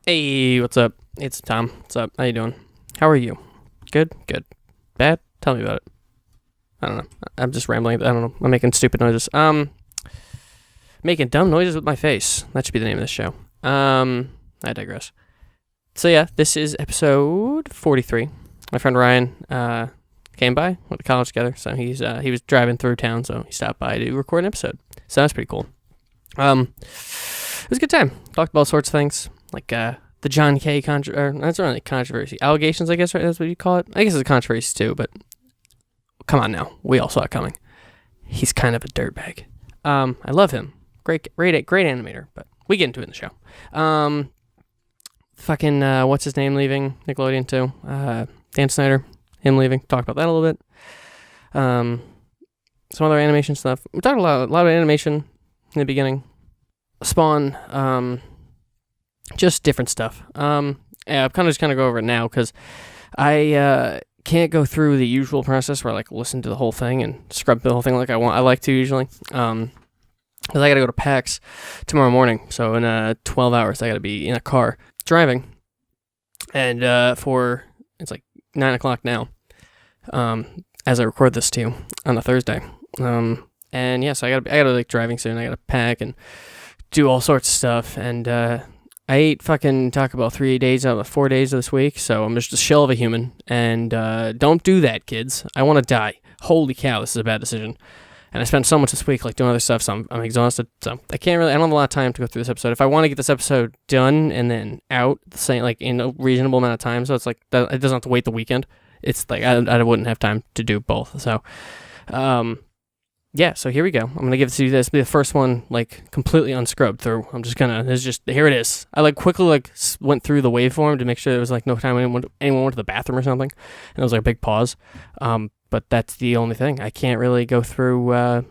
Hey, what's up? It's Tom. What's up? How you doing? How are you? Good? Good. Bad? Tell me about it. I don't know. I'm just rambling. I don't know. I'm making stupid noises. Making dumb noises with my face. That should be the name of this show. I digress. So yeah, this is episode 43. My friend Ryan came by. Went to college together. So he was driving through town, so he stopped by to record an episode. So that's pretty cool. It was a good time. Talked about all sorts of things, like the John K. That's not really controversy. Allegations, I guess, right? That's what you call it. I guess it's a controversy too, but come on now. We all saw it coming. He's kind of a dirtbag. I love him. Great animator, but we get into it in the show. What's his name leaving Nickelodeon too? Dan Snyder, him leaving. Talk about that a little bit. Some other animation stuff. We talked a lot of animation in the beginning. Spawn, just different stuff. Yeah, I'm kind of go over it now because I can't go through the usual process where I like listen to the whole thing and scrub the whole thing like I like to usually. Because I gotta go to PAX tomorrow morning, so in 12 hours I gotta be in a car driving, and it's like 9 o'clock now. As I record this to you on a Thursday. And yes, I gotta like driving soon. I gotta pack and do all sorts of stuff, and I ate fucking Taco Bell 4 days of this week, so I'm just a shell of a human, and don't do that, kids. I want to die. Holy cow, this is a bad decision. And I spent so much this week like doing other stuff, so I'm exhausted, so I don't have a lot of time to go through this episode. If I want to get this episode done and then out the same, like in a reasonable amount of time, so it's like it doesn't have to wait the weekend. It's like I wouldn't have time to do both, so yeah, so here we go. I'm going to give it to you. This will be the first one, like, completely unscrubbed through. Here it is. I, like, quickly, like, went through the waveform to make sure there was, like, no time anyone went to the bathroom or something. And it was, like, a big pause. But that's the only thing. I can't really go through, I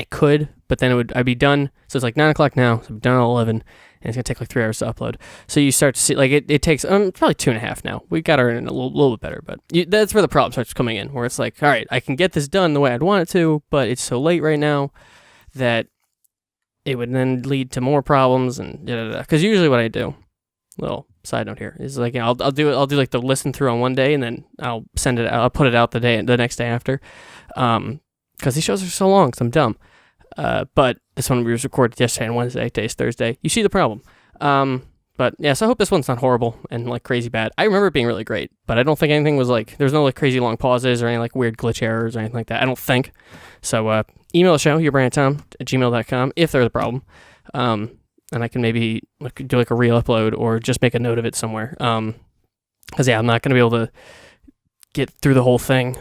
could, but then I'd be done. So it's, like, 9 o'clock now. So I'm done at 11. And it's going to take, like, 3 hours to upload. So you start to see, like, it takes, probably 2.5 now. We got her in a little bit better, but that's where the problem starts coming in, where it's like, all right, I can get this done the way I'd want it to, but it's so late right now that it would then lead to more problems and because usually what I do, little side note here, is like, I'll do like the listen through on one day, and then I'll put it out the next day after, because these shows are so long, because I'm dumb. But this one was recorded yesterday and Wednesday. Today's Thursday. You see the problem. But yeah, so I hope this one's not horrible and like crazy bad. I remember it being really great, but I don't think anything was like, there's no like crazy long pauses or any like weird glitch errors or anything like that. I don't think. So email the show, yourbrandtom@gmail.com if there's a problem. And I can maybe do like a re-upload or just make a note of it somewhere. Because yeah, I'm not going to be able to get through the whole thing.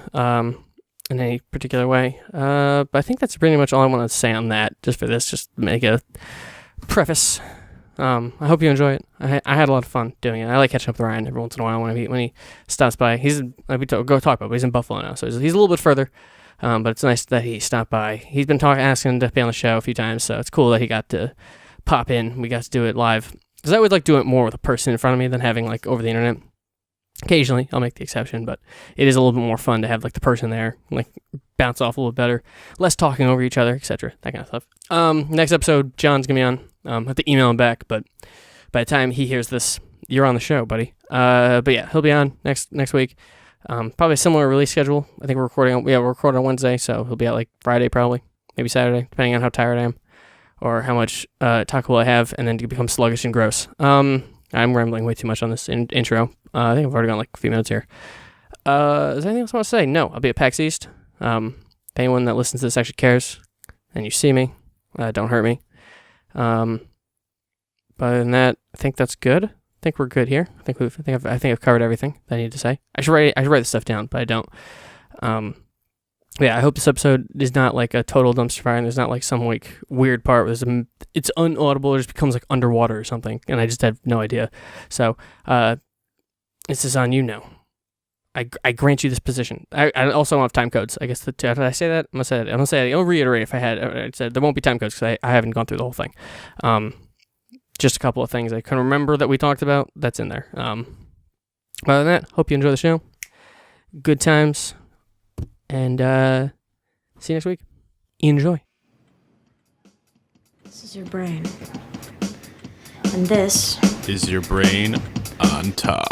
In any particular way. But I think that's pretty much all I want to say on that, just for this, just make a preface. I hope you enjoy it. I had a lot of fun doing it. I like catching up with Ryan every once in a while when he stops by. Go talk about it, but he's in Buffalo now, so he's a little bit further. But it's nice that he stopped by. He's been asking to be on the show a few times, so it's cool that he got to pop in. We got to do it live. Because I would like do it more with a person in front of me than having like over the internet. Occasionally, I'll make the exception, but it is a little bit more fun to have like the person there, like bounce off a little better, less talking over each other, etc. That kind of stuff. Next episode, John's gonna be on. I have to email him back, but by the time he hears this, you're on the show, buddy. But yeah, he'll be on next week. Probably a similar release schedule. I think we're recording on Wednesday, so he'll be out like Friday, probably, maybe Saturday, depending on how tired I am or how much Taco Bell I have, and then to become sluggish and gross. I'm rambling way too much on this intro. I think I've already gone like a few minutes here. Is there anything else I want to say? No, I'll be at PAX East. If anyone that listens to this actually cares, and you see me, don't hurt me. But other than that, I think that's good. I think we're good here. I think I've covered everything that I need to say. I should write this stuff down, but I don't. Yeah, I hope this episode is not like a total dumpster fire and there's not like some like weird part where it's unaudible, it just becomes like underwater or something, and I just have no idea. So, this is on you now. I grant you this position. I also don't have time codes. I guess did I say that? I'm gonna say it. I'll reiterate if I had. I said there won't be time codes because I haven't gone through the whole thing. Just a couple of things I can remember that we talked about. That's in there. Other than that, hope you enjoy the show. Good times. And see you next week. Enjoy. This is your brain. And this is your brain on Tom.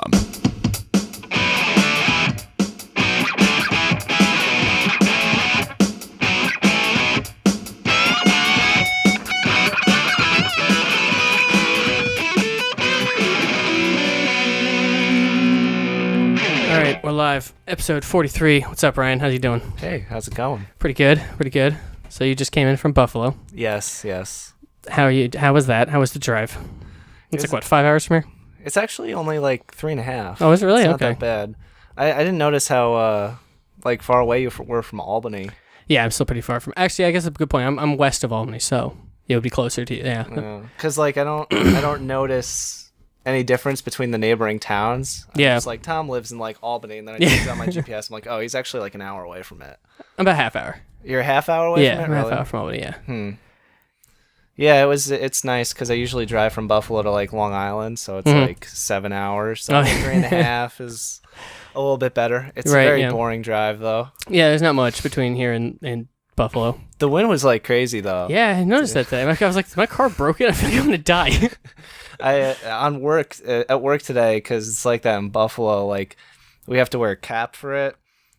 All right, we're live. Episode 43. What's up, Ryan? How's you doing? Hey, how's it going? Pretty good. Pretty good. So you just came in from Buffalo. Yes. How are you? How was that? How was the drive? It's like, what, 5 hours from here? It's actually only like 3.5. Oh, is it really? It's not Okay. that bad. I didn't notice how like far away you were from Albany. Yeah, I'm still pretty far from. Actually, I guess that's a good point. I'm west of Albany, so it would be closer to you. Yeah. Because like I don't notice any difference between the neighboring towns. Yeah. It's like Tom lives in like Albany, and then I checked out my GPS. I'm like, oh, he's actually like an hour away from it. About a half hour. You're a half hour away Yeah, from it? half Really? hour from Albany. Yeah. Yeah, it's nice because I usually drive from Buffalo to like Long Island, so it's like 7 hours. So Oh. 3.5 is a little bit better. It's Right, a very yeah. boring drive though. Yeah, there's not much between here and Buffalo. The wind was like crazy though. Yeah, I noticed that today. I was like, is my car broken? I feel like I'm gonna die. I at work today because it's like that in Buffalo. Like we have to wear a cap for it.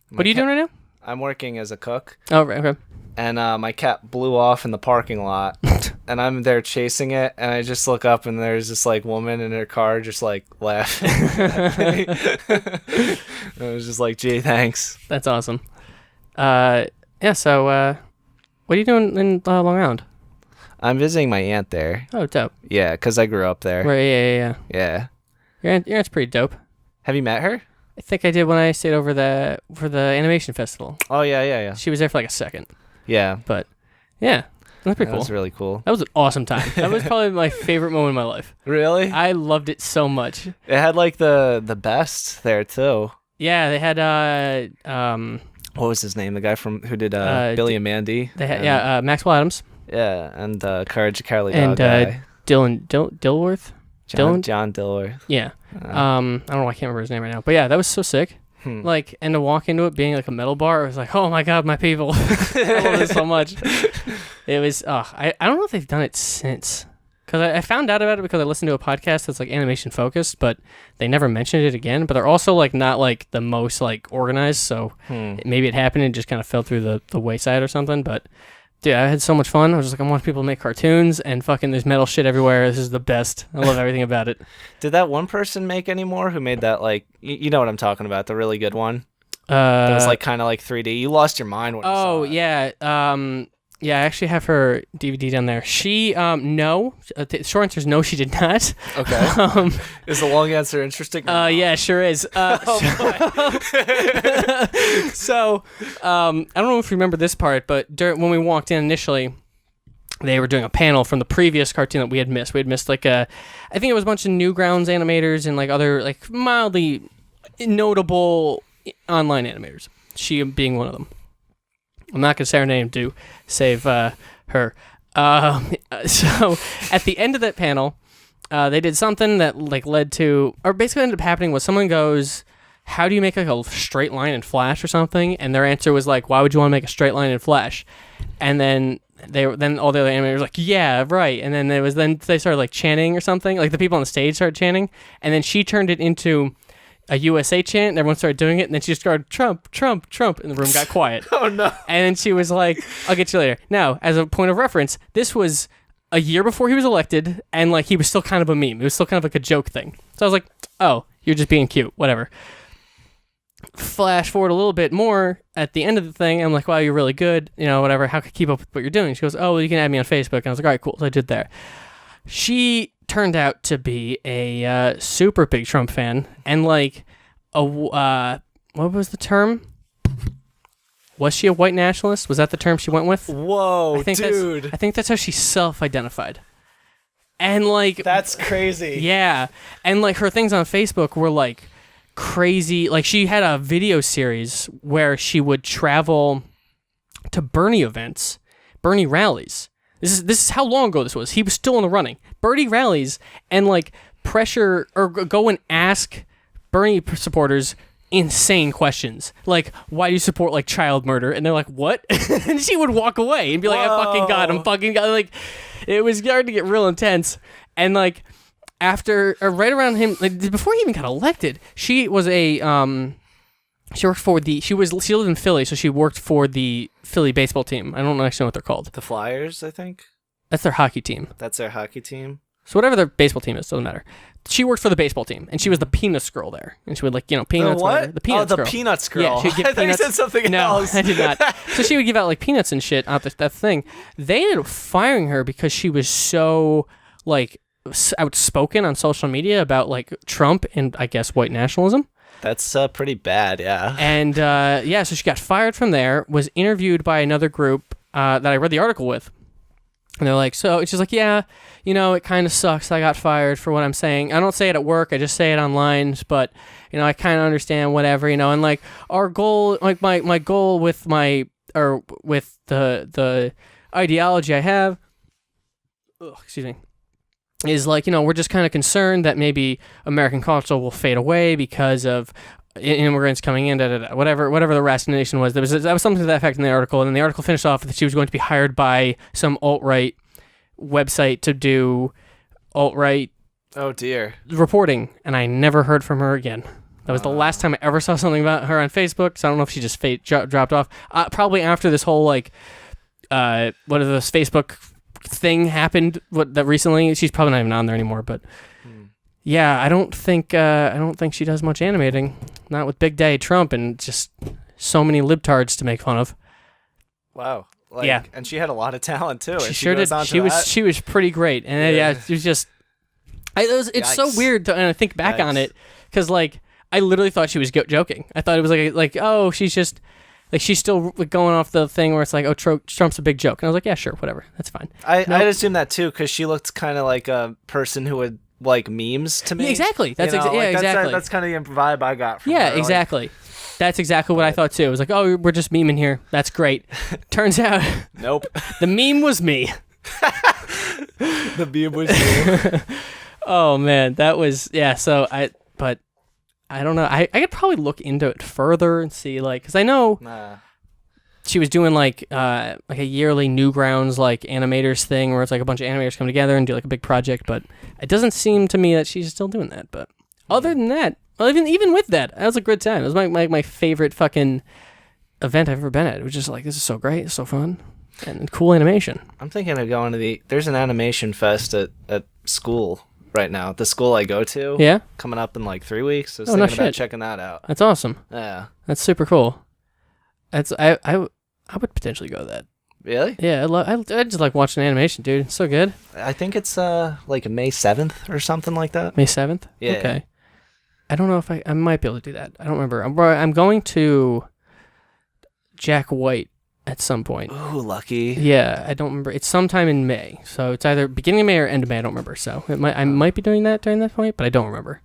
What are you doing right now? I'm working as a cook, Oh, right. Okay. and my cap blew off in the parking lot, and I'm there chasing it, and I just look up, and there's this like woman in her car just like laughing. I was just like, "Gee, thanks." That's awesome. Yeah. So, what are you doing in Long Island? I'm visiting my aunt there. Oh, dope. Yeah, because I grew up there. Right. Yeah. Yeah. Your aunt's pretty dope. Have you met her? I think I did when I stayed over for the animation festival. Oh yeah. She was there for like a second, Yeah. but yeah, that's pretty That cool. was really cool. That was an awesome time. That was probably my favorite moment in my life. Really? I loved it so much. It had like the best there too. Yeah, they had What was his name? The guy who did Billy and Mandy. they had and, Maxwell Adams yeah, and Courage the Cowardly and Dog guy. Dilworth. Dylan? John Dilworth. Yeah. I don't know why I can't remember his name right now. But yeah, that was so sick. Like, and to walk into it being like a metal bar, it was like, oh my god, my people. I love it so much. It was, I don't know if they've done it since. Because I found out about it because I listened to a podcast that's like animation focused, but they never mentioned it again. But they're also like not like the most like organized, so maybe it happened and just kind of fell through the wayside or something. But dude, I had so much fun. I was just like, I want people to make cartoons, and fucking there's metal shit everywhere. This is the best. I love everything about it. Did that one person make any more? Who made that like you know what I'm talking about? The really good one. It That was like kind of like 3D. You lost your mind when you saw it. yeah. Yeah, I actually have her DVD down there. She, no. The short answer is no, she did not. Okay. Is the long answer interesting? Yeah, sure is. So, I don't know if you remember this part, but when we walked in initially, they were doing a panel from the previous cartoon that we had missed. We had missed like I think it was a bunch of Newgrounds animators and like other like mildly notable online animators. She being one of them. I'm not gonna say her name to save her. So at the end of that panel, they did something that like led to, or basically ended up happening was someone goes, "How do you make like a straight line in Flash or something?" And their answer was like, "Why would you want to make a straight line in Flash?" And then then all the other animators were like, "Yeah, right." And then they started like chanting or something, like the people on the stage started chanting, and then she turned it into a USA chant, and everyone started doing it, and then she just started Trump, Trump, Trump, and the room got quiet. Oh no. And then she was like, "I'll get you later." Now, as a point of reference, this was a year before he was elected, and like he was still kind of a meme. It was still kind of like a joke thing. So I was like, "Oh, you're just being cute, whatever." Flash forward a little bit more at the end of the thing. I'm like, "Wow, you're really good, whatever. How can I keep up with what you're doing?" She goes, "Oh, well, you can add me on Facebook." And I was like, "All right, cool." So I did there. She turned out to be a super big Trump fan, and like what was the term? Was she a white nationalist? Was that the term she went with? Whoa, I think dude. I think that's how she self-identified. And like That's crazy. yeah, and like her things on Facebook were like crazy. Like she had a video series where she would travel to Bernie events, Bernie rallies. This is how long ago this was. He was still in the running. Bernie rallies and like pressure or go and ask Bernie supporters insane questions like, why do you support like child murder? And they're like, what? And she would walk away and be like, I'm fucking God. Like, it was starting to get real intense. And like after or right around him, like, before he even got elected, she was a she worked for she lived in Philly, so she worked for the Philly baseball team. I don't actually know what they're called. The Flyers, I think. That's their hockey team. That's their hockey team. So whatever their baseball team is, doesn't matter. She worked for the baseball team, and she was the Peanuts girl there. And she would, like, peanuts. The what? Whatever. The Peanuts girl. Peanuts girl. Yeah, she'd give I thought you peanuts. said something No, else. I did not. So she would give out, like, peanuts and shit out that thing. They ended up firing her because she was so, like, outspoken on social media about, like, Trump and, I guess, white nationalism. That's pretty bad, yeah. And, so she got fired from there, was interviewed by another group that I read the article with. And they're like, so she's like, yeah, it kind of sucks. I got fired for what I'm saying. I don't say it at work. I just say it online. But, I kind of understand whatever, and like our goal, like my goal with with the ideology I have, is like, we're just kind of concerned that maybe American culture will fade away because of immigrants coming in, whatever the rationalization was. That was something to that effect in the article, and then the article finished off that she was going to be hired by some alt-right website to do alt-right Oh dear. reporting, and I never heard from her again. That was the last time I ever saw something about her on Facebook, so I don't know if she just dropped off. Probably after this whole, like, what is this Facebook thing happened that recently. She's probably not even on there anymore, but yeah, I don't think she does much animating. Not with Big Daddy Trump and just so many libtards to make fun of. Wow. Like, Yeah. And she had a lot of talent too. She and sure goes did. on to She was that. pretty great, and Yeah. it was just. It's so Yikes. weird to think back on Yikes. it, because like I literally thought she was joking. I thought it was like oh, she's just like she's still going off the thing where it's like, oh, Trump's a big joke, and I was like, yeah, sure, whatever, that's fine. I'd assume that too, because she looked kind of like a person who would like memes to me. Yeah, exactly. That's Like, exactly. That's kind of the vibe I got from her. Yeah, Like, exactly. That's exactly what I thought too. It was like, oh, we're just memeing here. That's great. Turns out nope. the meme was me. The meme was you. Oh man, that was So I don't know. I could probably look into it further and see, like, because I know Nah. she was doing like a yearly Newgrounds like animators thing where it's like a bunch of animators come together and do like a big project, but it doesn't seem to me that she's still doing that. But other than that, well, even with that was a good time. It was my favorite fucking event I've ever been at. It was just like, this is so great, it's so fun, and cool animation. I'm thinking of going to there's an animation fest at school right now. The school I go to. Yeah, Coming up in like 3 weeks. I was Oh, no thinking about shit. checking that out. that's awesome. Yeah. That's super cool. That's I would potentially go to that. Really? Yeah, I just like watching animation, dude. It's so good. I think it's like May 7th or something like that. May 7th? Yeah. Okay. I don't know if I might be able to do that. I don't remember. I'm going to Jack White at some point. Ooh, lucky. Yeah, I don't remember. It's sometime in May. So it's either beginning of May or end of May. I don't remember. So I might be doing that during that point, but I don't remember.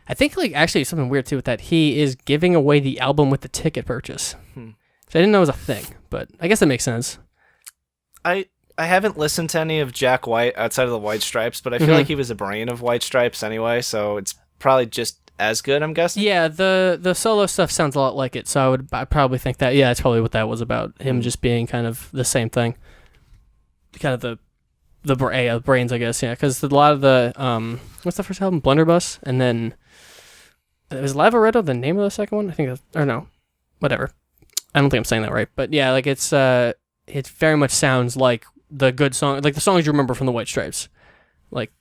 I think, like, actually something weird too with that. He is giving away the album with the ticket purchase. So I didn't know it was a thing, but I guess that makes sense. I haven't listened to any of Jack White outside of the White Stripes, but I feel Mhm. like he was a brain of White Stripes anyway, so it's probably just as good, I'm guessing. Yeah, the solo stuff sounds a lot like it, so I probably think that, yeah, that's probably what that was about. Him just being kind of the same thing. Kind of the brains, I guess, yeah, because a lot of the, what's the first album? Blunderbuss, and then, was Lavaretto the name of the second one? I think, or no, whatever. I don't think I'm saying that right, but yeah, like it very much sounds like the good song, like the songs you remember from the White Stripes, like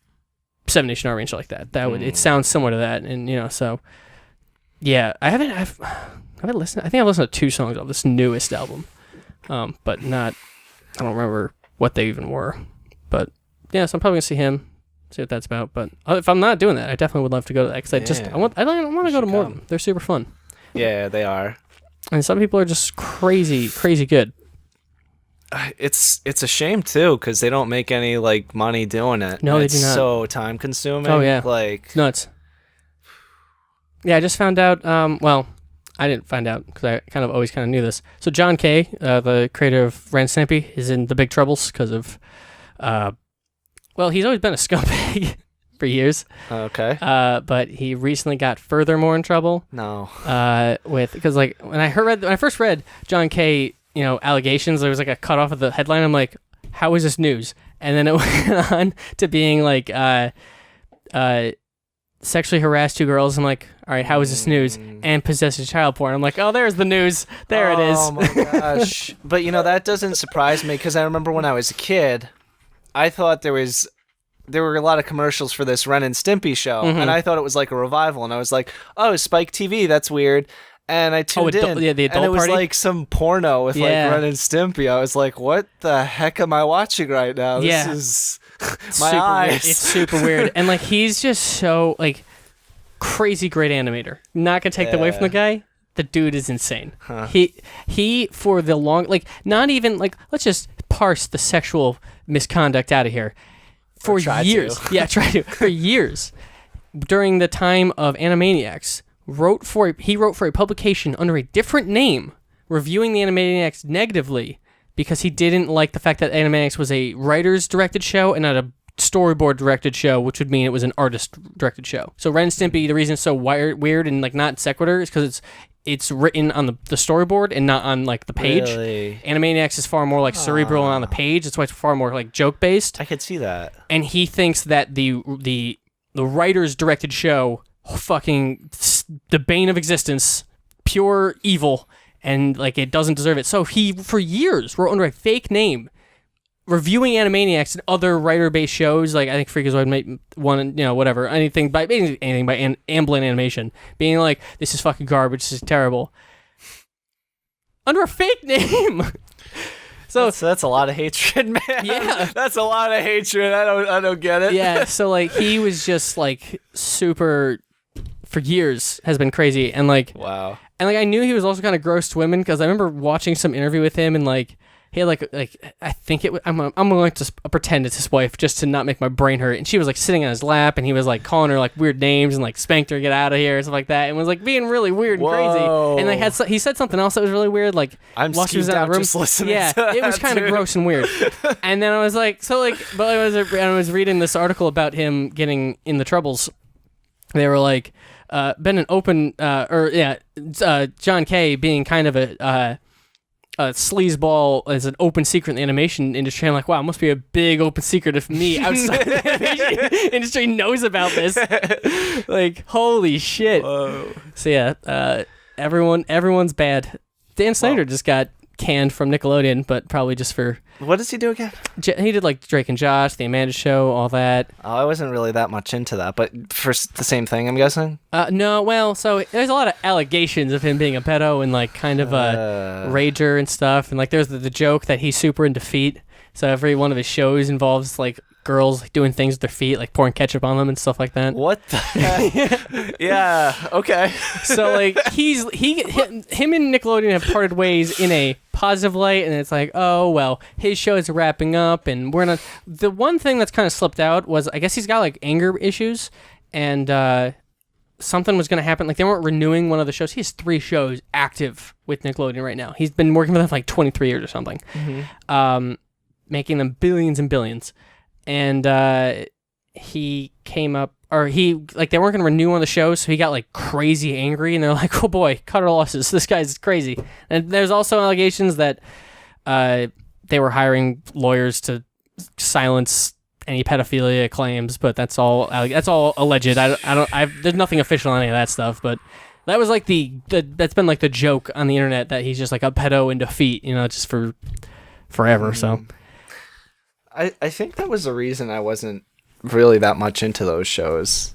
7 Nation Army and shit like that. It sounds similar to that, and so yeah, I've listened. I think I've listened to 2 songs of this newest album, but not. I don't remember what they even were, but yeah, so I'm probably gonna see him, see what that's about. But if I'm not doing that, I definitely would love to go to that because I want to go to more of them. They're super fun, Yeah, they are. and some people are just crazy good. It's a shame too, because they don't make any like money doing it. No, they it's do not. so time consuming. Oh, yeah. Like It's nuts. Yeah, I just found out. Well, I didn't find out because I kind of always knew this. So John Kay, the creator of Ren and Stimpy, is in the big troubles because of, well, he's always been a scumbag for years. okay. But he recently got furthermore in trouble. No. Because like when I first read John Kay, allegations, there was like a cut off of the headline. I'm like, how is this news? And then it went on to being like, sexually harassed 2 girls. I'm like, all right, how is this news? And possesses child porn. I'm like, oh, there's the news. There it is. Oh my gosh. But that doesn't surprise me because I remember when I was a kid, I thought there were a lot of commercials for this Ren and Stimpy show, and I thought it was like a revival, and I was like, oh, Spike TV, that's weird. And I tuned in, the adult and it was party? like some porno with like Yeah. Ren and Stimpy. I was like, what the heck am I watching right now? Yeah. This is It's my super eyes. Weird. It's super weird. And like he's just so like crazy great animator. Not gonna take that away from the guy. The dude is insane. Huh. He for the long like not even like let's just parse the sexual misconduct out of here. For try years. to. Yeah, try to. For years. During the time of Animaniacs, he wrote for a publication under a different name, reviewing the Animaniacs negatively because he didn't like the fact that Animaniacs was a writer's directed show and not a storyboard directed show, which would mean it was an artist directed show. So Ren and Stimpy, the reason it's so weird and like not sequitur is because it's written on the storyboard and not on like the page. Really? Animaniacs is far more like cerebral and on the page. That's why it's far more like joke based. I could see that. And he thinks that the writer's directed show fucking the bane of existence, pure evil, and like it doesn't deserve it. So he for years wrote under a fake name reviewing Animaniacs and other writer-based shows, like I think Freakazoid might one, whatever, anything by Amblin Animation, being like, this is fucking garbage, this is terrible, under a fake name. So that's a lot of hatred, man. Yeah. That's a lot of hatred. I don't get it. yeah, so like he was just like super for years has been crazy, and like Wow. and like I knew he was also kind of gross to women because I remember watching some interview with him and like. He had like I think I'm going to pretend it's his wife just to not make my brain hurt, and she was like sitting on his lap, and he was like calling her like weird names and like spanked her, get out of here, and stuff like that, and was like being really weird and crazy. And like he said something else that was really weird, like I'm while she was in skeeved the out room. just listening Yeah, to it was that, kind of dude. gross and weird. And then I was like, but I was reading this article about him getting in the troubles. They were like, been an open John Kay being kind of a sleazeball as an open secret in the animation industry. I'm like, wow, it must be a big open secret if me outside the animation industry knows about this. Like, holy shit. Whoa. So yeah, everyone's bad. Dan Snyder just got canned from Nickelodeon, but probably just for What does he do again? he did like Drake and Josh, The Amanda Show, all that. Oh, I wasn't really that much into that, but for the same thing, I'm guessing. No, well, so there's a lot of allegations of him being a pedo and like kind of a rager and stuff, and like there's the joke that he's super into feet. So every one of his shows involves like girls like, doing things with their feet, like pouring ketchup on them and stuff like that. What the heck? Yeah. Okay. So like him and Nickelodeon have parted ways in a positive light, and it's like, oh well, his show is wrapping up, and we're not. The one thing that's kind of slipped out was I guess he's got like anger issues, and something was going to happen. Like they weren't renewing one of the shows. He has 3 shows active with Nickelodeon right now. He's been working with them for like 23 years or something, making them billions and billions. And he came up, or he like they weren't going to renew one of the shows, so he got like crazy angry, and they're like, "Oh boy, cut our losses. This guy's crazy." And there's also allegations that they were hiring lawyers to silence any pedophilia claims, but that's all alleged. There's nothing official on any of that stuff, but that was like that's been like the joke on the internet that he's just like a pedo into feet, just for forever. So. I think that was the reason I wasn't really that much into those shows.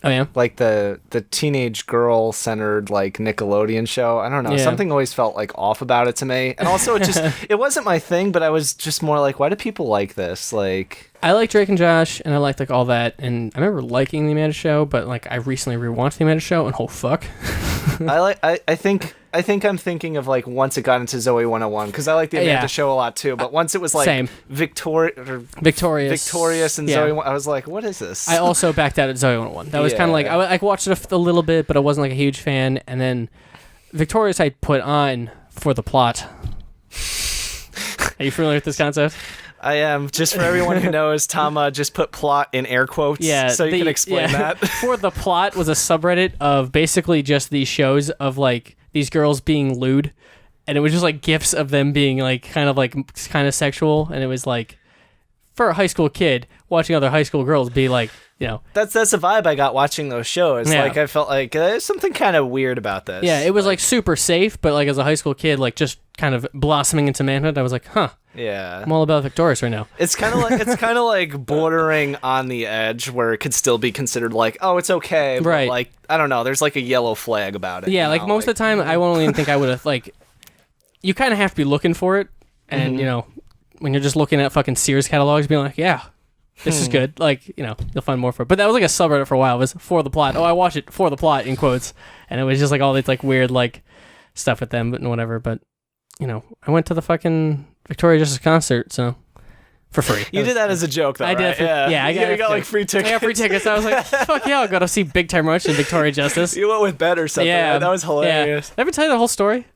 Oh yeah. Like the teenage girl centered like Nickelodeon show. I don't know. Yeah. Something always felt like off about it to me. And also it wasn't my thing, but I was just more like, why do people like this? Like I like Drake and Josh, and I liked like all that, and I remember liking the Amanda Show, but like I recently rewatched the Amanda Show, and oh fuck. I think I'm thinking of like once it got into Zoe 101 because I like the Amanda Show a lot too. But once it was like Same. Victorious and Yeah. Zoe, I was like, what is this? I also backed out at Zoe 101. That was kind of like I watched it a little bit, but I wasn't like a huge fan. And then Victorious I put on for the plot. Are you familiar with this concept? I am. Just for everyone who knows, Tom just put plot in air quotes. Yeah. So you can explain that. For the plot was a subreddit of basically just these shows of like these girls being lewd, and it was just like gifs of them being like kind of sexual, and it was like for a high school kid watching other high school girls be like That's the vibe I got watching those shows. Yeah. Like I felt like there's something kind of weird about this. Yeah, it was like super safe, but like as a high school kid, like just kind of blossoming into manhood, I was like, huh, yeah. I'm all about Victorious right now. It's kind of like bordering on the edge where it could still be considered like, oh, it's okay, but Right. like I don't know, there's like a yellow flag about it. Yeah, you like know? most of the time, I won't even think I would have like. You kind of have to be looking for it, and when you're just looking at fucking Sears catalogs, being like, yeah. This is good. Like, you'll find more for it. But that was like a subreddit for a while. It was for the plot. Oh, I watch it for the plot, in quotes. And it was just like all these like weird like stuff with them and whatever. But, I went to the fucking Victoria Justice concert, so for free. You did that as a joke, though, I right? did. Yeah, you got like free tickets. I got free tickets. I was like, fuck yeah, I'll go to see Big Time Rush and Victoria Justice. You went with Ben or something. Yeah. Right? That was hilarious. Yeah. Did I ever tell you the whole story?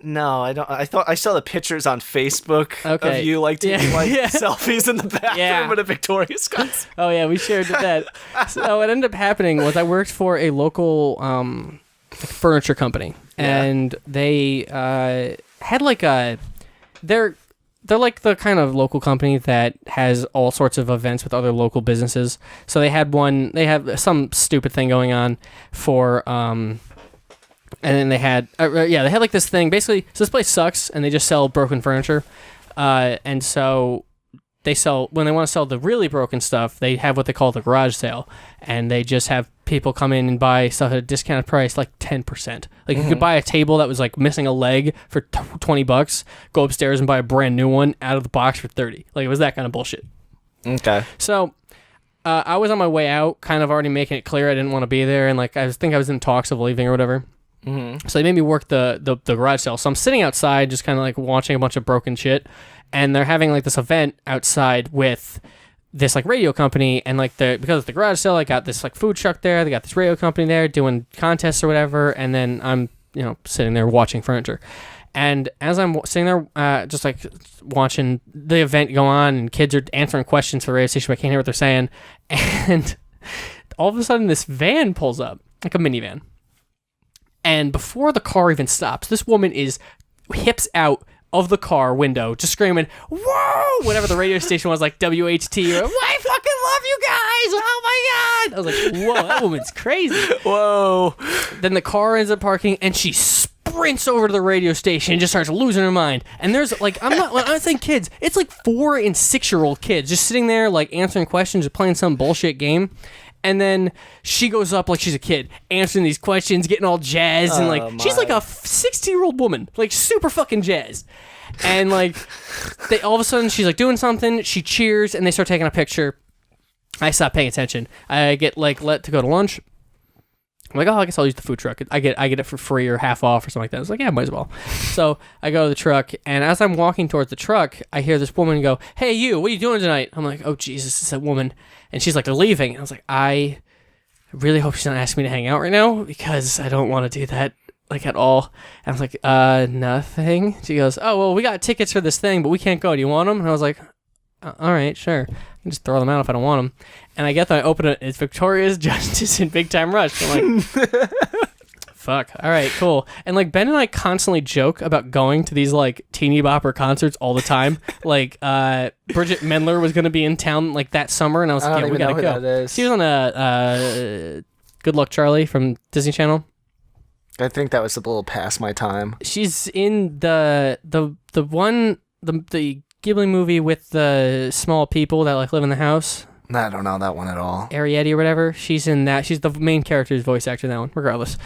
No, I don't. I thought I saw the pictures on Facebook Okay. of you like taking Yeah. selfies in the bathroom Yeah. at a Victoria's concert. Oh yeah, we shared that. So what ended up happening was I worked for a local furniture company, and they had like they're like the kind of local company that has all sorts of events with other local businesses. So they have some stupid thing going on for and then they had like this thing basically. So this place sucks, and they just sell broken furniture, and so they sell when they want to sell the really broken stuff. They have what they call the garage sale, and they just have people come in and buy stuff at a discounted price, like 10%. Like you could buy a table that was like missing a leg for $20, go upstairs and buy a brand new one out of the box for $30. Like it was that kind of bullshit. Okay. So I was on my way out, kind of already making it clear I didn't want to be there, and like I was in talks of leaving or whatever. Mm-hmm. So they made me work the garage sale. So I'm sitting outside, just kind of like watching a bunch of broken shit, and they're having like this event outside with this like radio company, and like because of the garage sale, I got this like food truck there. They got this radio company there doing contests or whatever, and then I'm sitting there watching furniture. And as I'm sitting there, just like watching the event go on, and kids are answering questions for the radio station, but I can't hear what they're saying, and all of a sudden this van pulls up, like a minivan. And before the car even stops, this woman is hips out of the car window, just screaming, "Whoa!" Whatever the radio station was, like WHT, or "I fucking love you guys! Oh my god!" I was like, "Whoa, that woman's crazy!" Whoa. Then the car ends up parking, and she sprints over to the radio station and just starts losing her mind. And there's like, when I'm saying kids, it's like 4 and 6-year-old kids just sitting there like answering questions or playing some bullshit game. And then she goes up like she's a kid, answering these questions, getting all jazzed, and like she's like a 60-year-old woman, like super fucking jazzed. And like all of a sudden she's like doing something, she cheers, and they start taking a picture. I stop paying attention. I get like let to go to lunch. I'm like, oh, I guess I'll use the food truck. I get it for free or half off or something like that. I was like, yeah, might as well. So I go to the truck, and as I'm walking towards the truck, I hear this woman go, "Hey, you, what are you doing tonight?" I'm like, oh, Jesus, it's that woman. And she's like, they're leaving. And I was like, I really hope she's not asking me to hang out right now, because I don't want to do that, like, at all. And I was like, nothing. She goes, oh, well, we got tickets for this thing, but we can't go. Do you want them? And I was like, all right, sure. I can just throw them out if I don't want them. And I get there, I open it, it's Victoria's Justice and Big Time Rush. I'm like, fuck. All right, cool. And like Ben and I constantly joke about going to these like teeny bopper concerts all the time. Like Bridget Mendler was going to be in town like that summer, and I was like, yeah, we gotta go. That is. She was on Good Luck Charlie from Disney Channel. I think that was a little past my time. She's in the Ghibli movie with the small people that like live in the house. I don't know that one at all. Arrietty or whatever. She's in that. She's the main character's voice actor in that one, regardless.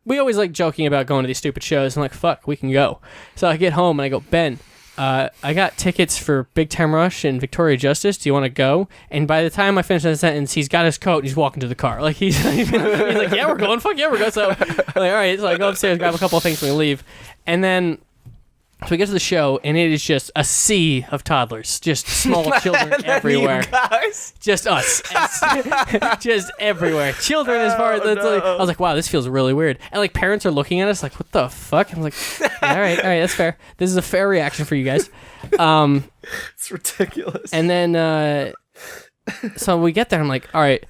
We always like joking about going to these stupid shows, and like, fuck, we can go. So I get home and I go, Ben, I got tickets for Big Time Rush and Victoria Justice. Do you want to go? And by the time I finish that sentence, he's got his coat and he's walking to the car. Like he's like, yeah, we're going. Fuck yeah, we're going. So I'm like, all right. So I go upstairs, grab a couple of things, and we leave. And then so we get to the show, and it is just a sea of toddlers, just small children everywhere. Guys. Just us. Just everywhere. Children as far as like, I was like, wow, this feels really weird. And like parents are looking at us like, what the fuck? I'm like, all right, that's fair. This is a fair reaction for you guys. It's ridiculous. And then so we get there, I'm like, all right,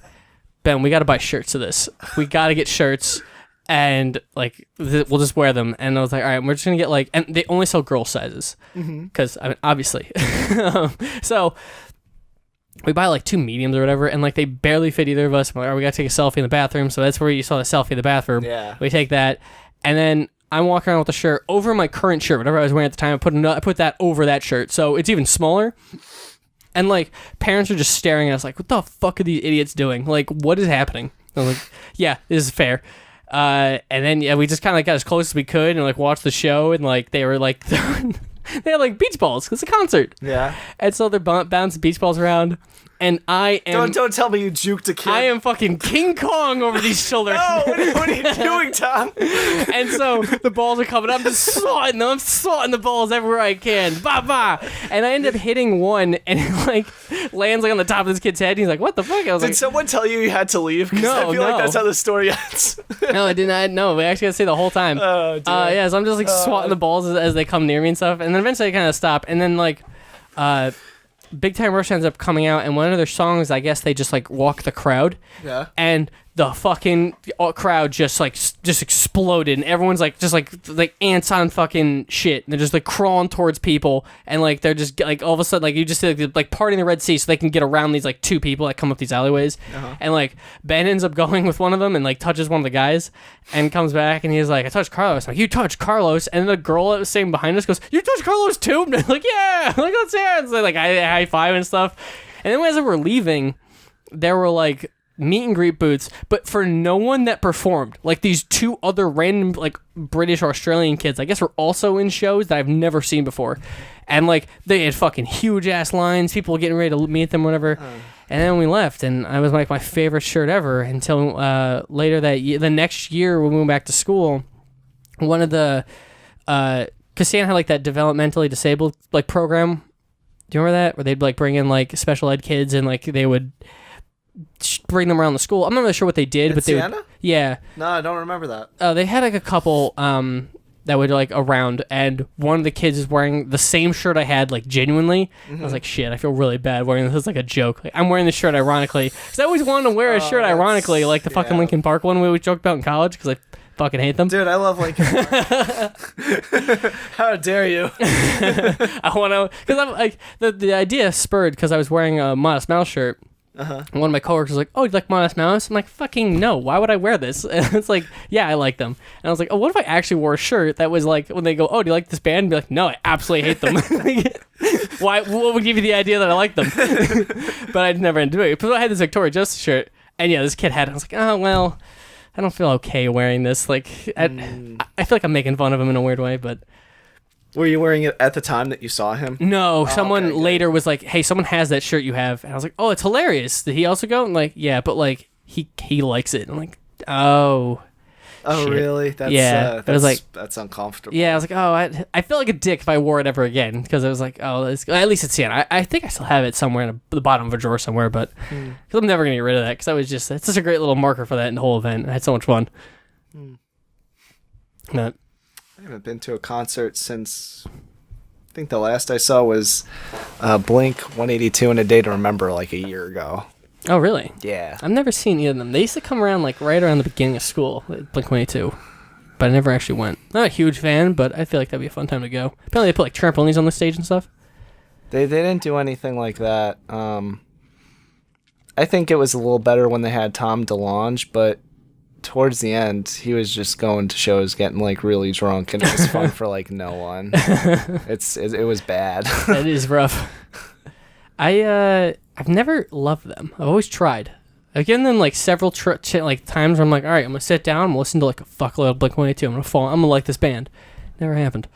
Ben, we got to buy shirts of this. We got to get shirts. And like we'll just wear them. And I was like, all right, we're just gonna get like, and they only sell girl sizes because I mean, obviously. So we buy like 2 mediums or whatever, and like they barely fit either of us. I'm like, all right, we gotta take a selfie in the bathroom. So that's where you saw the selfie in the bathroom. Yeah. We take that, and then I'm walking around with the shirt over my current shirt, whatever I was wearing at the time. I put that over that shirt, so it's even smaller. And like parents are just staring at us like, what the fuck are these idiots doing? Like, what is happening? I was like, yeah, this is fair. And then we just kind of like got as close as we could and like watched the show, and like they were like they had like beach balls because it's a concert. Yeah. And so they're bouncing beach balls around, and I am Don't tell me you juked a kid. I am fucking King Kong over these children. No, what are you doing, Tom? And so the balls are coming up. I'm just swatting them. I'm swatting the balls everywhere I can. Bah, bah. And I end up hitting one, and it like lands like on the top of this kid's head. And he's like, what the fuck? I was Did like, someone tell you had to leave? 'Cause No, I feel like no. that's how the story ends. no, I did not. No, we actually got to say the whole time. Oh, dude. Yeah, so I'm just like swatting the balls as they come near me and stuff. And then eventually I kind of stop. And then like, Big Time Rush ends up coming out, and one of their songs, I guess they just like walk the crowd. Yeah. And the fucking crowd just exploded, and everyone's like just like ants on fucking shit. And they're just like crawling towards people, and like they're just like all of a sudden like you just see like parting the Red Sea so they can get around these like 2 people that come up these alleyways. And like Ben ends up going with one of them and like touches one of the guys and comes back, and he's like, I touched Carlos. I'm like, you touched Carlos? And the girl that was sitting behind us goes, you touched Carlos too? And they're like, yeah. Like, let's hear it. So like I high five and stuff. And then as we were leaving, there were like meet and greet booths, but for no one that performed. Like these 2 other random like British or Australian kids, I guess, were also in shows that I've never seen before. And like they had fucking huge ass lines, people getting ready to meet them, whatever. And then we left, and I was like my favorite shirt ever until later that year, the next year when we went back to school. One of the because Stan had like that developmentally disabled like program. Do you remember that, where they'd like bring in like special ed kids, and like they would bring them around the school? I'm not really sure what they did, but they would, yeah. No, I don't remember that. They had like a couple that would like around, and one of the kids is wearing the same shirt I had, like genuinely. I was like, shit, I feel really bad wearing this. It's like a joke. Like, I'm wearing this shirt ironically because I always wanted to wear a shirt ironically, like the fucking Linkin Park one we always joked about in college because I fucking hate them. Dude, I love Linkin Park. How dare you? I want to, because I'm like the idea spurred because I was wearing a Modest Mouse shirt. And one of my coworkers was like, oh, you like Modest Mouse? I'm like, fucking no, why would I wear this? And it's like, yeah, I like them. And I was like, oh, what if I actually wore a shirt that was like, when they go, oh, do you like this band? I'd be like, no, I absolutely hate them. Why? What would give you the idea that I like them? But I never ended up doing it. But I had this Victoria Justice shirt, and yeah, this kid had it. I was like, oh, well, I don't feel okay wearing this. Like, I feel like I'm making fun of him in a weird way, but... Were you wearing it at the time that you saw him? No, someone okay, later was like, hey, someone has that shirt you have. And I was like, oh, it's hilarious. Did he also go? And like, yeah, but like, he likes it. I'm like, oh. Oh, shit. really? That's, Yeah. It was like, that's uncomfortable. yeah, I was like, oh, I feel like a dick if I wore it ever again. Because I was like, oh, at least it's Sienna. I think I still have it somewhere in the bottom of a drawer somewhere, but because I'm never going to get rid of that. Because I was just, it's such a great little marker for that in the whole event. I had so much fun. But, I haven't been to a concert since... I think the last I saw was Blink 182 and A Day to Remember like a year ago. oh, really? Yeah. I've never seen either of them. They used to come around like right around the beginning of school, like Blink-182. But I never actually went. Not a huge fan, but I feel like that'd be a fun time to go. Apparently they put like trampolines on the stage and stuff. They didn't do anything like that. I think it was a little better when they had Tom DeLonge, but towards the end, he was just going to shows getting like really drunk, and it was fun for like no one. It was bad. That is rough. I've never loved them. I've always tried. I've given them like several like times where I'm like, all right, I'm gonna sit down and listen to like a fuckload of Blink-182. I'm gonna like this band. Never happened.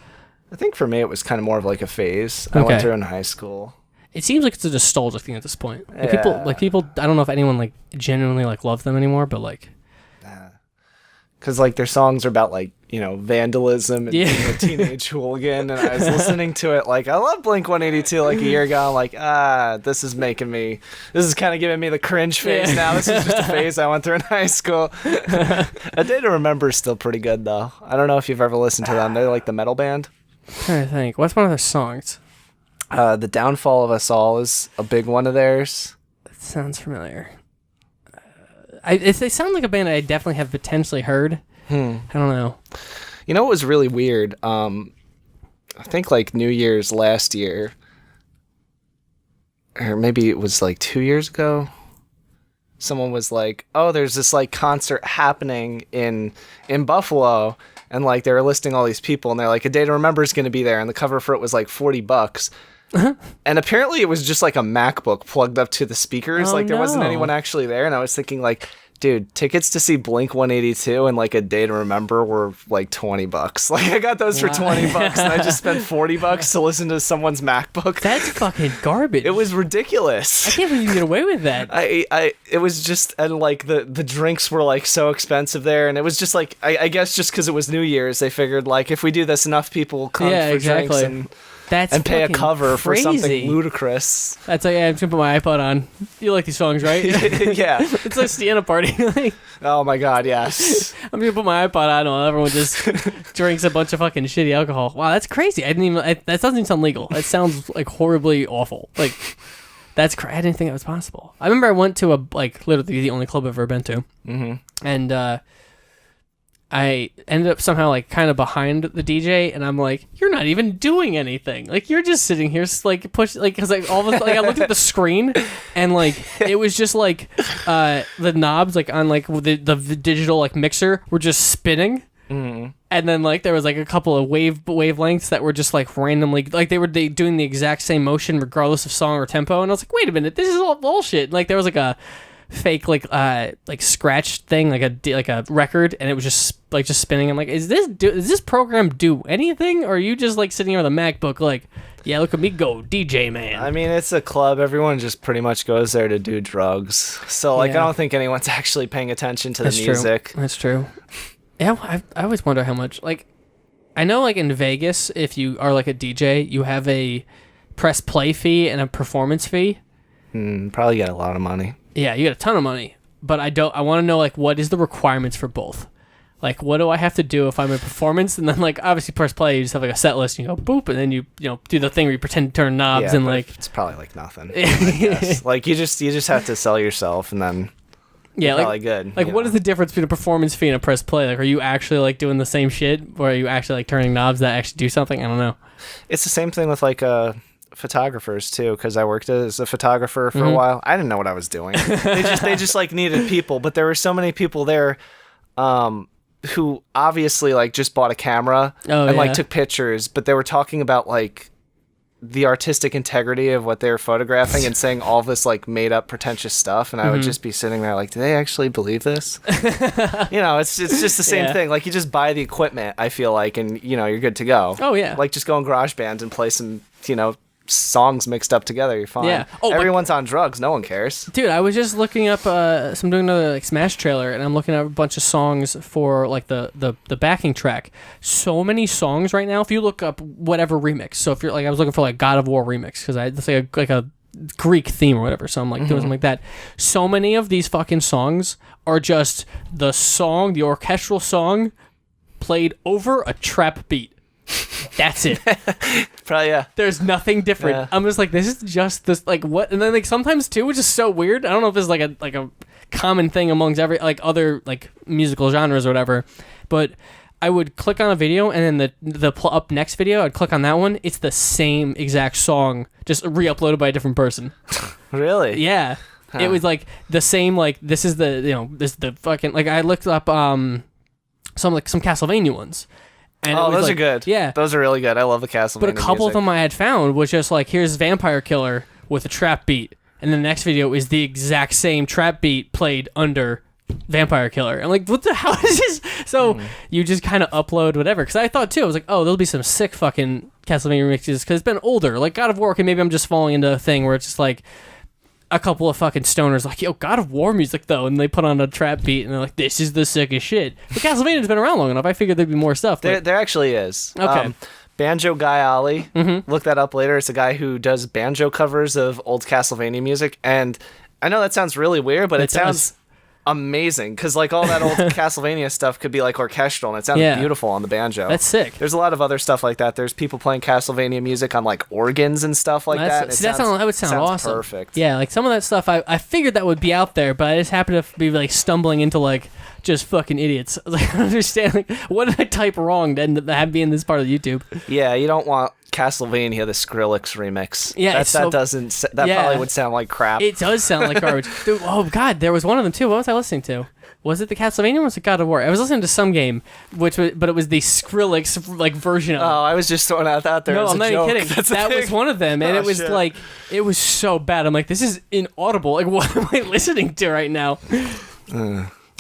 I think for me it was kind of more of like a phase. I Okay. went through in high school. It seems like it's a nostalgia thing at this point. Like, Yeah. people. I don't know if anyone like genuinely like loves them anymore, but like, Because like their songs are about like, you know, vandalism and Yeah. being a teenage hooligan, and I was listening to it like, I love Blink 182 like a year ago. I'm like, this is kind of giving me the cringe phase Yeah. now. This is just a phase I went through in high school. A Day to Remember is still pretty good though. I don't know if you've ever listened to them. They're like the metal band. I'm trying to think. What's one of their songs? The Downfall of Us All is a big one of theirs. That sounds familiar. They sound like a band I definitely have potentially heard. I don't know. You know what was really weird? I think like New Year's last year, or maybe it was like 2 years ago. Someone was like, "Oh, there's this like concert happening in Buffalo," and like they were listing all these people, and they're like, "A Day to Remember is going to be there," and the cover for it was like $40. And apparently it was just like a MacBook plugged up to the speakers. Oh, like there wasn't no. anyone actually there, and I was thinking like, dude, tickets to see Blink 182 and like A Day to Remember were like $20. Like I got those for $20, and I just spent $40 to listen to someone's MacBook. That's fucking garbage. It was ridiculous. I can't believe you get away with that. It was just, and like the drinks were like so expensive there, and it was just like, I guess just because it was New Year's, they figured like if we do this, enough people will come for drinks and pay a cover for something ludicrous. That's like, yeah, I'm just gonna put my iPod on. You like these songs, right? Yeah. It's like Sienna Party. Like, Oh my God, yes. I'm gonna put my iPod on while everyone just drinks a bunch of fucking shitty alcohol. Wow, that's crazy. I didn't even. That doesn't even sound legal. That sounds like horribly awful. Like that's I didn't think that was possible. I remember I went to literally the only club I've ever been to, and I ended up somehow like kind of behind the DJ, and I'm like, "You're not even doing anything. Like you're just sitting here, like because like all of like I looked at the screen, and like it was just like the knobs like on like the digital like mixer were just spinning." And then like there was like a couple of wavelengths that were just like randomly like they were doing the exact same motion regardless of song or tempo, and I was like, wait a minute, this is all bullshit. Like there was like a fake like scratch thing like a record, and it was just spinning. I'm like, does this program do anything, or are you just like sitting here with a MacBook like, yeah, look at me go, DJ man? I mean, it's a club. Everyone just pretty much goes there to do drugs. So like, Yeah. I don't think anyone's actually paying attention to That's the music. True. That's true. Yeah, I always wonder how much, like, I know like in Vegas, if you are like a DJ, you have a press play fee and a performance fee. Probably get a lot of money. Yeah, you get a ton of money, but I want to know like what is the requirements for both. Like, what do I have to do if I'm in performance? And then, like, obviously, press play, you just have, like, a set list, and you go, boop, and then you do the thing where you pretend to turn knobs, Yeah, and, but like... it's probably, like, nothing. I guess. Like, you just have to sell yourself, and then Yeah, you're like, probably good. Like, what is the difference between a performance fee and a press play? Like, are you actually, like, doing the same shit, or are you actually, like, turning knobs that actually do something? I don't know. It's the same thing with, like, photographers, too, because I worked as a photographer for a while. I didn't know what I was doing. They just, like, needed people, but there were so many people there, who obviously like just bought a camera and like took pictures, but they were talking about like the artistic integrity of what they were photographing and saying all this like made up pretentious stuff, and I would just be sitting there like, do they actually believe this? It's just the same thing. Like you just buy the equipment, I feel like, and you're good to go. Oh yeah. Like just go in GarageBand and play some songs mixed up together, you're fine. Yeah. Everyone's on drugs, no one cares. Dude, I was just looking up I'm doing another like Smash trailer, and I'm looking at a bunch of songs for like the backing track. So many songs right now. If you look up whatever remix, so if you're like, I was looking for like God of War remix because it's like a Greek theme or whatever, so I'm like doing something like that. So many of these fucking songs are just the orchestral song played over a trap beat. That's it. Probably, yeah. There's nothing different. Yeah. I'm just like, this is just this, like, what? And then like sometimes too, which is so weird. I don't know if this is like a common thing amongst every like other like musical genres or whatever, but I would click on a video, and then the up next video, I'd click on that one. It's the same exact song, just re-uploaded by a different person. Really? Yeah. Huh. It was like the same, like, this is the fucking, like, I looked up some Castlevania ones. And those are good. Yeah. Those are really good. I love the Castlevania But a couple music. of them I had found was just like, here's Vampire Killer with a trap beat. And the next video is the exact same trap beat played under Vampire Killer. I'm like, what the hell is this? So you just kind of upload whatever. Because I thought too, I was like, oh, there'll be some sick fucking Castlevania remixes. Because it's been older. Like God of War, and maybe I'm just falling into a thing where it's just like, a couple of fucking stoners like, yo, God of War music though, and they put on a trap beat and they're like, this is the sickest shit. But Castlevania's been around long enough. I figured there'd be more stuff. There actually is. Okay. Banjo Guy Ali. Look that up later. It's a guy who does banjo covers of old Castlevania music, and I know that sounds really weird, but it sounds amazing because like all that old Castlevania stuff could be like orchestral, and it sounds beautiful on the banjo. That's sick. There's a lot of other stuff like that. There's people playing Castlevania music on like organs and stuff like that. That would sound awesome. Perfect. Yeah, like some of that stuff, I figured that would be out there, but I just happened to be like stumbling into like just fucking idiots. I was like, I don't understand. Like, what did I type wrong to be in this part of YouTube? Yeah, you don't want Castlevania, the Skrillex remix. Yeah, that probably would sound like crap. It does sound like garbage. Dude, oh god, there was one of them too. What was I listening to? Was it the Castlevania or was it God of War? I was listening to some game, but it was the Skrillex like version of it. Oh, I was just throwing out that there. No, as I'm a not joke. even kidding. That's That was one of them, and Oh, it was shit. like, it was so bad. I'm like, this is inaudible. Like, what am I listening to right now?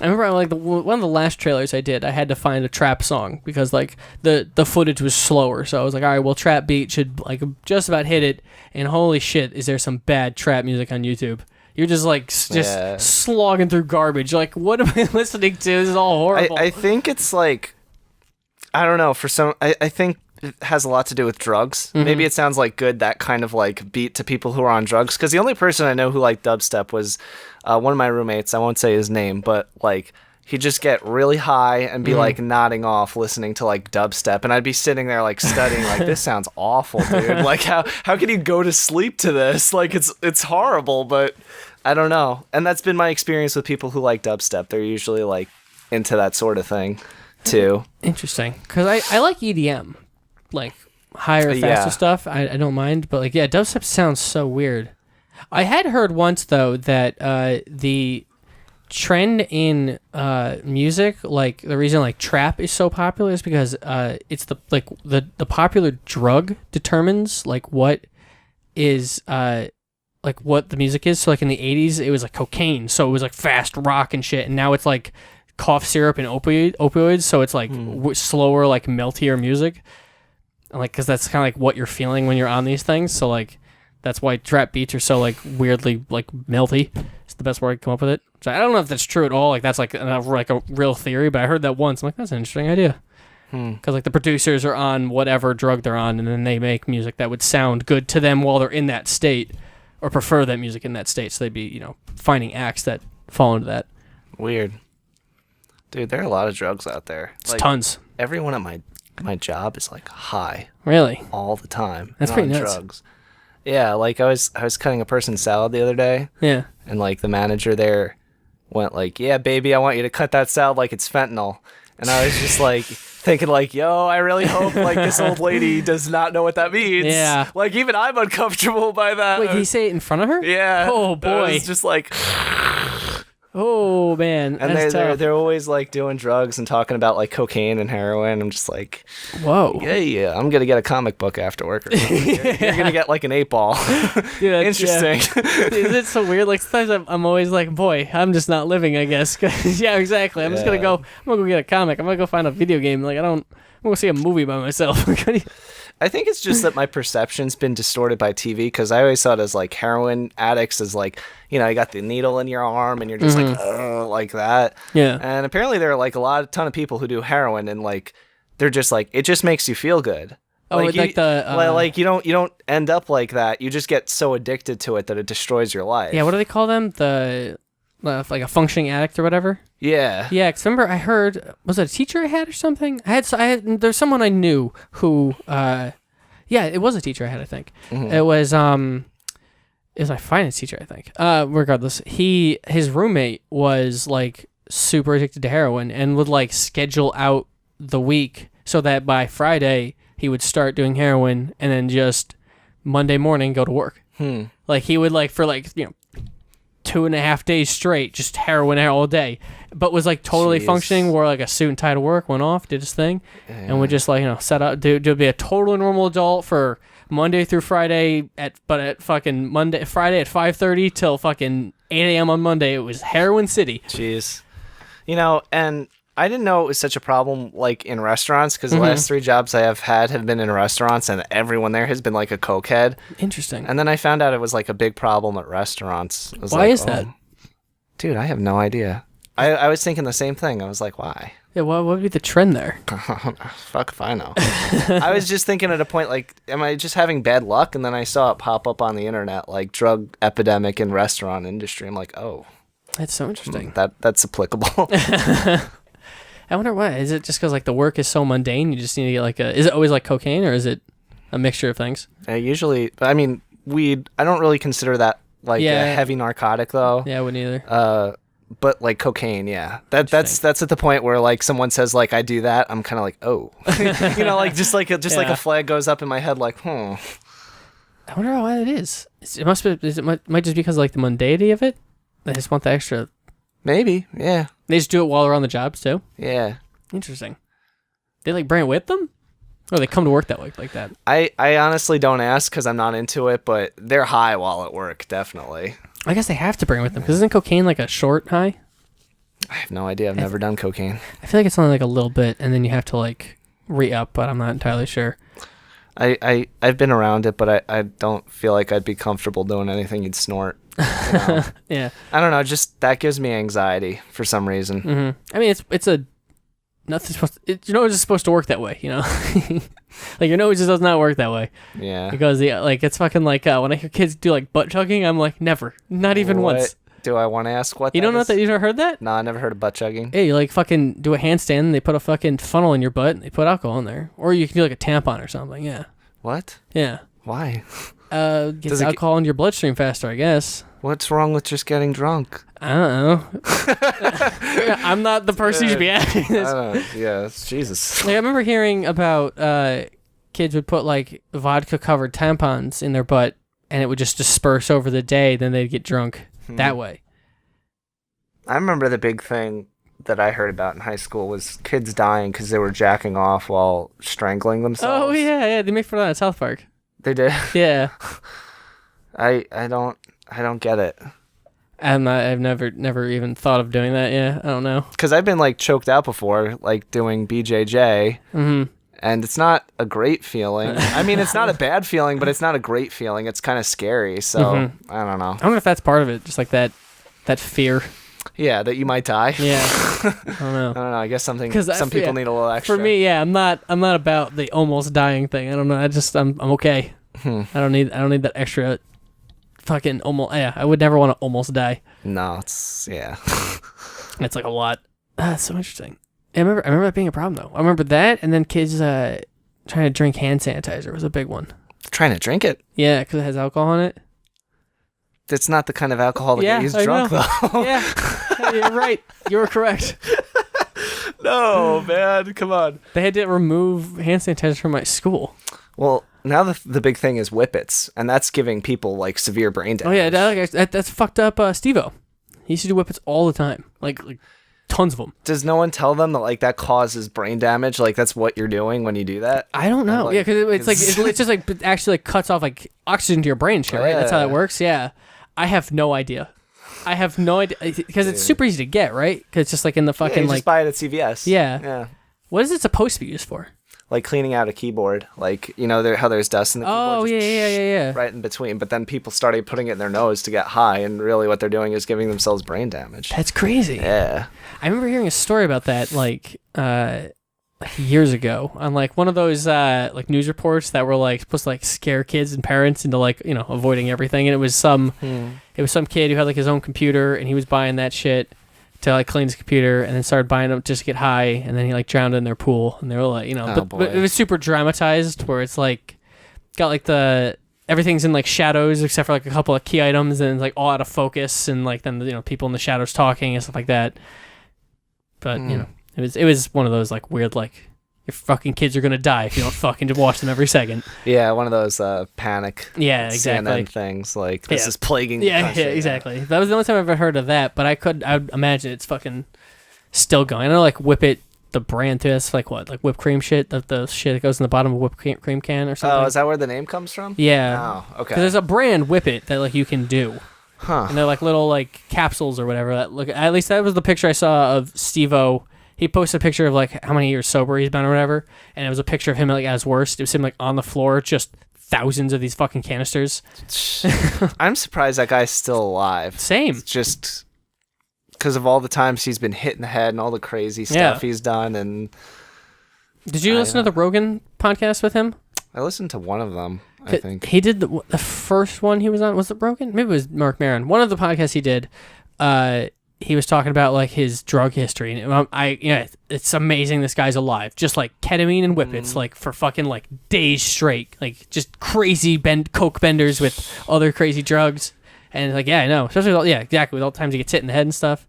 I remember like one of the last trailers I did, I had to find a trap song because like the footage was slower. So I was like, all right, well, trap beat should like just about hit it. And holy shit, is there some bad trap music on YouTube? You're just like slogging through garbage. Like, what am I listening to? This is all horrible. I think it's like, I don't know. For some, I think it has a lot to do with drugs. Mm-hmm. Maybe it sounds like good, that kind of like beat to people who are on drugs. Because the only person I know who liked dubstep was one of my roommates. I won't say his name, but like he'd just get really high and be like nodding off listening to like dubstep, and I'd be sitting there like studying like, this sounds awful, dude. Like how can you go to sleep to this? Like it's horrible, but I don't know. And that's been my experience with people who like dubstep. They're usually like into that sort of thing too. Interesting, because I like EDM, like higher, faster stuff. I don't mind, but like dubstep sounds so weird. I had heard once though that the trend in music, like the reason like trap is so popular is because it's the popular drug determines like what is like what the music is. So like in the 80s it was like cocaine, so it was like fast rock and shit, and now it's like cough syrup and opioids, so it's like slower, like meltier music, and like because that's kind of like what you're feeling when you're on these things. So like that's why trap beats are so like weirdly like melty. It's the best word I can come up with it. So I don't know if that's true at all. Like that's like a real theory, but I heard that once. I'm like, that's an interesting idea. Because like the producers are on whatever drug they're on, and then they make music that would sound good to them while they're in that state, or prefer that music in that state. So they'd be finding acts that fall into that. Weird. Dude, there are a lot of drugs out there. It's tons. Everyone at my job is like high Really? all the time. That's and pretty on nuts. drugs. Yeah, like I was cutting a person's salad the other day, Yeah. and like the manager there went like, "Yeah, baby, I want you to cut that salad like it's fentanyl." And I was just like thinking like, "Yo, I really hope like this old lady does not know what that means." Yeah. Like even I'm uncomfortable by that. Wait, did he say it in front of her? Yeah. Oh, boy. It's just like, Oh man. and That's tough. they're always like doing drugs and talking about like cocaine and heroin. I'm just like, Whoa. yeah, I'm gonna get a comic book after work or something. You're gonna get like an 8-ball. Dude, that's- Interesting. Yeah. Is it so weird? Like sometimes I'm always like, boy, I'm just not living, I guess. 'Cause- yeah, exactly. I'm just gonna go. I'm gonna go get a comic. I'm gonna go find a video game. Like I'm gonna go see a movie by myself. I think it's just that my perception's been distorted by TV, because I always thought as like heroin addicts as like, you got the needle in your arm and you're just like that. Yeah. And apparently there are like a ton of people who do heroin, and like they're just like, it just makes you feel good. Oh, like you don't end up like that. You just get so addicted to it that it destroys your life. Yeah. What do they call them? The like a functioning addict or whatever. Yeah. Yeah, because remember I heard, was it a teacher I had or something? There's someone I knew who, it was a teacher I had, I think. Mm-hmm. It was my finance teacher, I think. Regardless, his roommate was like super addicted to heroin and would like schedule out the week so that by Friday he would start doing heroin and then just Monday morning go to work. Like he would like for like 2.5 days straight, just heroin all day, but was like totally Jeez. functioning, wore like a suit and tie to work, went off, did his thing, and would just like set up, do be a totally normal adult for Monday through Friday Friday at 5:30 till fucking 8 a.m. on Monday. It was heroin city. Jeez. And I didn't know it was such a problem like in restaurants, because the last 3 jobs I have been in restaurants, and everyone there has been like a cokehead. Interesting. And then I found out it was like a big problem at restaurants. I was Why like, is that? Dude, I have no idea. I was thinking the same thing. I was like, why? Yeah, what would be the trend there? Fuck if I know. I was just thinking at a point like, am I just having bad luck? And then I saw it pop up on the internet, like drug epidemic in restaurant industry. I'm like, oh, That's so interesting. that's applicable. I wonder why. Is it just because like the work is so mundane? You just need to get like is it always like cocaine, or is it a mixture of things? Usually, I mean, weed, I don't really consider that like a heavy narcotic though. Yeah, I wouldn't either. but like cocaine, yeah. That's at the point where like someone says like I do that, I'm kind of like, oh, like just like a flag goes up in my head, like, I wonder why it is. It must be. Might just because of, like the mundanity of it. They just want the extra. Maybe, yeah. They just do it while they're on the jobs too. Yeah. Interesting. They like bring it with them, or they come to work that way like that. I honestly don't ask because I'm not into it, but they're high while at work, definitely. I guess they have to bring it with them because isn't cocaine like a short high? I have no idea. I've never done cocaine. I feel like it's only like a little bit, and then you have to like re-up, but I'm not entirely sure. I've been around it, but I don't feel like I'd be comfortable doing anything you'd snort. Yeah. I don't know. Just that gives me anxiety for some reason. Mm-hmm. I mean, it's a nothing supposed. Your nose is supposed to work that way, Like your nose just does not work that way. Yeah. Because like it's fucking like when I hear kids do like butt chugging, I'm like never, not even once. Do I want to ask what? You don't know that? You never heard that? No, I never heard of butt chugging. Yeah, you like fucking do a handstand. And they put a fucking funnel in your butt. And they put alcohol in there, or you can do like a tampon or something. Yeah. What? Yeah. Why? Gets alcohol in your bloodstream faster, I guess. What's wrong with just getting drunk? I don't know. I'm not the person you should be asking this. Yeah, Jesus. Like, I remember hearing about kids would put like vodka-covered tampons in their butt, and it would just disperse over the day. Then they'd get drunk that way. I remember the big thing that I heard about in high school was kids dying because they were jacking off while strangling themselves. Oh yeah, they make fun of that at South Park. They did. Yeah. I don't get it. I've never even thought of doing that. Yeah, I don't know. Because I've been like choked out before, like doing BJJ. Mm-hmm. And it's not a great feeling. I mean, it's not a bad feeling, but it's not a great feeling. It's kind of scary. So I don't know. I wonder if that's part of it, just like that fear. Yeah, that you might die. Yeah, I don't know. I don't know. I guess some people need a little extra. For me, yeah, I'm not about the almost dying thing. I don't know. I'm okay. I don't need that extra fucking almost. Yeah, I would never want to almost die. No, it's It's like a lot. That's so interesting. I remember that being a problem though. I remember that, and then kids trying to drink hand sanitizer was a big one. Trying to drink it? Yeah, because it has alcohol in it. That's not the kind of alcohol that gets drunk though. Yeah, you're right. You were correct. No, man, come on. They had to remove hand sanitizer from my school. Well, now the big thing is whippets, and that's giving people like severe brain damage. Oh yeah, that's fucked up. Steve-O, he used to do whippets all the time, like tons of them. Does no one tell them that like that causes brain damage? Like that's what you're doing when you do that? I don't know. Yeah, because it's just like it actually like cuts off like oxygen to your brain, shit, right? That's how that works. Yeah, I have no idea. Because it's super easy to get, right? Because it's just like in the fucking you just buy it at CVS. Yeah. What is it supposed to be used for? Like cleaning out a keyboard, like how there's dust in the keyboard. Oh yeah. Right in between, but then people started putting it in their nose to get high, and really what they're doing is giving themselves brain damage. That's crazy. Yeah. I remember hearing a story about that like years ago on like one of those like news reports that were like supposed to like scare kids and parents into like avoiding everything, and it was some kid who had like his own computer, and he was buying that shit to like clean his computer, and then started buying them just to get high, and then he like drowned in their pool, and they were like but it was super dramatized where it's like got like everything's in like shadows except for like a couple of key items, and it's like all out of focus, and like then people in the shadows talking and stuff like that. But it was one of those like weird like your fucking kids are gonna die if you don't fucking watch them every second. Yeah, one of those panic. Yeah, exactly. CNN things like this is plaguing the country. Yeah, exactly. That was the only time I've ever heard of that. But I would imagine it's fucking still going. I know like Whip It, the brand too. That's like what, like whipped cream shit. The shit that goes in the bottom of a whipped cream can or something. Oh, is that where the name comes from? Yeah. Oh, okay. There's a brand Whip It that like you can do. Huh. And they're like little like capsules or whatever. That look. At least that was the picture I saw of Steve-O. He posted a picture of like how many years sober he's been or whatever, and it was a picture of him like at his worst. It was him like on the floor, just thousands of these fucking canisters. I'm surprised that guy's still alive. Same. Just because of all the times he's been hit in the head and all the crazy stuff he's done. And did you listen to the Rogan podcast with him? I listened to one of them. I think he did the first one he was on. Was it Rogan? Maybe it was Mark Maron. One of the podcasts he did. He was talking about like his drug history, and it's amazing this guy's alive. Just like ketamine and whippets, like for fucking like days straight, like just crazy coke benders with other crazy drugs, and like I know, especially with exactly with all the times he gets hit in the head and stuff.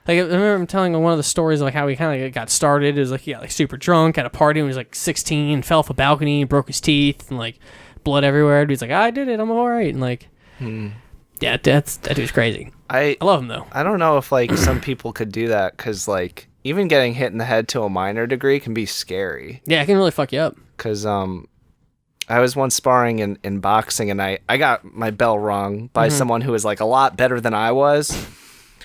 Like, I remember him telling one of the stories of, like, how he kind of got started. It was like he got, like, super drunk at a party when he was, like, 16, fell off a balcony and broke his teeth and, like, blood everywhere. And he's like, I did it. I'm all right. And, like, yeah, that dude's crazy. I love him, though. I don't know if, like, some people could do that because, like, even getting hit in the head to a minor degree can be scary. Yeah, it can really fuck you up. Because, I was once sparring in boxing, and I got my bell rung by someone who was, like, a lot better than I was.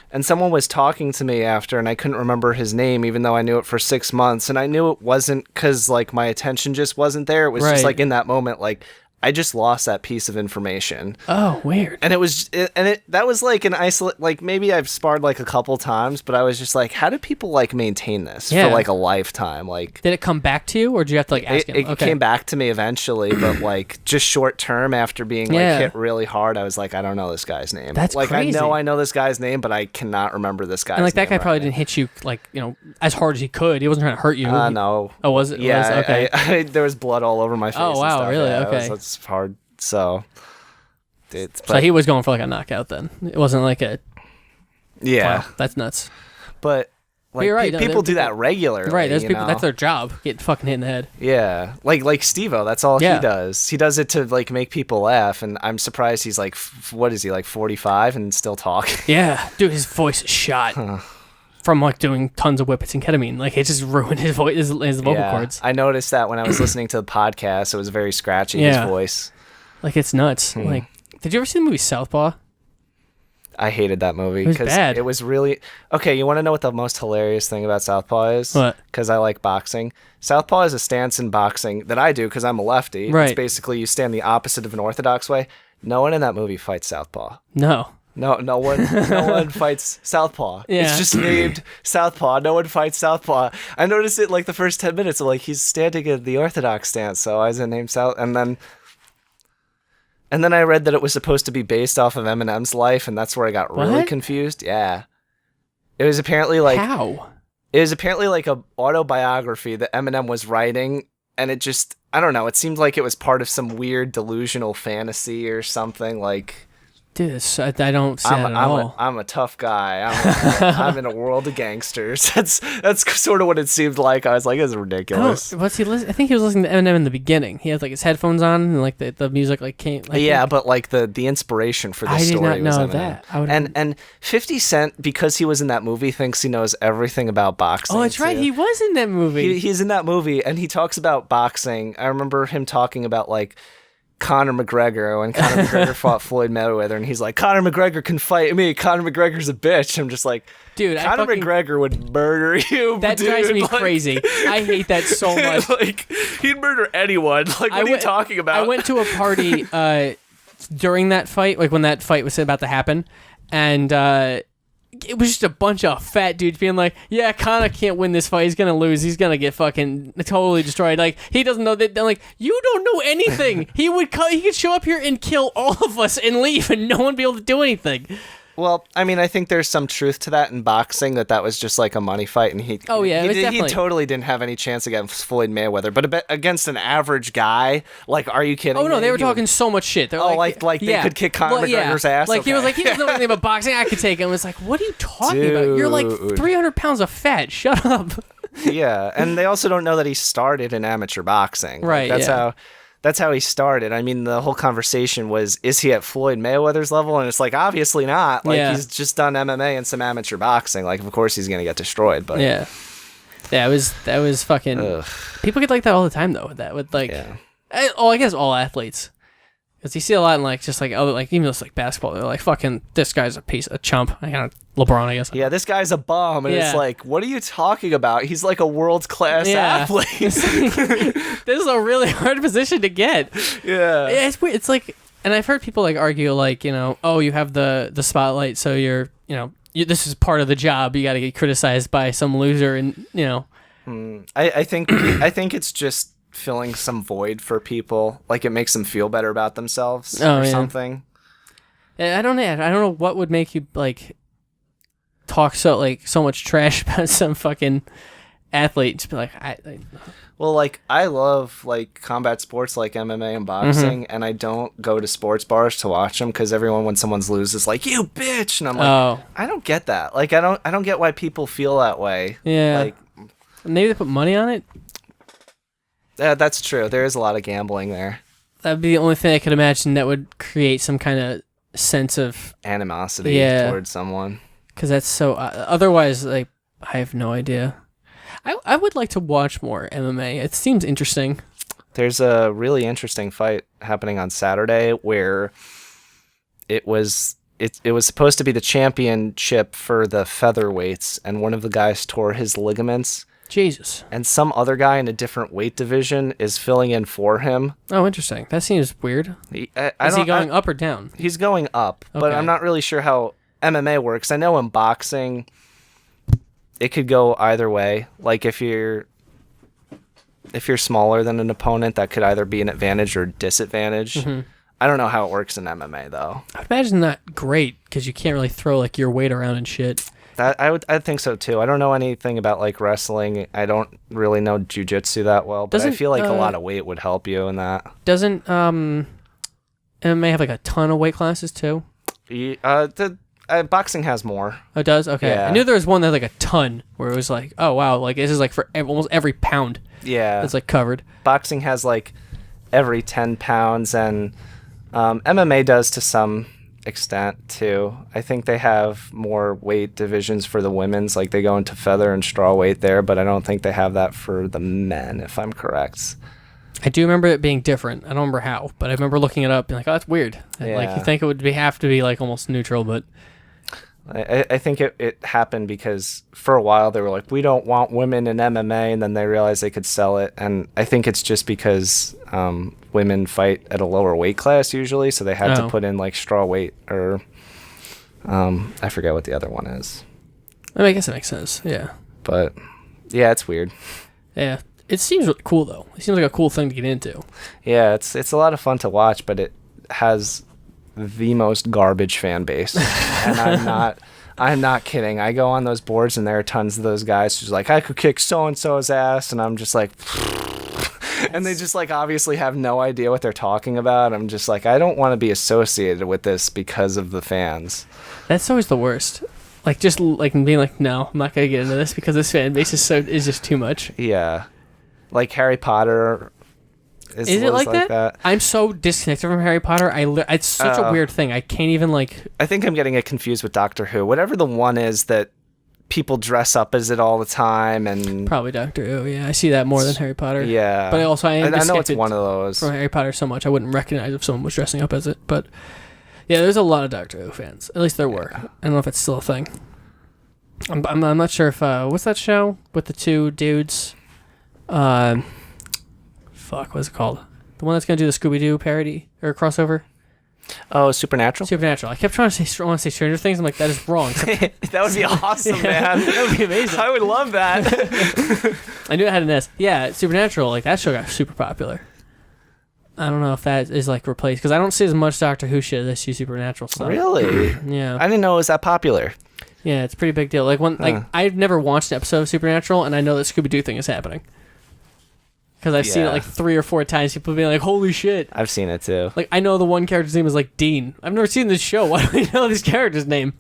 And someone was talking to me after, and I couldn't remember his name, even though I knew it for 6 months. And I knew it wasn't because, like, my attention just wasn't there. It was just, like, in that moment, like, I just lost that piece of information. Oh, weird. And that was like an isolate, like maybe I've sparred like a couple times, but I was just like, how do people like maintain this for like a lifetime? Like, did it come back to you, or did you have to like ask him? It came back to me eventually, but like just short term after being like hit really hard, I was like, I don't know this guy's name. That's like crazy. I know this guy's name, but I cannot remember this guy's name. And like that guy right probably now. didn't hit you like, you know, as hard as he could. He wasn't trying to hurt you. No. Oh, was it? Yeah. Okay. There was blood all over my face. Oh, wow, and stuff. really? Yeah, okay. It's hard. So he was going for like a knockout then. It wasn't like a. Yeah. Wow, that's nuts. But like you're right, people do that regularly. Right, there's people. know? That's their job, getting fucking hit in the head. Yeah, like Steve-O, that's all he does. He does it to like make people laugh, and I'm surprised he's like, what is he, like 45 and still talking? Yeah, dude, his voice is shot from like doing tons of whippets and ketamine. Like it just ruined his voice, his vocal cords. I noticed that when I was listening to the podcast, it was very scratchy, his voice. Like it's nuts. Like, did you ever see the movie Southpaw? I hated that movie. It was bad. It was really... Okay, you want to know what the most hilarious thing about Southpaw is? What? Because I like boxing. Southpaw is a stance in boxing that I do because I'm a lefty. Right. It's basically you stand the opposite of an orthodox way. No one in that movie fights Southpaw. No. No one fights Southpaw. Yeah. It's just named Southpaw. No one fights Southpaw. I noticed it like the first 10 minutes. I'm like, he's standing in the orthodox stance, so why is it named South? And then I read that it was supposed to be based off of Eminem's life, and that's where I got really confused. Yeah. It was apparently like... How? It was apparently like a autobiography that Eminem was writing, and it just... I don't know. It seemed like it was part of some weird delusional fantasy or something, like... Dude, I don't see that at all. I'm a tough guy. I'm in a world of gangsters. That's sort of what it seemed like. I was like, this is ridiculous. I think he was listening to Eminem in the beginning. He had like his headphones on and like the music like came. Like, yeah, but like the inspiration for the story was I did not know Eminem. that. And 50 Cent, because he was in that movie, thinks he knows everything about boxing. Oh, that's right. He was in that movie. He's in that movie, and he talks about boxing. I remember him talking about like Conor McGregor when Conor McGregor fought Floyd Mayweather, and he's like, Conor McGregor can fight me. Conor McGregor's a bitch. I'm just like, dude, Conor McGregor would murder you. That drives me crazy. I hate that so much. Like, he'd murder anyone. Like, what are you talking about? I went to a party during that fight, like when that fight was about to happen, and it was just a bunch of fat dudes being like, yeah, Conor can't win this fight. He's going to lose. He's going to get fucking totally destroyed. Like, he doesn't know that. They're like, you don't know anything. He could show up here and kill all of us and leave, and no one be able to do anything. Well, I mean, I think there's some truth to that in boxing, that was just like a money fight, and he totally didn't have any chance against Floyd Mayweather, but against an average guy, like, are you kidding? Oh no, me? they were talking so much shit. They're like they could kick Conor McGregor's ass. Like he was like, he doesn't know anything about boxing. I could take him. It's like, what are you talking about? You're like 300 pounds of fat. Shut up. Yeah, and they also don't know that he started in amateur boxing. Right. That's how he started. I mean, the whole conversation was, is he at Floyd Mayweather's level? And it's like, obviously not. Like, he's just done MMA and some amateur boxing. Like, of course he's going to get destroyed. But yeah, that was fucking... Ugh. People get like that all the time, though. That with like... Yeah. I guess all athletes. Because you see a lot in like, just like other, like even just like basketball, they're like, fucking, this guy's a chump. I kind of LeBron, I guess. Yeah, this guy's a bum. And it's like, what are you talking about? He's like a world-class athlete. This is a really hard position to get. Yeah. It's weird. It's like, and I've heard people like argue like, you know, oh, you have the spotlight, so you're, you know, this is part of the job. You got to get criticized by some loser, and you know. I think it's just filling some void for people. Like, it makes them feel better about themselves or something. I don't know what would make you like talk so much trash about some fucking athlete, just be like, Well, like I love like combat sports like MMA and boxing, and I don't go to sports bars to watch them because everyone, when someone's loses, is like, "You bitch," and I'm like, oh, I don't get that. Like I don't get why people feel that way. yeah. Like Maybe they put money on it. that's true. There is a lot of gambling there. That'd be the only thing I could imagine that would create some kind of sense of, Animosity towards someone. because that's so. Otherwise, like, I have no idea. I would like to watch more MMA. It seems interesting. There's a really interesting fight happening on Saturday where it was supposed to be the championship for the featherweights, and one of the guys tore his ligaments, Jesus. and some other guy in a different weight division is filling in for him. Oh, interesting. That seems weird. I Is he don't- going up or down? He's going up, but Okay. I'm not really sure how MMA works. I know in boxing, it could go either way. Like if you're smaller than an opponent, that could either be an advantage or disadvantage. Mm-hmm. I don't know how it works in MMA though. I'd imagine not great because you can't really throw like your weight around and shit. I think so too. I don't know anything about like wrestling. I don't really know jiu-jitsu that well, but I Doesn't, feel like a lot of weight would help you in that. Doesn't MMA have like a ton of weight classes too? Boxing has more. Oh, it does? Okay. Yeah. I knew there was one that had like a ton where it was like, oh wow, like this is like for almost every pound Yeah. that's like covered. Boxing has like every 10 pounds, and MMA does to some extent too. I think they have more weight divisions for the women's, like they go into feather and straw weight there, but I don't think they have that for the men, if I'm correct. I do remember it being different. I don't remember how, but I remember looking it up and like, oh, that's weird. And, like Yeah. you think it would have to be like almost neutral, but I think it happened because for a while they were like, we don't want women in MMA, and then they realized they could sell it. And I think it's just because women fight at a lower weight class usually, so they had to put in like straw weight or I forget what the other one is. I mean, I guess it makes sense. Yeah. But yeah, it's weird. Yeah. It seems really cool though. It seems like a cool thing to get into. Yeah, it's a lot of fun to watch, but it has the most garbage fan base, and I'm not kidding. I go on those boards and there are tons of those guys who's like, I could kick so and so's ass, and I'm just like, and they just like obviously have no idea what they're talking about. I'm just like, I don't want to be associated with this because of the fans. That's always the worst. Like just like being like, no, I'm not gonna get into this because this fan base is just too much. Yeah, like Harry Potter. Is it like that? I'm so disconnected from Harry Potter. It's such a weird thing. I can't even like. I think I'm getting it confused with Doctor Who. Whatever the one is that people dress up as it all the time, and Probably Doctor Who. Yeah, I see that more than Harry Potter. yeah. But I am I know it's disconnected one of those. from Harry Potter so much I wouldn't recognize if someone was dressing up as it. But yeah, there's a lot of Doctor Who fans. At least there were. I don't know if it's still a thing. I'm not sure if what's that show with the two dudes? What's it called? The one that's gonna do the Scooby Doo parody or crossover? Oh, Supernatural. Supernatural. I kept trying to say, I want to say Stranger Things. I'm like, that is wrong. That would be awesome, man. That would be amazing. I would love that. I knew it had an S. Yeah, Supernatural. Like that show got super popular. I don't know if that is like replaced because I don't see as much Doctor Who shit as I see Supernatural stuff. Really? Yeah. I didn't know it was that popular. Yeah, it's a pretty big deal. Like I've never watched an episode of Supernatural, and I know that Scooby Doo thing is happening because I've seen it like 3 or 4 times. People being like, "Holy shit!" I've seen it too. Like I know the one character's name is like Dean. I've never seen this show. Why do I know this character's name?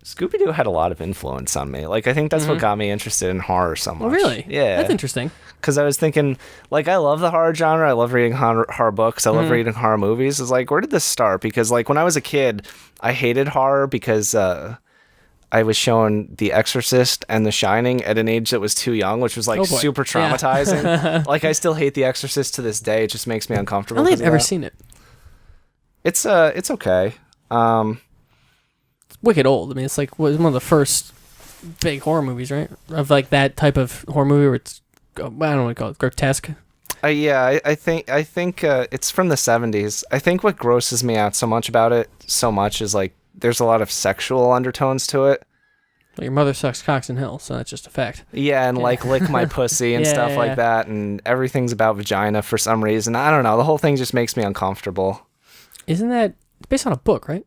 Scooby-Doo had a lot of influence on me. Like I think that's what got me interested in horror so much. Oh, really? Yeah. That's interesting. Because I was thinking, like, I love the horror genre. I love reading horror books. I love reading horror movies. It's like, where did this start? Because, like, when I was a kid, I hated horror because I was shown The Exorcist and The Shining at an age that was too young, which was, like, Oh, boy. super traumatizing. Like, I still hate The Exorcist to this day. It just makes me I uncomfortable. don't think I've ever that. seen it. It's okay. It's wicked old. I mean, it's like one of the first big horror movies, right? Of like that type of horror movie where it's, I don't know what to call it, grotesque. Yeah, I think it's from the 70s. I think what grosses me out so much about it is like there's a lot of sexual undertones to it. Well, your mother sucks cocks in hell, so that's just a fact. Yeah, and like lick my pussy and stuff like that, and everything's about vagina for some reason. I don't know. The whole thing just makes me uncomfortable. Isn't that it's based on a book, right?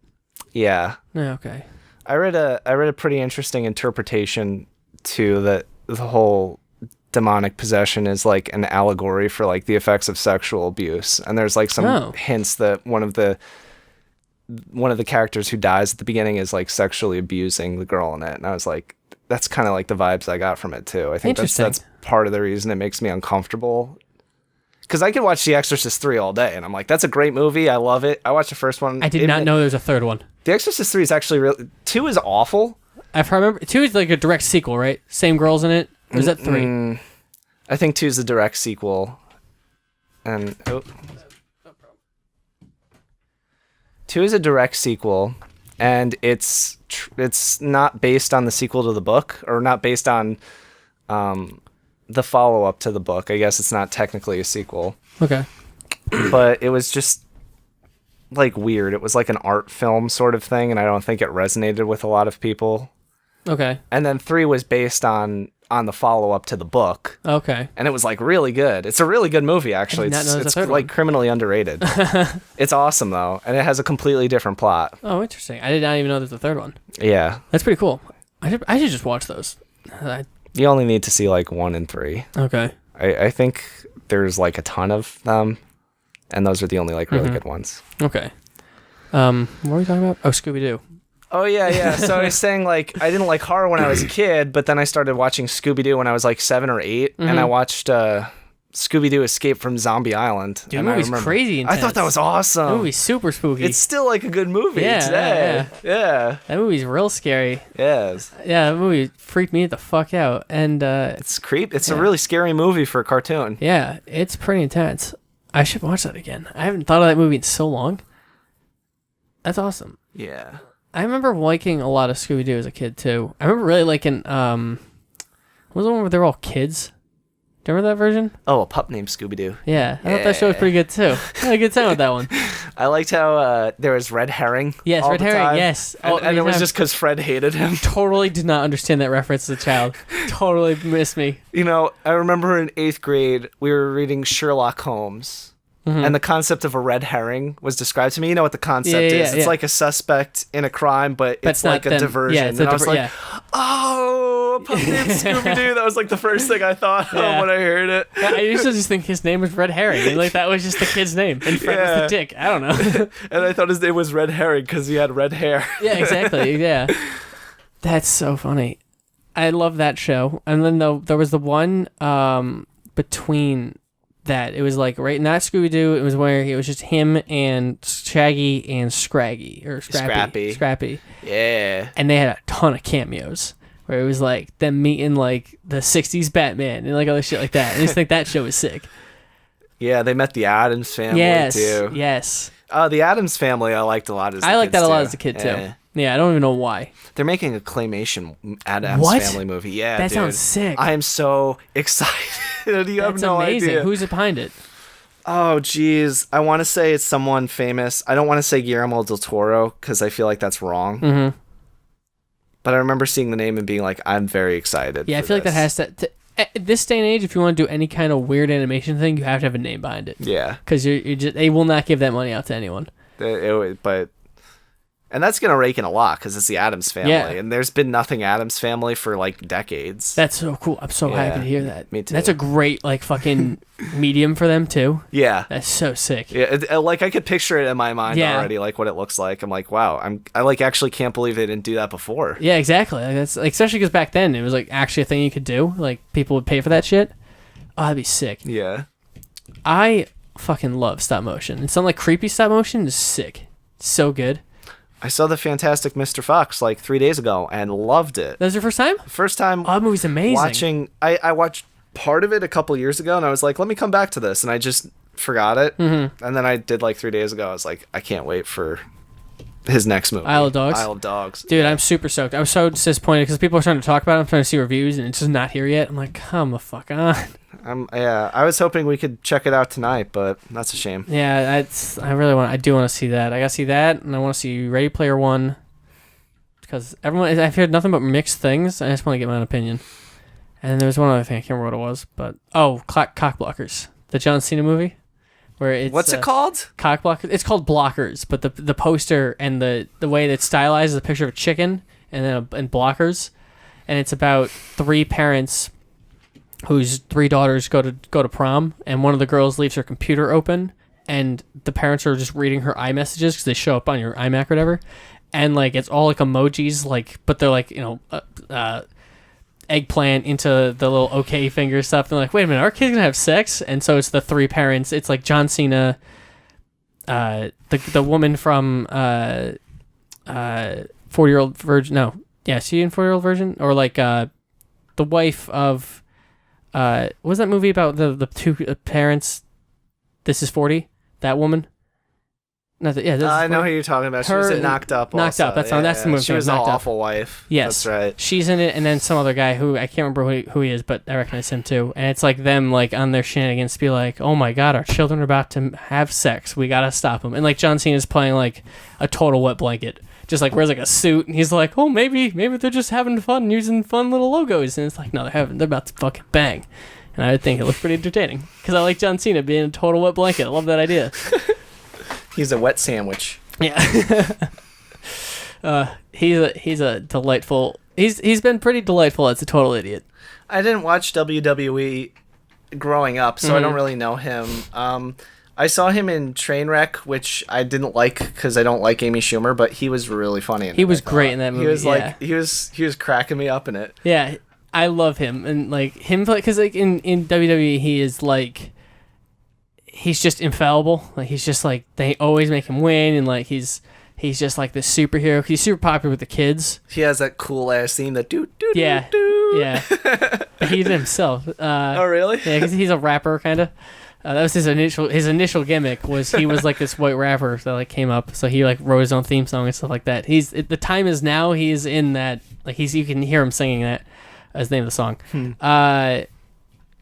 Yeah. Yeah, okay. I read a pretty interesting interpretation too that the whole demonic possession is like an allegory for like the effects of sexual abuse, and there's like some hints that one of the characters who dies at the beginning is like sexually abusing the girl in it, and I was like, that's kind of like the vibes I got from it too. I think that's part of the reason it makes me uncomfortable. Because I could watch The Exorcist 3 all day, and I'm like, that's a great movie. I love it. I watched the first one. I did not know there was a third one. The Exorcist 3 is actually really... 2 is awful. I remember 2 is like a direct sequel, right? Same girls in it? Or is that 3? I think 2 is the direct sequel. And... 2 is a direct sequel, and it's not based on the sequel to the book, or not based on... the follow-up to the book. I guess it's not technically a sequel. Okay. But it was just like weird. It was like an art film sort of thing, and I don't think it resonated with a lot of people. Okay. And then 3 was based on the follow-up to the book. Okay. And it was like really good. It's a really good movie, actually. It's like criminally underrated. It's awesome though, and it has a completely different plot. Oh, interesting. I did not even know there's a third one. Yeah. That's pretty cool. I should just watch those. You only need to see like 1 and 3. Okay. I think there's like a ton of them, and those are the only like really good ones. Okay. What were we talking about? Oh, Scooby-Doo. Oh, yeah. So I was saying, like, I didn't like horror when I was a kid, but then I started watching Scooby-Doo when I was like 7 or 8, and I watched Scooby-Doo Escape from Zombie Island. Dude, the movie's crazy intense. I thought that was awesome. The movie's super spooky. It's still like a good movie today. Yeah. That movie's real scary. Yes. Yeah, that movie freaked me the fuck out. And it's It's a really scary movie for a cartoon. Yeah, it's pretty intense. I should watch that again. I haven't thought of that movie in so long. That's awesome. Yeah. I remember liking a lot of Scooby-Doo as a kid too. I remember really liking what was the one where they were all kids? Do you remember that version? Oh, A Pup Named Scooby-Doo. Yeah, I thought that show was pretty good too. I had a good time with that one. I liked how there was Red Herring. Yes, all Red the Herring, time. yes. And it was just because Fred hated him. Totally did not understand that reference as a child. Totally missed me. You know, I remember in 8th grade, we were reading Sherlock Holmes. And the concept of a red herring was described to me. You know what the concept is? It's like a suspect in a crime, but it's like a diversion. Yeah, it's and I was like, oh, A Pup Named Scooby-Doo. That was like the first thing I thought of when I heard it. Yeah, I used to just think his name was Red Herring. And like that was just the kid's name. And Fred was the dick. I don't know. And I thought his name was Red Herring because he had red hair. Yeah, exactly. Yeah. That's so funny. I love that show. And then there was the one between... that it was like right not Scooby-Doo, it was where it was just him and Shaggy and Scraggy or Scrappy. Yeah. And they had a ton of cameos where it was like them meeting like the 60s Batman and like other shit like that. And I just think that show was sick. Yeah, they met the Addams family too. Yes. The Addams family I liked a lot as a kid. I liked that a lot as a kid too. Yeah, I don't even know why. They're making a claymation Addams Family movie. Yeah, that sounds sick. I am so excited. You have no amazing. idea. Who's behind it? Oh, geez. I want to say it's someone famous. I don't want to say Guillermo del Toro because I feel like that's wrong. Mm-hmm. But I remember seeing the name and being like, I'm very excited. Yeah, I feel like that has to at this day and age, if you want to do any kind of weird animation thing, you have to have a name behind it. Yeah. Because they will not give that money out to anyone. And that's going to rake in a lot because it's the Addams Family. Yeah. And there's been nothing Addams Family for like decades. That's so cool. I'm so happy to hear that. Me too. That's a great like fucking medium for them too. Yeah. That's so sick. Yeah, like I could picture it in my mind already, like what it looks like. I'm like, wow, I like actually can't believe they didn't do that before. Yeah, exactly. Like, that's like, especially because back then it was like actually a thing you could do. Like people would pay for that shit. Oh, that'd be sick. Yeah. I fucking love stop motion. And something like creepy stop motion is sick. It's so good. I saw the Fantastic Mr. Fox like 3 days ago and loved it. That was your first time? First time. Oh, that movie's amazing. I watched part of it a couple years ago and I was like, let me come back to this. And I just forgot it. Mm-hmm. And then I did like 3 days ago. I was like, I can't wait for his next movie. Isle of Dogs? Isle of Dogs. Dude, I'm super stoked. I was so disappointed because people are starting to talk about it. I'm trying to see reviews and it's just not here yet. I'm like, come the fuck on. I was hoping we could check it out tonight, but that's a shame. Yeah, I do want to see that. I gotta see that, and I want to see Ready Player One because I've heard nothing but mixed things. I just want to get my own opinion. And there was one other thing I can't remember what it was, but Cock Blockers, the John Cena movie, where it's what's it called? Cock Blockers. It's called Blockers, but the poster and the way that it's stylized is a picture of a chicken and then and blockers, and it's about three parents whose 3 daughters go to prom, and one of the girls leaves her computer open, and the parents are just reading her iMessages because they show up on your iMac or whatever, and like it's all like emojis, like, but they're like, eggplant into the little OK finger stuff. They're like, wait a minute, our kid's gonna have sex? And so it's the 3 parents. It's like John Cena, the woman from 40-Year-Old Virgin. No, yeah, she in 40-Year-Old Virgin, or like the wife of what was that movie about the 2 parents? This is 40. That woman. I know who you're talking about. She was in Knocked Up. Knocked also. Up. That's the movie. She was an Knocked Up. awful wife. Yes, that's right. She's in it, and then some other guy who I can't remember who he is, but I recognize him too. And it's like them like on their shenanigans to be like, oh my god, our children are about to have sex. We gotta stop them. And like John Cena's playing like a total wet blanket, just like wears like a suit, and he's like, oh maybe they're just having fun using fun little logos, and it's like no, they're about to fucking bang. And I think it looked pretty entertaining because I like John Cena being a total wet blanket. I love that idea. He's a wet sandwich. Yeah. He's a delightful. He's been pretty delightful as a total idiot. I didn't watch WWE growing up, so I don't really know him. I saw him in Trainwreck, which I didn't like because I don't like Amy Schumer, but he was really funny in it. He was great in that movie. He was like he was cracking me up in it. Yeah, I love him, and like him because like in WWE he is like. He's just infallible. Like he's just like they always make him win, and like he's just like this superhero. He's super popular with the kids. He has that cool ass theme that do. Yeah. But he's himself. Oh really? Yeah, because he's a rapper kind of. That was his initial gimmick was he was like this white rapper that like came up. So he like wrote his own theme song and stuff like that. The time is now. He's in that like you can hear him singing that as the name of the song.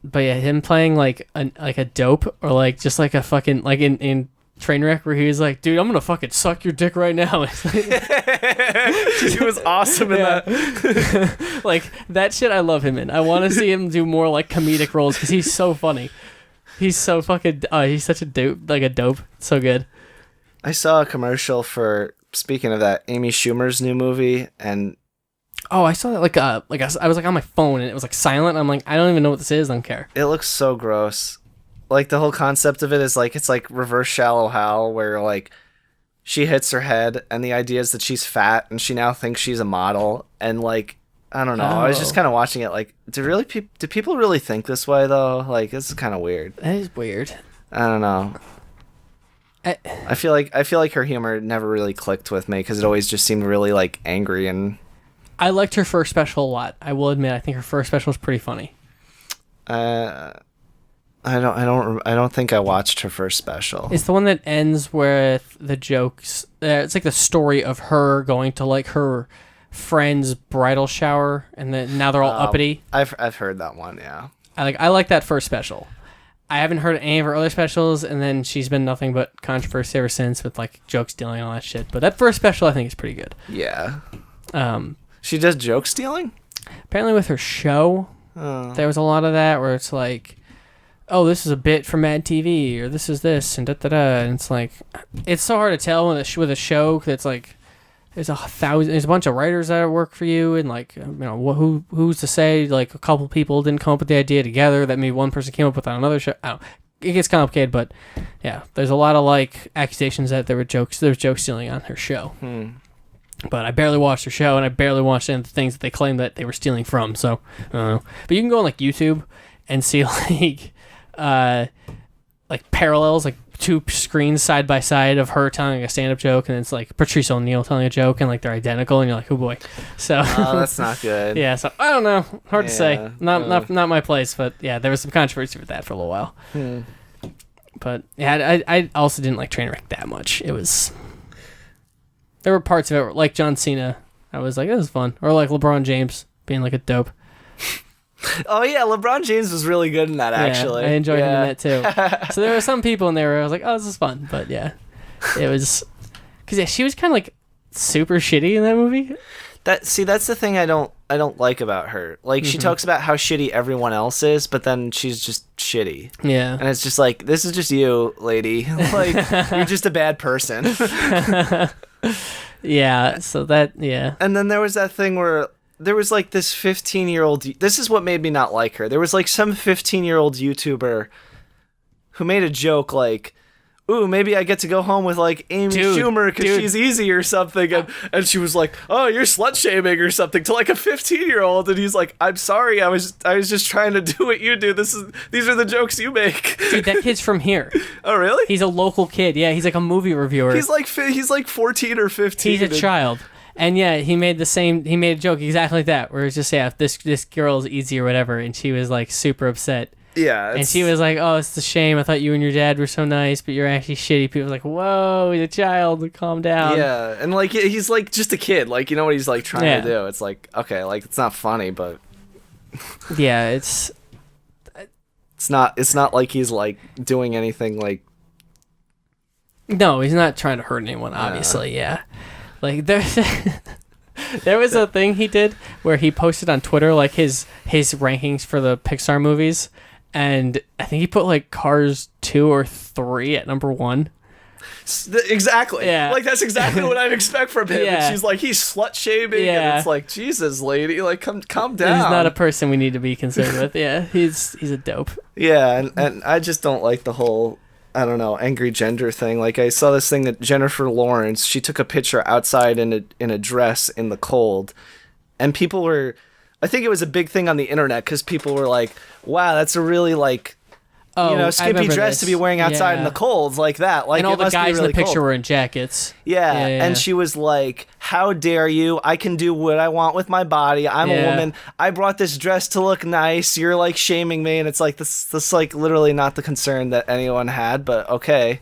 But yeah, him playing like a dope or like just like a fucking like in Trainwreck where he was like, dude, I'm gonna fucking suck your dick right now. He was awesome in that. Like that shit I love him in. I want to see him do more like comedic roles because he's so funny. He's so fucking he's such a dope, like a dope. So good. I saw a commercial for, speaking of that, Amy Schumer's new movie, and oh, I saw that I was like on my phone and it was like silent. I'm like, I don't even know what this is. I don't care. It looks so gross. Like the whole concept of it is like it's like reverse Shallow Hal, where like she hits her head, and the idea is that she's fat and she now thinks she's a model, and like I don't know. I was just kind of watching it like, do people really think this way though? Like this is kind of weird. That is weird. I don't know. I feel like her humor never really clicked with me because it always just seemed really like angry and. I liked her first special a lot. I will admit, I think her first special was pretty funny. I don't think I watched her first special. It's the one that ends with the jokes. It's like the story of her going to like her friend's bridal shower, and then now they're all uppity. I've heard that one. Yeah. I like that first special. I haven't heard any of her other specials, and then she's been nothing but controversy ever since with like joke stealing and all that shit. But that first special I think is pretty good. Yeah. She does joke stealing? Apparently with her show, there was a lot of that where it's like, oh, this is a bit from Mad TV, or this is this, and da-da-da. And it's like, it's so hard to tell with a show, because it's like, there's a bunch of writers that work for you, and like, who's to say, like, a couple people didn't come up with the idea together that maybe one person came up with on another show. I don't know. It gets complicated, but yeah, there's a lot of like accusations that there was joke stealing on her show. But I barely watched her show, and I barely watched any of the things that they claimed that they were stealing from. So I don't know. But you can go on like YouTube and see like parallels, like 2 screens side by side of her telling a stand-up joke, and it's like Patrice O'Neal telling a joke, and like they're identical, and you're like, oh boy. So that's not good. Yeah. So I don't know. Hard to say. Not my place. But yeah, there was some controversy with that for a little while. But yeah, I also didn't like Trainwreck that much. There were parts of it, like John Cena, I was like, this is fun. Or like LeBron James being like a dope. Oh, yeah, LeBron James was really good in that, actually. I enjoyed him in that, too. So there were some people in there where I was like, oh, this is fun. But yeah, it was... Because yeah, she was kind of like super shitty in that movie. That's the thing I don't like about her. Like, she talks about how shitty everyone else is, but then she's just shitty. Yeah. And it's just like, this is just you, lady. Like, you're just a bad person. Yeah, so that, yeah. And then there was that thing where there was like this 15-year-old. This is what made me not like her. There was like some 15-year-old YouTuber who made a joke like, ooh, maybe I get to go home with like Amy Schumer because she's easy or something, and she was like, oh, you're slut shaming or something to like a 15-year-old, and he's like, I'm sorry, I was just trying to do what you do. These are the jokes you make. Dude, that kid's from here. Oh, really? He's a local kid. Yeah, he's like a movie reviewer. He's like 14 or 15. He's a child. And yeah, he made a joke exactly like that, where it's just, yeah, this girl's easy or whatever, and she was like super upset. Yeah. And she was like, oh, it's a shame. I thought you and your dad were so nice, but you're actually shitty. People were like, whoa, he's a child. Calm down. Yeah. And like, he's like just a kid. Like, you know what he's like trying to do. It's like, okay, like it's not funny, but yeah, it's not like he's like doing anything like. No, he's not trying to hurt anyone, obviously. Yeah. Like there was a thing he did where he posted on Twitter like his rankings for the Pixar movies. And I think he put like Cars 2 or 3 at number 1. Exactly. Yeah. Like that's exactly what I'd expect from him. Yeah. And she's like, he's slut shaming, Yeah. and it's like, Jesus, lady, like calm down. He's not a person we need to be concerned with. Yeah, he's a dope. Yeah, and I just don't like the whole, I don't know, angry gender thing. Like I saw this thing that Jennifer Lawrence, she took a picture outside in a dress in the cold, and people were, I think it was a big thing on the internet because people were like, wow, that's a really like, skimpy dress to be wearing outside in the cold like that. Like, and all the guys really in the picture cold. were in jackets. Yeah. And she was like, how dare you? I can do what I want with my body. I'm a woman. I brought this dress to look nice. You're like shaming me. And it's like, this like literally not the concern that anyone had, but okay.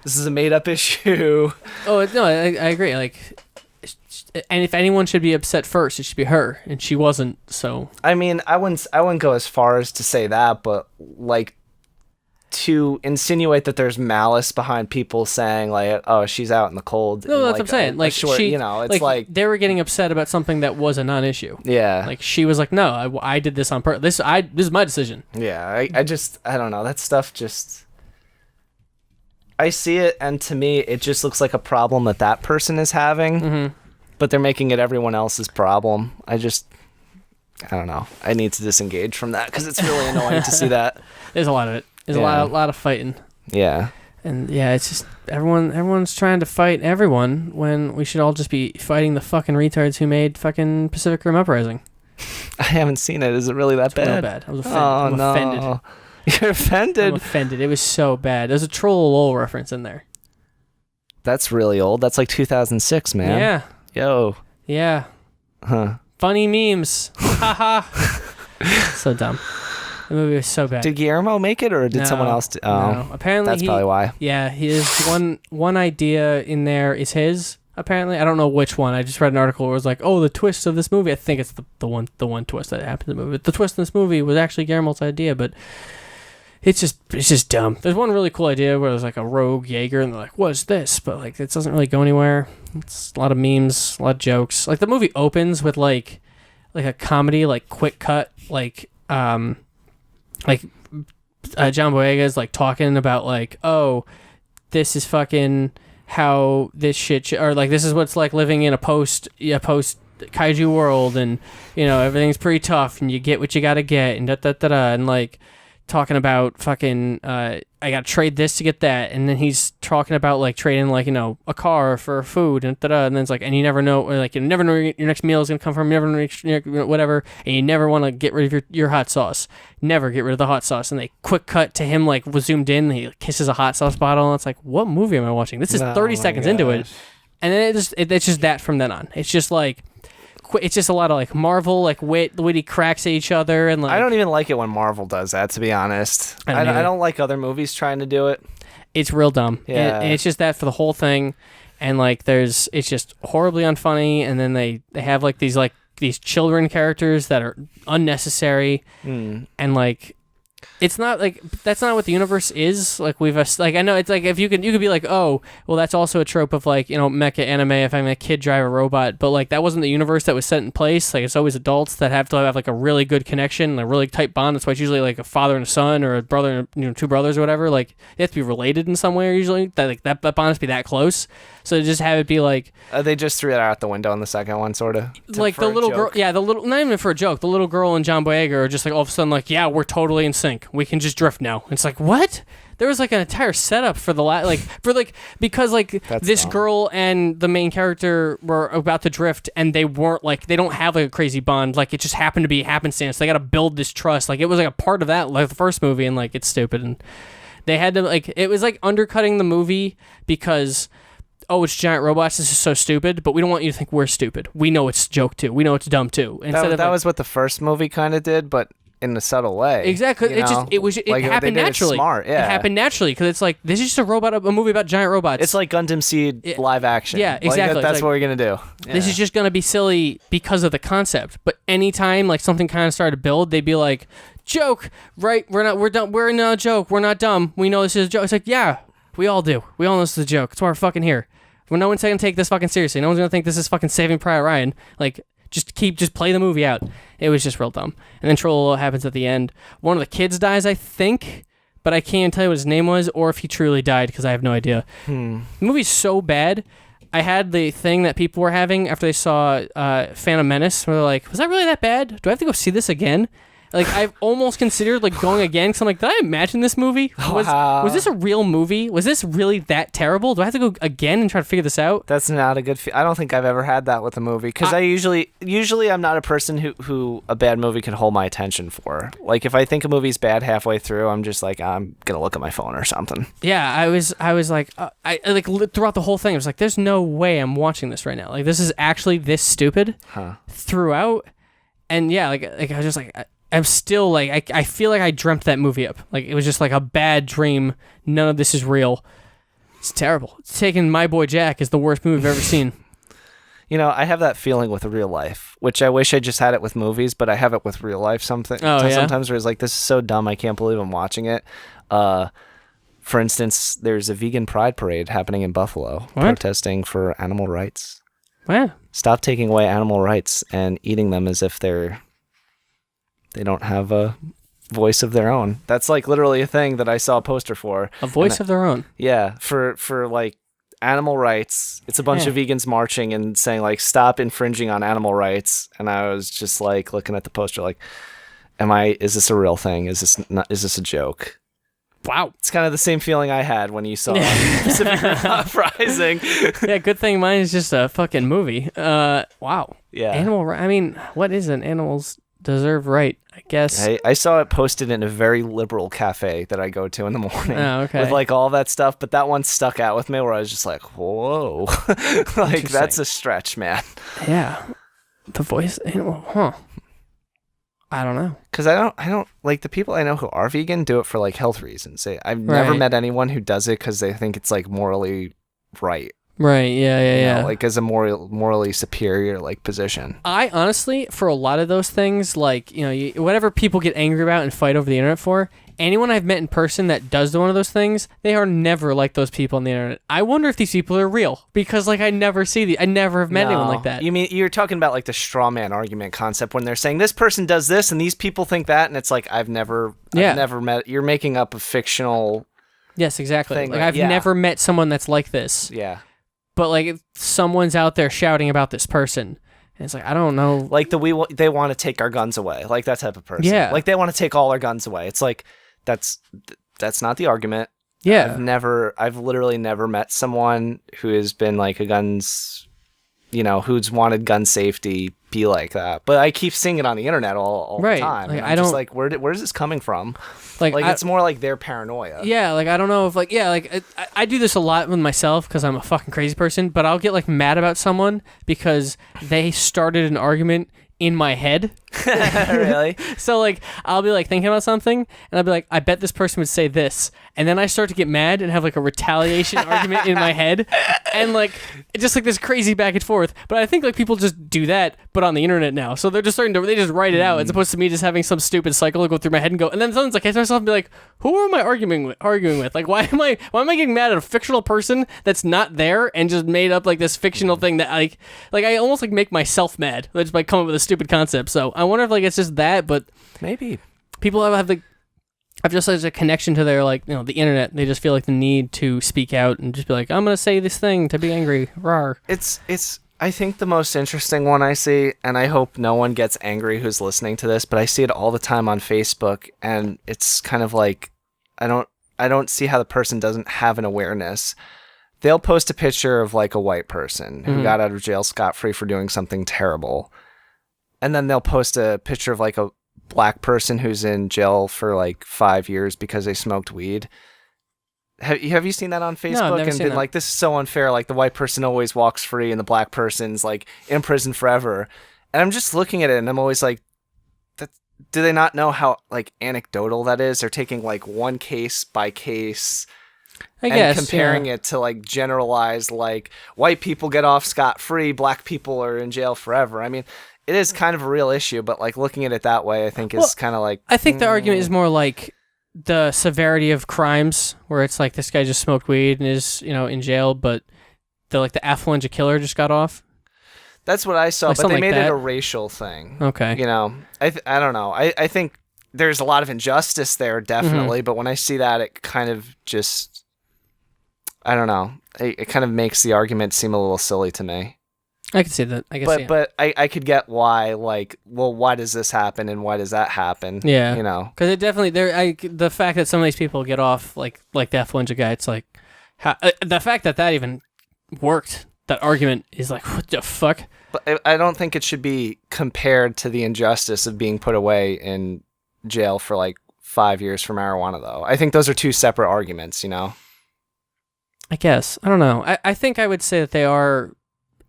This is a made up issue. Oh, no, I agree. Like, and if anyone should be upset first, it should be her. And she wasn't, so. I mean, I wouldn't go as far as to say that, but like, to insinuate that there's malice behind people saying like, oh, she's out in the cold. No, that's what I'm saying. Like she, it's like they were getting upset about something that was a non-issue. Yeah. Like she was like, no, I did this on purpose. This is my decision. Yeah. I don't know. That stuff just, I see it, and to me, it just looks like a problem that person is having, Mm-hmm. but they're making it everyone else's problem. I don't know. I need to disengage from that because it's really annoying to see that. There's a lot of it. There's a lot of fighting. Yeah. And yeah, it's just everyone's trying to fight everyone when we should all just be fighting the fucking retards who made fucking Pacific Rim Uprising. I haven't seen it. Is it really that bad? Real bad. I was offended. No. You're offended? I'm offended. It was so bad. There's a Troll reference in there. That's really old. That's like 2006, man. Yeah. Yo. Yeah. Huh. Funny memes. Haha. So dumb. The movie was so bad. Did Guillermo make it, or did someone else do? Oh, no. Apparently that's probably why. Yeah, his one idea in there is his. Apparently, I don't know which one. I just read an article where it was like, "Oh, the twist of this movie." I think it's the one twist that happened in the movie. But the twist in this movie was actually Guillermo's idea, but it's just dumb. There's one really cool idea where there's like a rogue Jaeger, and they're like, "What's this?" But like, it doesn't really go anywhere. It's a lot of memes, a lot of jokes. Like the movie opens with like a comedy, like quick cut, John Boyega's like talking about like, oh, this is fucking how this shit or like this is what's like living in a post kaiju world, and you know everything's pretty tough and you get what you gotta get and and like talking about fucking I gotta trade this to get that, and then he's talking about like trading like, you know, a car for food and and then it's like, and you never know, like you never know where your next meal is gonna come from, you never know whatever, and you never want to get rid of your hot sauce, never get rid of the hot sauce, and they quick cut to him like was zoomed in, and he kisses a hot sauce bottle, and it's like, what movie am I watching? This is 30 seconds into it, and then it's just that from then on. It's just like, it's just a lot of like Marvel, like witty cracks at each other, and like I don't even like it when Marvel does that, to be honest. I don't like other movies trying to do it. It's real dumb. Yeah. And it's just that for the whole thing, and like it's just horribly unfunny, and then they have like these children characters that are unnecessary, and like it's not like that's not what the universe is. Like I know it's like if you could be like, oh, well, that's also a trope of like, mecha anime if I'm a kid drive a robot, but like that wasn't the universe that was set in place. Like it's always adults that have to have like a really good connection, a really tight bond. That's why it's usually like a father and a son or a brother and two brothers or whatever. Like they have to be related in some way usually. That bond has to be that close. So to just have it be like they just threw that out the window in the second one, sort of. Like the little girl, not even for a joke. The little girl and John Boyega are just like all of a sudden like, yeah, we're totally in sync. We can just drift now. It's like, what? There was like an entire setup for because That's this dumb. girl and the main character were about to drift and they weren't like, they don't have like a crazy bond. Like it just happened to be happenstance. They got to build this trust. Like it was like a part of that, like the first movie, and like it's stupid. And they had to like, it was like undercutting the movie because, oh, it's giant robots. This is so stupid, but we don't want you to think we're stupid. We know it's a joke too. We know it's dumb too. That was what the first movie kind of did, but in a subtle way. Exactly. It Happened naturally. Smart, yeah. It happened naturally because it's like this is just a movie about giant robots. It's like Gundam Seed live action. Yeah, exactly. That's like, what we're gonna do. This is just gonna be silly because of the concept. But anytime like something kind of started to build, they'd be like, "Joke, right? We're done. We're not a joke. We're not dumb. We know this is a joke." It's like, yeah, we all do. We all know this is a joke. That's why we're fucking here. Well, no one's gonna take this fucking seriously. No one's gonna think this is fucking Saving Private Ryan. Like, just play the movie out. It was just real dumb. And then Troll happens at the end. One of the kids dies, I think, but I can't tell you what his name was or if he truly died because I have no idea. The movie's so bad. I had the thing that people were having after they saw Phantom Menace, where they're like, was that really that bad? Do I have to go see this again? Like, I've almost considered like going again because I'm like, did I imagine this movie? Was this a real movie? Was this really that terrible? Do I have to go again and try to figure this out? That's not a good. I don't think I've ever had that with a movie because I usually I'm not a person who a bad movie can hold my attention for. Like if I think a movie's bad halfway through, I'm just like I'm gonna look at my phone or something. Yeah, I was like, I like throughout the whole thing, I was like, there's no way I'm watching this right now. Like this is actually this stupid throughout, and yeah, like I was just like. I'm still like I feel like I dreamt that movie up. Like it was just like a bad dream. None of this is real. It's terrible. It's taking My Boy Jack is the worst movie I've ever seen. I have that feeling with real life, which I wish I just had it with movies, but I have it with real life sometimes where it's like, this is so dumb, I can't believe I'm watching it. For instance, there's a vegan pride parade happening in Buffalo, protesting for animal rights. Wow. Stop taking away animal rights and eating them as if they don't have a voice of their own. That's like literally a thing that I saw a poster for. A voice of their own. Yeah, for like animal rights. It's a bunch of vegans marching and saying like, stop infringing on animal rights. And I was just like looking at the poster like, is this a real thing? Is this a joke? Wow. It's kind of the same feeling I had when you saw Pacific Rim Uprising. Yeah, good thing mine is just a fucking movie. Wow. Yeah. I mean, what is an animal's deserve right, I guess. I saw it posted in a very liberal cafe that I go to in the morning. Oh, okay. With like all that stuff, but that one stuck out with me where I was just like, whoa. Like that's a stretch, man. Yeah. The voice animal, huh. I don't know. Because I don't like the people I know who are vegan do it for like health reasons. I've never met anyone who does it because they think it's like morally right. Right, yeah. Like as a morally superior like position. I honestly, for a lot of those things, like, whatever people get angry about and fight over the internet for, anyone I've met in person that does one of those things, they are never like those people on the internet. I wonder if these people are real because like I never have met anyone like that. You mean you're talking about like the straw man argument concept when they're saying this person does this and these people think that, and it's like I've never met. You're making up a fictional. Yes, exactly. Thing, like I've never met someone that's like this. Yeah. But like if someone's out there shouting about this person, and it's like I don't know. Like they want to take our guns away, like that type of person. Yeah. Like they want to take all our guns away. It's like that's not the argument. Yeah. I've literally never met someone who has been like a guns, who's wanted gun safety be like that. But I keep seeing it on the internet all the time. Like, I'm just like, where's this coming from? Like it's more like their paranoia. Yeah, like I don't know if like I do this a lot with myself because I'm a fucking crazy person. But I'll get like mad about someone because they started an argument in my head. Really? So like I'll be like thinking about something and I'll be like, I bet this person would say this, and then I start to get mad and have like a retaliation argument in my head, and like it's just like this crazy back and forth. But I think like people just do that, but on the internet now, so they're just they just write it out as opposed to me just having some stupid cycle go through my head and go, and then sometimes like I catch myself and be like, who am I arguing with? Like why am I getting mad at a fictional person that's not there and just made up like this fictional thing that like I almost like make myself mad just by coming up with a stupid concept. So I wonder if like it's just that, but Maybe people have just such a connection to their like the internet. They just feel like the need to speak out and just be like, I'm gonna say this thing to be angry. Rawr. it's I think the most interesting one I see, and I hope no one gets angry who's listening to this, but I see it all the time on Facebook, and it's kind of like I don't see how the person doesn't have an awareness. They'll post a picture of like a white person who got out of jail scot-free for doing something terrible. And then they'll post a picture of like a black person who's in jail for like 5 years because they smoked weed. Have you seen that on Facebook? No, I've never and seen been that. like, this is so unfair. Like the white person always walks free and the black person's like in prison forever. And I'm just looking at it and I'm always like, do they not know how like anecdotal that is? They're taking like one case by case I guess comparing it to like generalized like white people get off scot-free, black people are in jail forever. I mean, it is kind of a real issue, but like looking at it that way, I think is kind of like. I think the argument is more like the severity of crimes, where it's like this guy just smoked weed and is in jail, but the affluenza killer just got off. That's what I saw, Like but something they like made it that. a racial thing. Okay. I don't know. I think there's a lot of injustice there, definitely, but when I see that, it kind of just, I don't know. It kind of makes the argument seem a little silly to me. I can see that. I guess. But I could get why, like, well, why does this happen and why does that happen? Yeah. Because it definitely the fact that some of these people get off like the affluenza guy, it's like the fact that even worked. That argument is like, what the fuck? But I don't think it should be compared to the injustice of being put away in jail for like 5 years for marijuana, though. I think those are two separate arguments, I guess. I don't know. I think I would say that they are,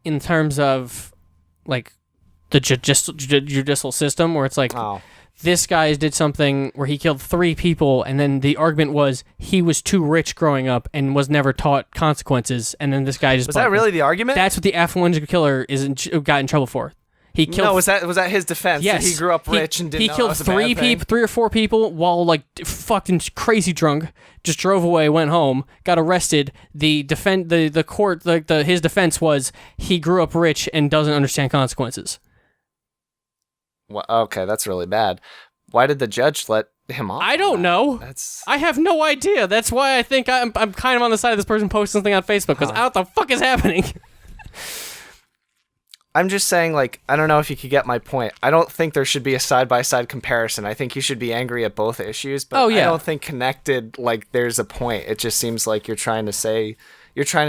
in terms of like the judicial system, where it's like, this guy did something where he killed 3 people, and then the argument was he was too rich growing up and was never taught consequences, and then this guy just... Was that really the argument? That's what the affluenza killer got in trouble for. He killed... No, was that his defense? Yes. That he grew up rich and didn't know killed that was a bad thing? 3 or 4 people while like fucking crazy drunk, just drove away, went home, got arrested. The court, his defense was he grew up rich and doesn't understand consequences. Well, okay, that's really bad. Why did the judge let him off? I don't know. I have no idea. That's why I think I'm kind of on the side of this person posting something on Facebook, because what the fuck is happening? I'm just saying, like, I don't know if you could get my point. I don't think there should be a side-by-side comparison. I think you should be angry at both issues, but I don't think connected, like, there's a point. It just seems like you're trying to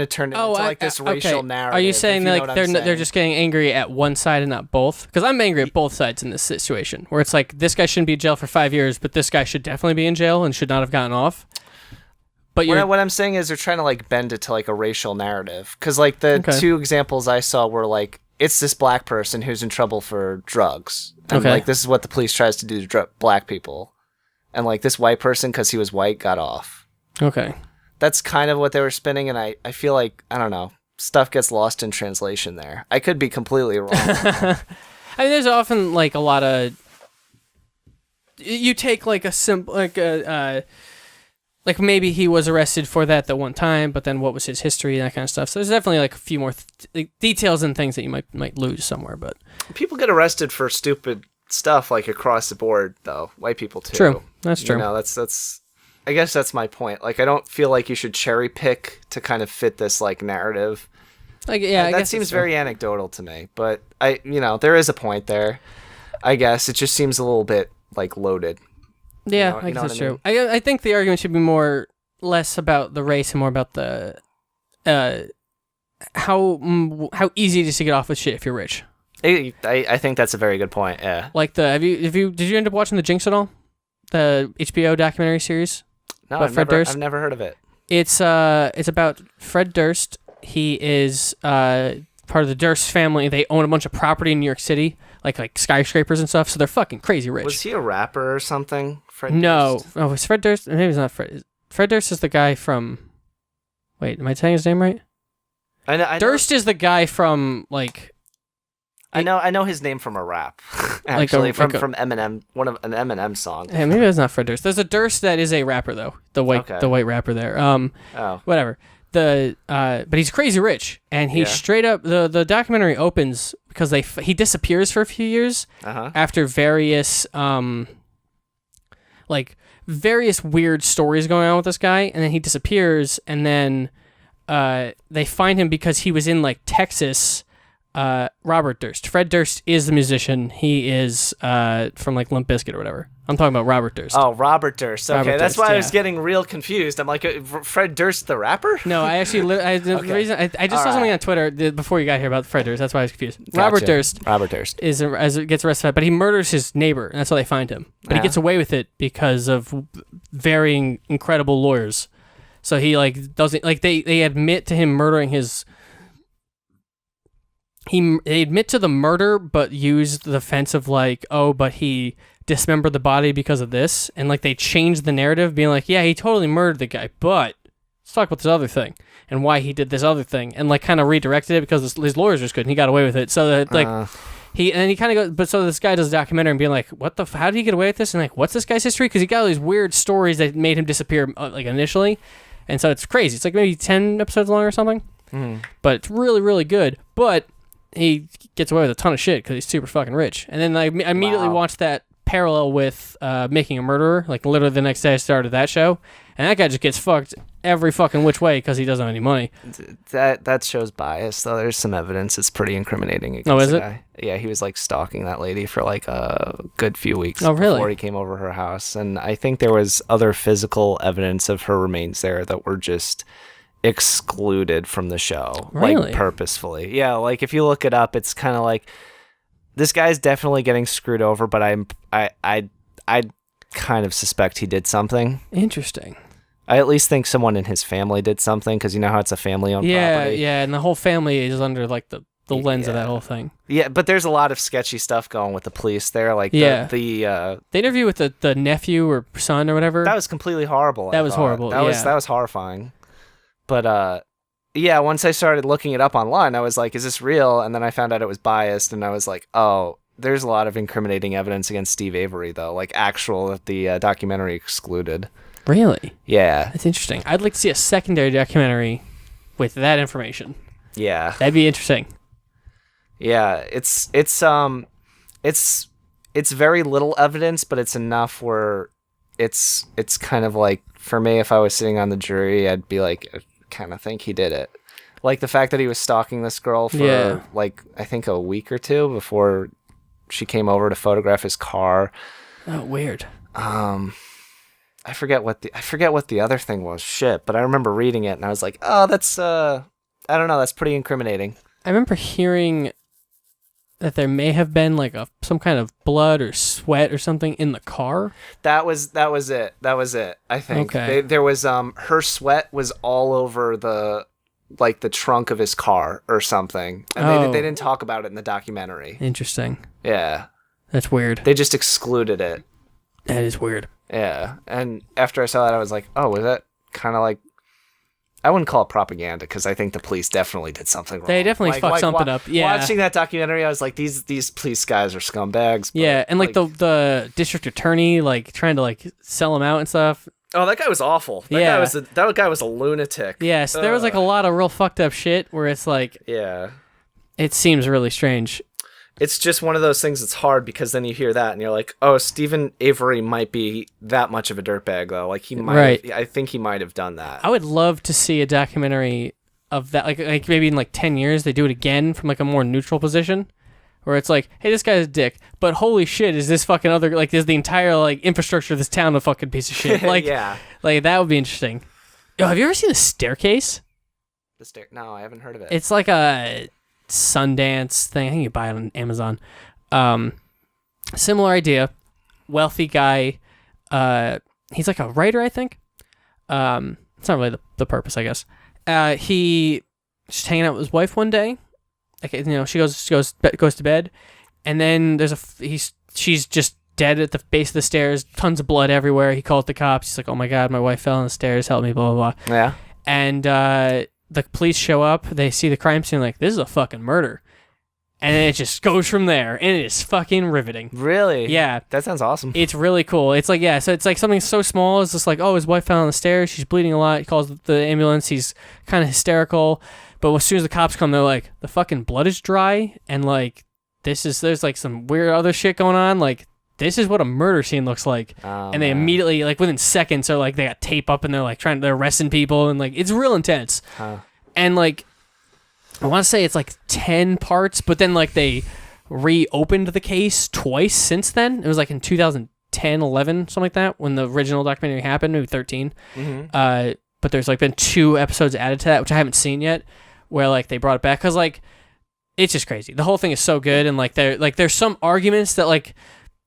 turn it into like this racial narrative. Are you saying that like they're just getting angry at one side and not both? Because I'm angry at both sides in this situation, where it's like this guy shouldn't be in jail for 5 years, but this guy should definitely be in jail and should not have gotten off. But what I'm saying is they're trying to like bend it to like a racial narrative. Because like the 2 examples I saw were like, it's this black person who's in trouble for drugs. And like this is what the police tries to do to black people. And like this white person, because he was white, got off. Okay. That's kind of what they were spinning, and I feel like, I don't know, stuff gets lost in translation there. I could be completely wrong. I mean, there's often like a lot of... You take like a simple... like maybe he was arrested for that one time, but then what was his history and that kind of stuff. So there's definitely like a few more details and things that you might lose somewhere. But people get arrested for stupid stuff like across the board, though. White people too. True, that's true. That's. I guess that's my point. Like, I don't feel like you should cherry pick to kind of fit this like narrative. I guess that seems very anecdotal to me. But there is a point there. I guess it just seems a little bit like loaded. Yeah, I guess that's true. I think the argument should be less about the race and more about the how easy it is to get off with shit if you're rich. I think that's a very good point. Yeah. Like did you end up watching The Jinx at all? The HBO documentary series? No, I've never heard of it. It's about Fred Durst. He is part of the Durst family. They own a bunch of property in New York City, like skyscrapers and stuff. So they're fucking crazy rich. Was he a rapper or something? Fred No, Durst? oh, it's Fred Durst. Maybe it's not Fred. Fred Durst is the guy from. Wait, am I saying his name right? I know. Durst is the guy from like. I know his name from a rap. Actually, from Eminem, an Eminem song. Hey, maybe it's not Fred Durst. There's a Durst that is a rapper though. The white rapper there. Whatever. But he's crazy rich, and he straight up the documentary opens because he disappears for a few years after various various weird stories going on with this guy, and then he disappears, and then they find him because he was in like Texas. Robert Durst. Fred Durst is the musician. He is from like Limp Bizkit or whatever. I'm talking about Robert Durst. Oh, Robert Durst. Okay, Robert that's Durst, why I was getting real confused. I'm like, Fred Durst, the rapper? No, I actually the reason I just saw something on Twitter before you got here about Fred Durst. That's why I was confused. Gotcha. Robert Durst gets arrested, but he murders his neighbor, and that's how they find him. But he gets away with it because of varying incredible lawyers. So he like doesn't like they admit to him murdering his. They admit to the murder, but use the defense of like, oh, but he dismembered the body because of this, and like they changed the narrative, being like, yeah, he totally murdered the guy, but let's talk about this other thing and why he did this other thing, and like kind of redirected it because his lawyers were good and he got away with it. So that like he kind of goes, but so this guy does a documentary and being like, what the? How did he get away with this? And like, what's this guy's history? Because he got all these weird stories that made him disappear like initially, and so it's crazy. It's like maybe 10 episodes long or something, but it's really really good, but. He gets away with a ton of shit because he's super fucking rich. And then I immediately watched that parallel with Making a Murderer. Like literally the next day I started that show. And that guy just gets fucked every fucking which way because he doesn't have any money. That shows bias, though. There's some evidence it's pretty incriminating against is the it? guy. Yeah, he was like stalking that lady for like a good few weeks really? before he came over her house. And I think there was other physical evidence of her remains there that were just... excluded from the show, really? Like purposefully. Yeah, like if you look it up, it's kind of like this guy's definitely getting screwed over, but I kind of suspect he did something. Interesting. I at least think someone in his family did something because you know how it's a family-owned property. Yeah, and the whole family is under like the lens of that whole thing. Yeah, but there's a lot of sketchy stuff going with the police there. Like the interview with the nephew or son or whatever. That was completely horrible. That was horrible. That was horrifying. But yeah, once I started looking it up online, I was like, is this real? And then I found out it was biased, and I was like, oh, there's a lot of incriminating evidence against Steve Avery, though, like actual that the documentary excluded. Really? Yeah. That's interesting. I'd like to see a secondary documentary with that information. Yeah. That'd be interesting. Yeah, it's very little evidence, but it's enough where it's kind of like, for me, if I was sitting on the jury, I'd be like, I kind of think he did it. Like the fact that he was stalking this girl for like I think a week or two before she came over to photograph his car. Oh, weird. I forget what the other thing was. Shit, but I remember reading it and I was like, oh, that's I don't know, that's pretty incriminating. I remember hearing that there may have been like some kind of blood or sweat or something in the car. That was it. I think. Okay. There was her sweat was all over the trunk of his car or something, and they didn't talk about it in the documentary. Interesting. Yeah. That's weird. They just excluded it. That is weird. Yeah, and after I saw that, I was like, oh, was that kind of like? I wouldn't call it propaganda because I think the police definitely did something wrong. They definitely fucked something up. Yeah. Watching that documentary, I was like, these police guys are scumbags. But, yeah, and like the district attorney like trying to like sell him out and stuff. Oh, that guy was awful. That guy was a lunatic. Yes, there was like a lot of real fucked up shit where it's like, yeah, it seems really strange. It's just one of those things that's hard because then you hear that and you're like, oh, Stephen Avery might be that much of a dirtbag though. Like he might, right. I think he might have done that. I would love to see a documentary of that, like maybe in like 10 years they do it again from like a more neutral position, where it's like, hey, this guy's a dick, but holy shit, is this fucking other like is the entire like infrastructure of this town a fucking piece of shit? Like, yeah, like that would be interesting. Yo, have you ever seen The Staircase? No, I haven't heard of it. It's like a Sundance thing. I think you buy it on Amazon. Similar idea. Wealthy guy. He's like a writer, I think. It's not really the purpose, I guess. He just hanging out with his wife one day. Like, you know, she goes to bed, And then she's just dead at the base of the stairs, tons of blood everywhere. He calls the cops. He's like, "Oh my God, my wife fell on the stairs. Help me!" Blah blah blah. Yeah. And the police show up. They see the crime scene, like, this is a fucking murder. And then it just goes from there, and it is fucking riveting. Really? Yeah. That sounds awesome. It's really cool. It's like, yeah, so it's like something so small. It's just like, oh, his wife fell on the stairs. She's bleeding a lot. He calls the ambulance. He's kind of hysterical. But as soon as the cops come, they're like, the fucking blood is dry, and like, there's like some weird other shit going on. Like, this is what a murder scene looks like. Oh, and they immediately, like, within seconds, are like, they got tape up and they're like they're arresting people, and like, it's real intense. Huh. And like, I want to say it's like 10 parts, but then like they reopened the case twice since then. It was like in 2010, 11, something like that, when the original documentary happened, maybe 13. Mm-hmm. But there's like been 2 episodes added to that, which I haven't seen yet, where like they brought it back, because like, it's just crazy. The whole thing is so good, and like there's some arguments that like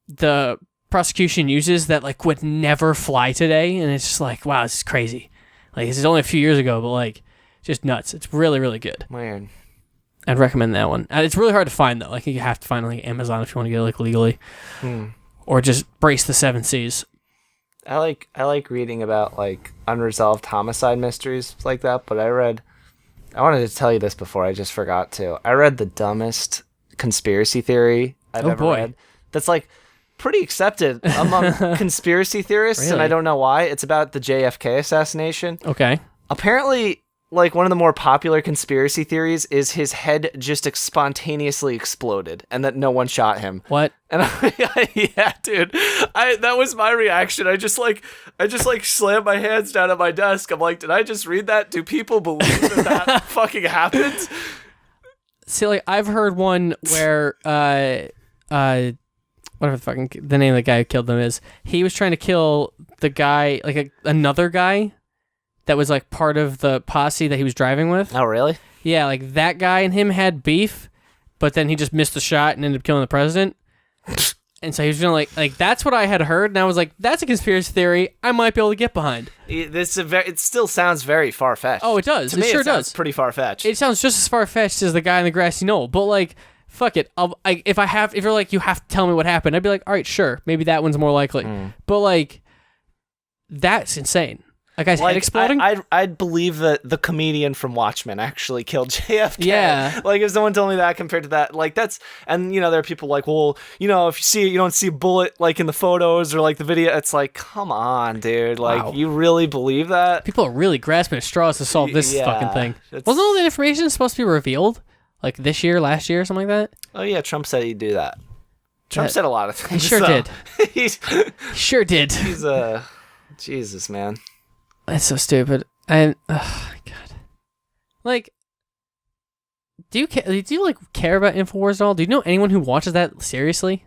the prosecution uses that like would never fly today, and it's just like, wow, this is crazy. Like, this is only a few years ago, but like, just nuts. It's really, really good. Weird. I'd recommend that one. It's really hard to find though. Like, you have to find it on like Amazon if you want to get it like legally, or just brace the 7 Cs. I like reading about like unresolved homicide mysteries like that, but I wanted to tell you this before, I just forgot to. I read the dumbest conspiracy theory I've ever read. That's like pretty accepted among conspiracy theorists, Really? and I don't know why. It's about the JFK assassination. Okay. Apparently, like, one of the more popular conspiracy theories is his head just spontaneously exploded and that no one shot him. What? And yeah, dude, that was my reaction. I just slammed my hands down at my desk. I'm like, did I just read that? Do people believe that fucking happened? See, like, I've heard one where whatever the name of the guy who killed them is, he was trying to kill the guy, like another guy that was like part of the posse that he was driving with. Oh, really? Yeah, like that guy and him had beef, but then he just missed the shot and ended up killing the president. And so he was feeling like that's what I had heard, and I was like, that's a conspiracy theory I might be able to get behind. It still sounds very far-fetched. Oh, it does. To me, sure it sounds does. pretty far-fetched. It sounds just as far-fetched as the guy in the grassy knoll, but like, fuck it. If you're like, you have to tell me what happened, I'd be like, all right, sure, maybe that one's more likely. But like, that's insane. A guy's head exploding? I'd believe that the comedian from Watchmen actually killed JFK. Yeah. Like, if someone told me that compared to that, like, that's, and, you know, there are people like, well, you know, if you don't see a bullet, like, in the photos or, like, the video, it's like, come on, dude. Like, Wow. you really believe that? People are really grasping at straws to solve this Yeah, fucking thing. it's- Wasn't all the information supposed to be revealed? Like this year, last year, something like that? Oh, yeah, Trump said he'd do that. Trump said a lot of things. He sure did. He's Sure did. Jesus, man. That's so stupid. Oh my god. Like, do you care about Infowars at all? Do you know anyone who watches that seriously?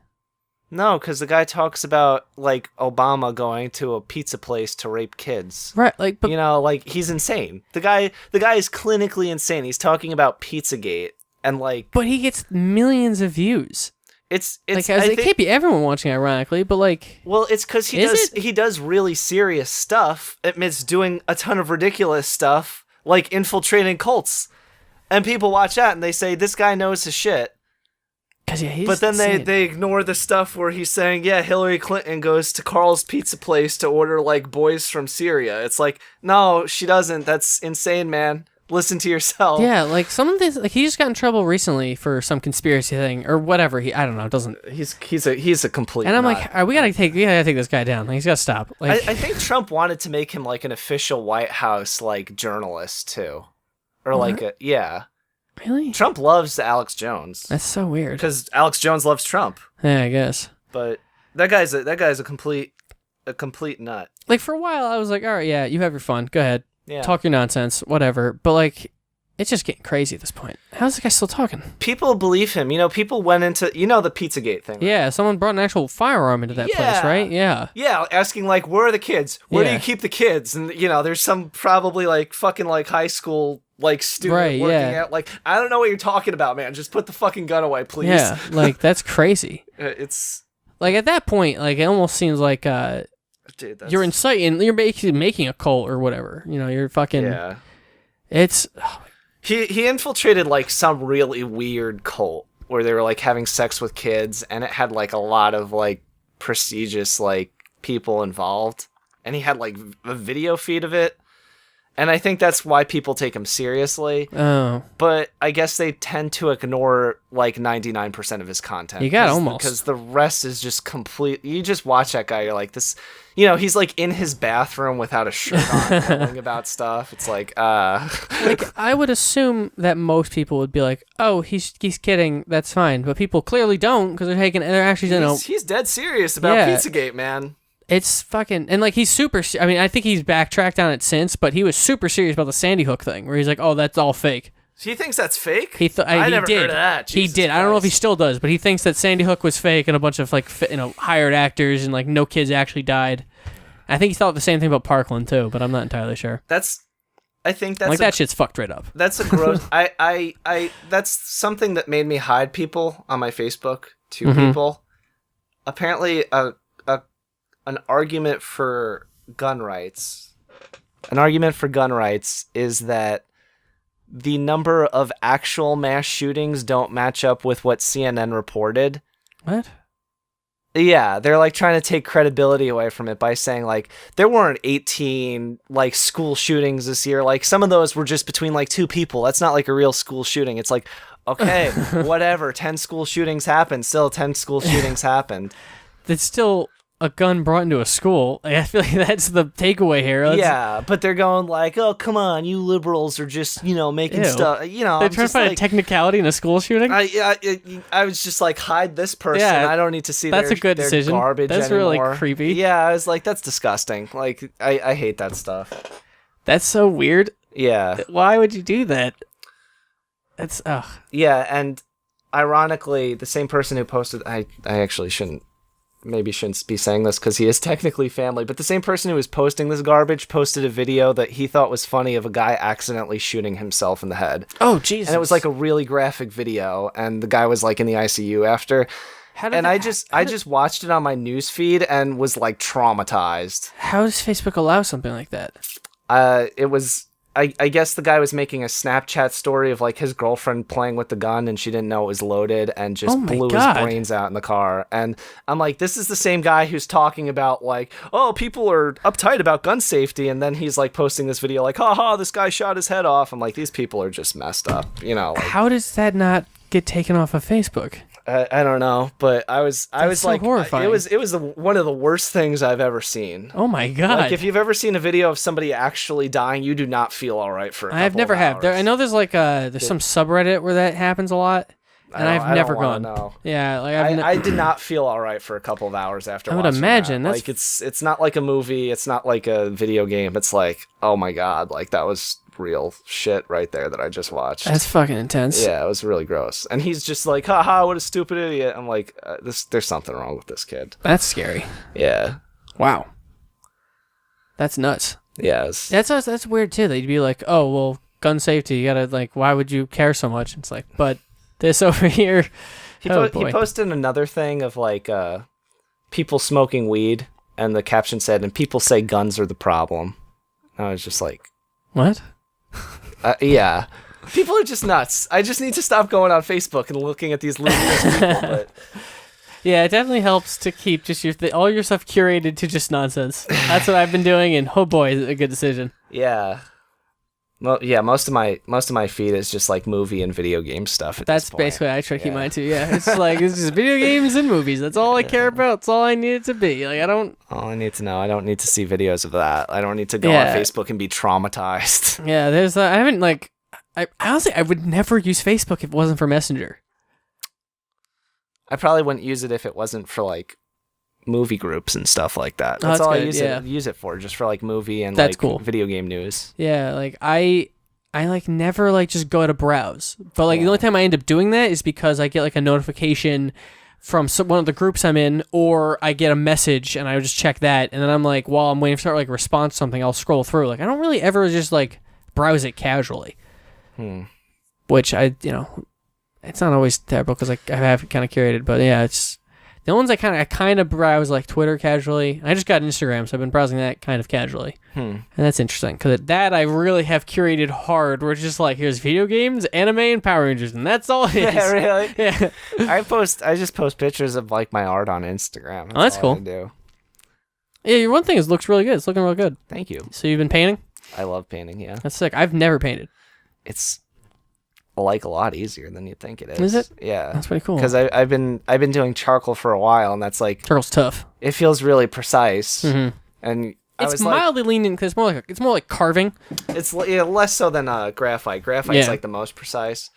No, because the guy talks about, like, Obama going to a pizza place to rape kids. Right, like, but You know, like, he's insane. The guy is clinically insane. He's talking about Pizzagate, and like, but he gets millions of views. it's Like, I it think, can't be everyone watching, ironically, but like, well, it's because Is he does really serious stuff amidst doing a ton of ridiculous stuff, like infiltrating cults, and people watch that and they say this guy knows his shit. because yeah, he's But then insane. they ignore the stuff where he's saying, yeah, Hillary Clinton goes to Carl's Pizza Place to order, like, boys from Syria. It's like, no, she doesn't. That's insane, man. Listen to yourself. Yeah, like some of this, like he just got in trouble recently for some conspiracy thing or whatever. I don't know. It doesn't. He's a complete. And I'm nut. like, all right, we gotta take this guy down. Like, he's gotta stop. Like, I think Trump wanted to make him like an official White House like journalist too, or like yeah. really? Trump loves Alex Jones That's so weird. because Alex Jones loves Trump, Yeah, I guess. but that guy's a complete nut. Like for a while, I was like, all right, yeah, you have your fun. Go ahead. Yeah. Talk your nonsense, whatever. But like, it's just getting crazy at this point. How's this guy still talking? People believe him. You know, people went into the Pizzagate thing. Right? Yeah, someone brought an actual firearm into that place, Yeah. right? Yeah. Yeah, asking like, where are the kids? Where do Yeah. you keep the kids? And you know, there's some probably like fucking like high school like student Right, working yeah. at like, I don't know what you're talking about, man. Just put the fucking gun away, please. Yeah, like that's crazy. It's Like at that point, like it almost seems like dude. That's, you're inciting, you're basically making a cult or whatever. You know, you're fucking. Yeah. It's He infiltrated like some really weird cult. where they were like having sex with kids, and it had like a lot of like prestigious like people involved, and he had like a video feed of it. And I think that's why people take him seriously. Oh. But I guess they tend to ignore like 99% of his content. You got almost. Because the rest is just complete. You just watch that guy, you're like, this, you know, he's like in his bathroom without a shirt on, yelling about stuff. It's like, Like, I would assume that most people would be like, oh, he's kidding, that's fine. But people clearly don't, because they're actually, you know. He's dead serious about Pizzagate, man. It's fucking, and like he's super. I mean, I think he's backtracked on it since, but he was super serious about the Sandy Hook thing, where he's like, "Oh, that's all fake." He thinks that's fake. I never did. heard of that. He did. I don't know if he still does, but he thinks that Sandy Hook was fake and a bunch of like hired actors and like no kids actually died. I think he thought the same thing about Parkland too, but I'm not entirely sure. I think that's like that shit's fucked right up. That's a gross. That's something that made me hide people on my Facebook to people. Apparently, an argument for gun rights. An argument for gun rights is that the number of actual mass shootings don't match up with what CNN reported. What? Yeah, they're like trying to take credibility away from it by saying like there weren't 18 like school shootings this year. Like some of those were just between like 2 people. That's not like a real school shooting. It's like, okay, whatever. 10 school shootings happened. Still 10 school shootings happened. It's still a gun brought into a school. I feel like that's the takeaway here. Yeah, but they're going like, "Oh, come on, you liberals are just, you know, making stuff." You know, they're trying to find a technicality in a school shooting. I was just like, hide this person. Yeah, I don't need to see. That's a good decision. Garbage. That's anymore. really creepy. Yeah, I was like, that's disgusting. Like, I hate that stuff. That's so weird. Yeah. Why would you do that? That's ugh. Yeah, and ironically, the same person who posted, I actually shouldn't be saying this because he is technically family, but the same person who was posting this garbage posted a video that he thought was funny of a guy accidentally shooting himself in the head. Oh, Jesus. And it was like a really graphic video, and the guy was like in the ICU after. I just watched it on my news feed and was like traumatized. How does Facebook allow something like that? It was, I guess the guy was making a Snapchat story of like his girlfriend playing with the gun and she didn't know it was loaded and just blew his brains out in the car. And I'm like, this is the same guy who's talking about like, oh, people are uptight about gun safety. And then he's like posting this video like, haha, this guy shot his head off. I'm like, these people are just messed up, you know. Like, how does that not get taken off of Facebook? I don't know, but I was so like, horrifying. It was one of the worst things I've ever seen. Oh my God. Like if you've ever seen a video of somebody actually dying, you do not feel all right for a couple I've never of have. hours. I know there's like there's some subreddit where that happens a lot, and I've never gone. Know. Yeah, like I did not feel all right for a couple of hours after. I would watching imagine that. that's like it's not like a movie. It's not like a video game. It's like, oh my God, like that was real shit right there that I just watched. That's fucking intense. Yeah, it was really gross. And he's just like, haha, what a stupid idiot. I'm like, there's something wrong with this kid. That's scary. Yeah. Wow. That's nuts. Yeah. That's weird too. That you'd be like, oh well, gun safety. You gotta like, why would you care so much? It's like, but this over here. He posted another thing of like people smoking weed, and the caption said, "And people say guns are the problem." I was just like, what? Yeah. People are just nuts. I just need to stop going on Facebook and looking at these ludicrous people. But yeah, it definitely helps to keep just all your stuff curated to just nonsense. That's what I've been doing, and oh boy, is it a good decision. Yeah. Well, yeah, most of my feed is just like movie and video game stuff. That's basically I try to keep mine too. Yeah, it's like it's just video games and movies. That's all I care about. That's all I need it to be. Like all I need to know. I don't need to see videos of that. I don't need to go on Facebook and be traumatized. Yeah, there's. I haven't like. I honestly I would never use Facebook if it wasn't for Messenger. I probably wouldn't use it if it wasn't for like movie groups and stuff like that. That's all good, I use it for, just for like movie and that's like cool. video game news. Yeah, like I like never like just go to browse. But like the only time I end up doing that is because I get like a notification from one of the groups I'm in, or I get a message and I just check that, and then I'm like, while I'm waiting for like a response to something, I'll scroll through. Like I don't really ever just like browse it casually. Which it's not always terrible because I have it kind of curated, but yeah, The ones I kind of browse like Twitter casually. I just got Instagram, so I've been browsing that kind of casually. And that's interesting because that I really have curated hard. Where it's just like here's video games, anime, and Power Rangers, and that's all it is. Yeah, really? Yeah. I just post pictures of like my art on Instagram. That's all cool. I do. Yeah, your one thing is looks really good. It's looking real good. Thank you. So you've been painting? I love painting. Yeah, That's sick. I've never painted. it's like a lot easier than you think it is. Is it? Yeah. That's pretty cool. Because I've been doing charcoal for a while, and that's like Charcoal's tough. it feels really precise, Mm-hmm. and I It's was like, mildly lenient because it's more like carving. it's less so than graphite. Graphite's Yeah. like the most precise,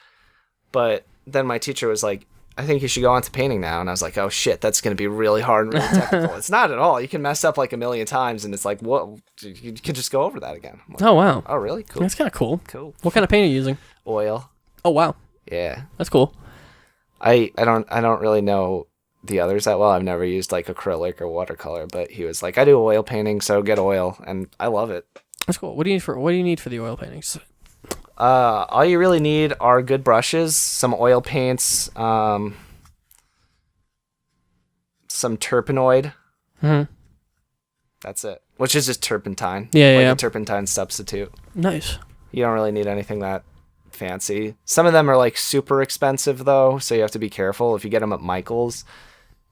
but then my teacher was like, I think you should go on to painting now, and I was like, oh shit, that's gonna be really hard and really technical. It's not at all. You can mess up like a million times, and it's like, what? You could just go over that again. I'm like, Oh wow, oh really? Cool. that's kind of cool. Cool. What kind of paint are you using? Oil. Oh wow, Yeah. that's cool. I don't really know the others that well. I've never used like acrylic or watercolor, but he was like, I do oil painting, so get oil, and I love it. That's cool. What do you need for the oil paintings? All you really need are good brushes, some oil paints, some terpenoid. Mm-hmm. That's it. Which is just turpentine. Yeah, like yeah. a turpentine substitute. Nice. You don't really need anything that fancy. Some of them are like super expensive though, so you have to be careful if you get them at Michael's.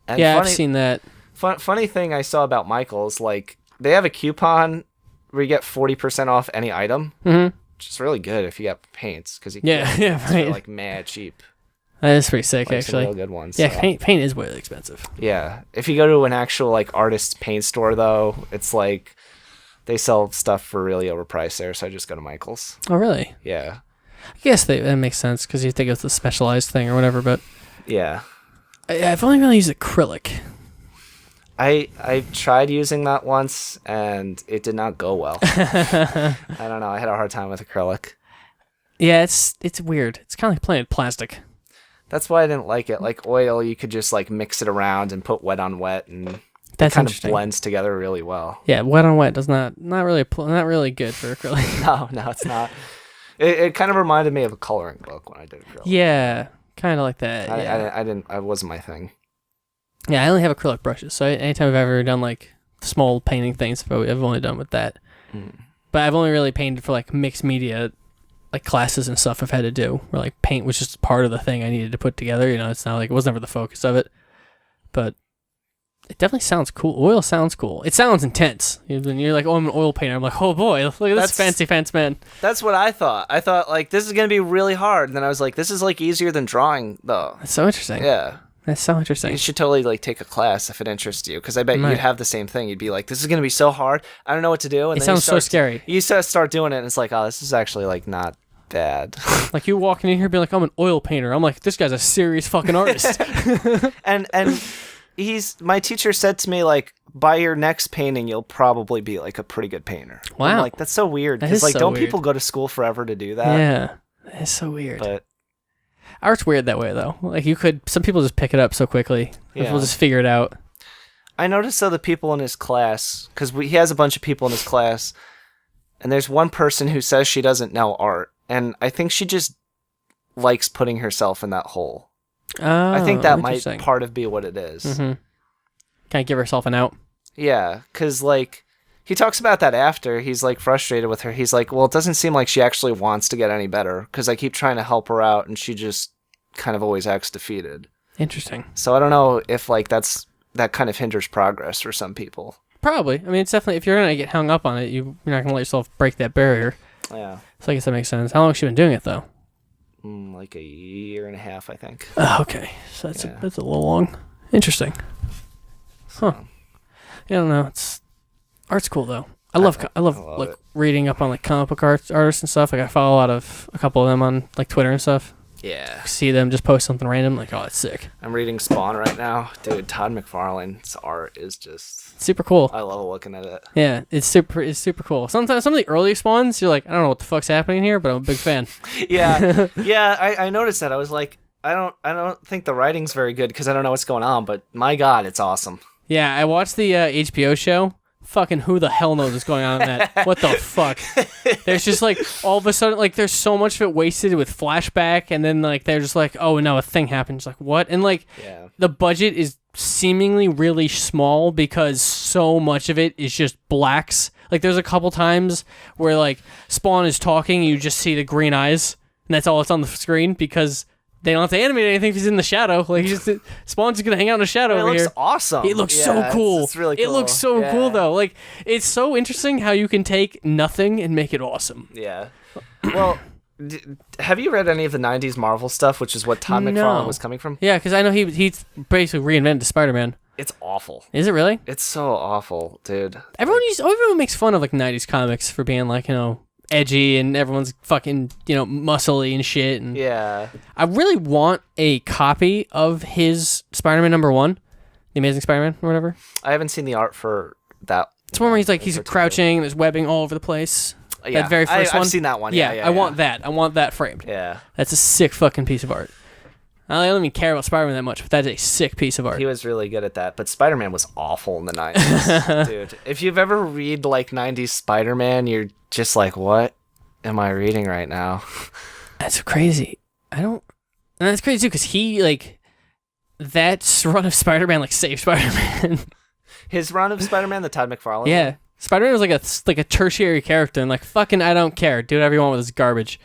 And Yeah, I've seen that. Funny thing I saw about Michael's, like they have a coupon where you get 40% off any item, Mm-hmm. which is really good if you get paints because you Yeah, can yeah, for, right. like mad cheap. That is pretty sick, Like some real actually. good ones. Yeah, so. paint is way expensive. Yeah, if you go to an actual like artist's paint store though, it's like they sell stuff for really overpriced there. So I just go to Michael's. Oh really? Yeah, I guess that makes sense because you think it's the specialized thing or whatever. But yeah. I've only really used acrylic. I tried using that once and it did not go well. I don't know. I had a hard time with acrylic. Yeah, it's weird. It's kind of like playing with plastic. That's why I didn't like it. Like oil, you could just like mix it around and put wet on wet, and That's kind of interesting. blends together really well. Yeah, wet on wet does not really good for acrylic. No, it's not. It kind of reminded me of a coloring book when I did acrylic. Yeah, kind of like that. Yeah. I didn't. It wasn't my thing. Yeah, I only have acrylic brushes, so anytime I've ever done like small painting things, I've only done with that. But I've only really painted for like mixed media, like classes and stuff I've had to do, where like paint was just part of the thing I needed to put together. You know, it's not like it was never the focus of it, but it definitely sounds cool. Oil sounds cool. It sounds intense. When you're like, oh, I'm an oil painter, I'm like, oh boy, look at this fancy man. That's what I thought. I thought like this is gonna be really hard, and then I was like, this is like easier than drawing though. That's so interesting. Yeah. That's so interesting. You should totally like take a class if it interests you, because I bet Right. you'd have the same thing. You'd be like, "This is gonna be so hard. I don't know what to do." And It then sounds so scary. You start doing it, and it's like, "Oh, this is actually like not bad." Like you walking in here being like, I'm an oil painter. I'm like, this guy's a serious fucking artist. and my teacher said to me like, by your next painting, you'll probably be like a pretty good painter. Wow. I'm like, that's so weird. That Because is like, so don't weird. people go to school forever to do that? Yeah, that's so weird. But Art's weird that way though. Like some people just pick it up so quickly. Yeah. People just figure it out. I noticed though the people in his class, because he has a bunch of people in his class, and there's one person who says she doesn't know art, and I think she just likes putting herself in that hole. I think that might part of be what it is. Mm-hmm. Kind of give herself an out. Yeah, because like he talks about that after. He's like frustrated with her. He's like, well, it doesn't seem like she actually wants to get any better, because I keep trying to help her out, and she just kind of always acts defeated. Interesting. So I don't know if like that kind of hinders progress for some people. Probably. I mean, it's definitely, if you're going to get hung up on it, you're not going to let yourself break that barrier. Yeah. So I guess that makes sense. How long has she been doing it, though? Like a year and a half, I think. Oh, okay. So that's Yeah. that's a little long. Interesting. Huh. Yeah, I don't know. Art's cool, though. I love like it. reading up on like comic book artists and stuff. Like I follow a couple of them on like Twitter and stuff. Yeah. See them just post something random, like, oh, it's sick. I'm reading Spawn right now. Dude, Todd McFarlane's art is just... It's super cool. I love looking at it. Yeah, it's super cool. Sometimes some of the early Spawns, you're like, I don't know what the fuck's happening here, but I'm a big fan. Yeah. Yeah, I noticed that. I was like, I don't think the writing's very good because I don't know what's going on, but my God, it's awesome. Yeah, I watched the HBO show. Fucking who the hell knows what's going on in that? What the fuck? There's just like all of a sudden like there's so much of it wasted with flashback, and then like they're just like, oh no, a thing happened. It's like what? And like Yeah. the budget is seemingly really small because so much of it is just blacks. Like there's a couple times where like Spawn is talking, you just see the green eyes, and that's all that's on the screen because they don't have to animate anything if he's in the shadow. Like Spawn's just gonna hang out in the shadow over It looks here. awesome. It looks so cool. It's really cool. It looks so cool though. Like it's so interesting how you can take nothing and make it awesome. Yeah. Well, have you read any of the '90s Marvel stuff, which is what Todd McFarlane was coming from? Yeah, because I know he basically reinvented Spider-Man. It's awful. Is it really? It's so awful, dude. Everyone makes fun of like '90s comics for being like edgy, and everyone's fucking muscly and shit. And yeah, I really want a copy of his Spider-Man #1, The Amazing Spider-Man or whatever. I haven't seen the art for that. It's one where he's crouching and there's webbing all over the place. Yeah, that very first one. I've seen that one. Yeah, I want that. I want that framed. Yeah, that's a sick fucking piece of art. I don't even care about Spider-Man that much, but that's a sick piece of art. He was really good at that, but Spider-Man was awful in the 90s, dude. If you've ever read like 90s Spider-Man, you're just like, what am I reading right now? That's crazy. And that's crazy too, because he that run of Spider-Man saved Spider-Man. His run of Spider-Man, the Todd McFarlane. Yeah, one? Spider-Man was like a tertiary character, and fucking I don't care, do whatever you want with this garbage.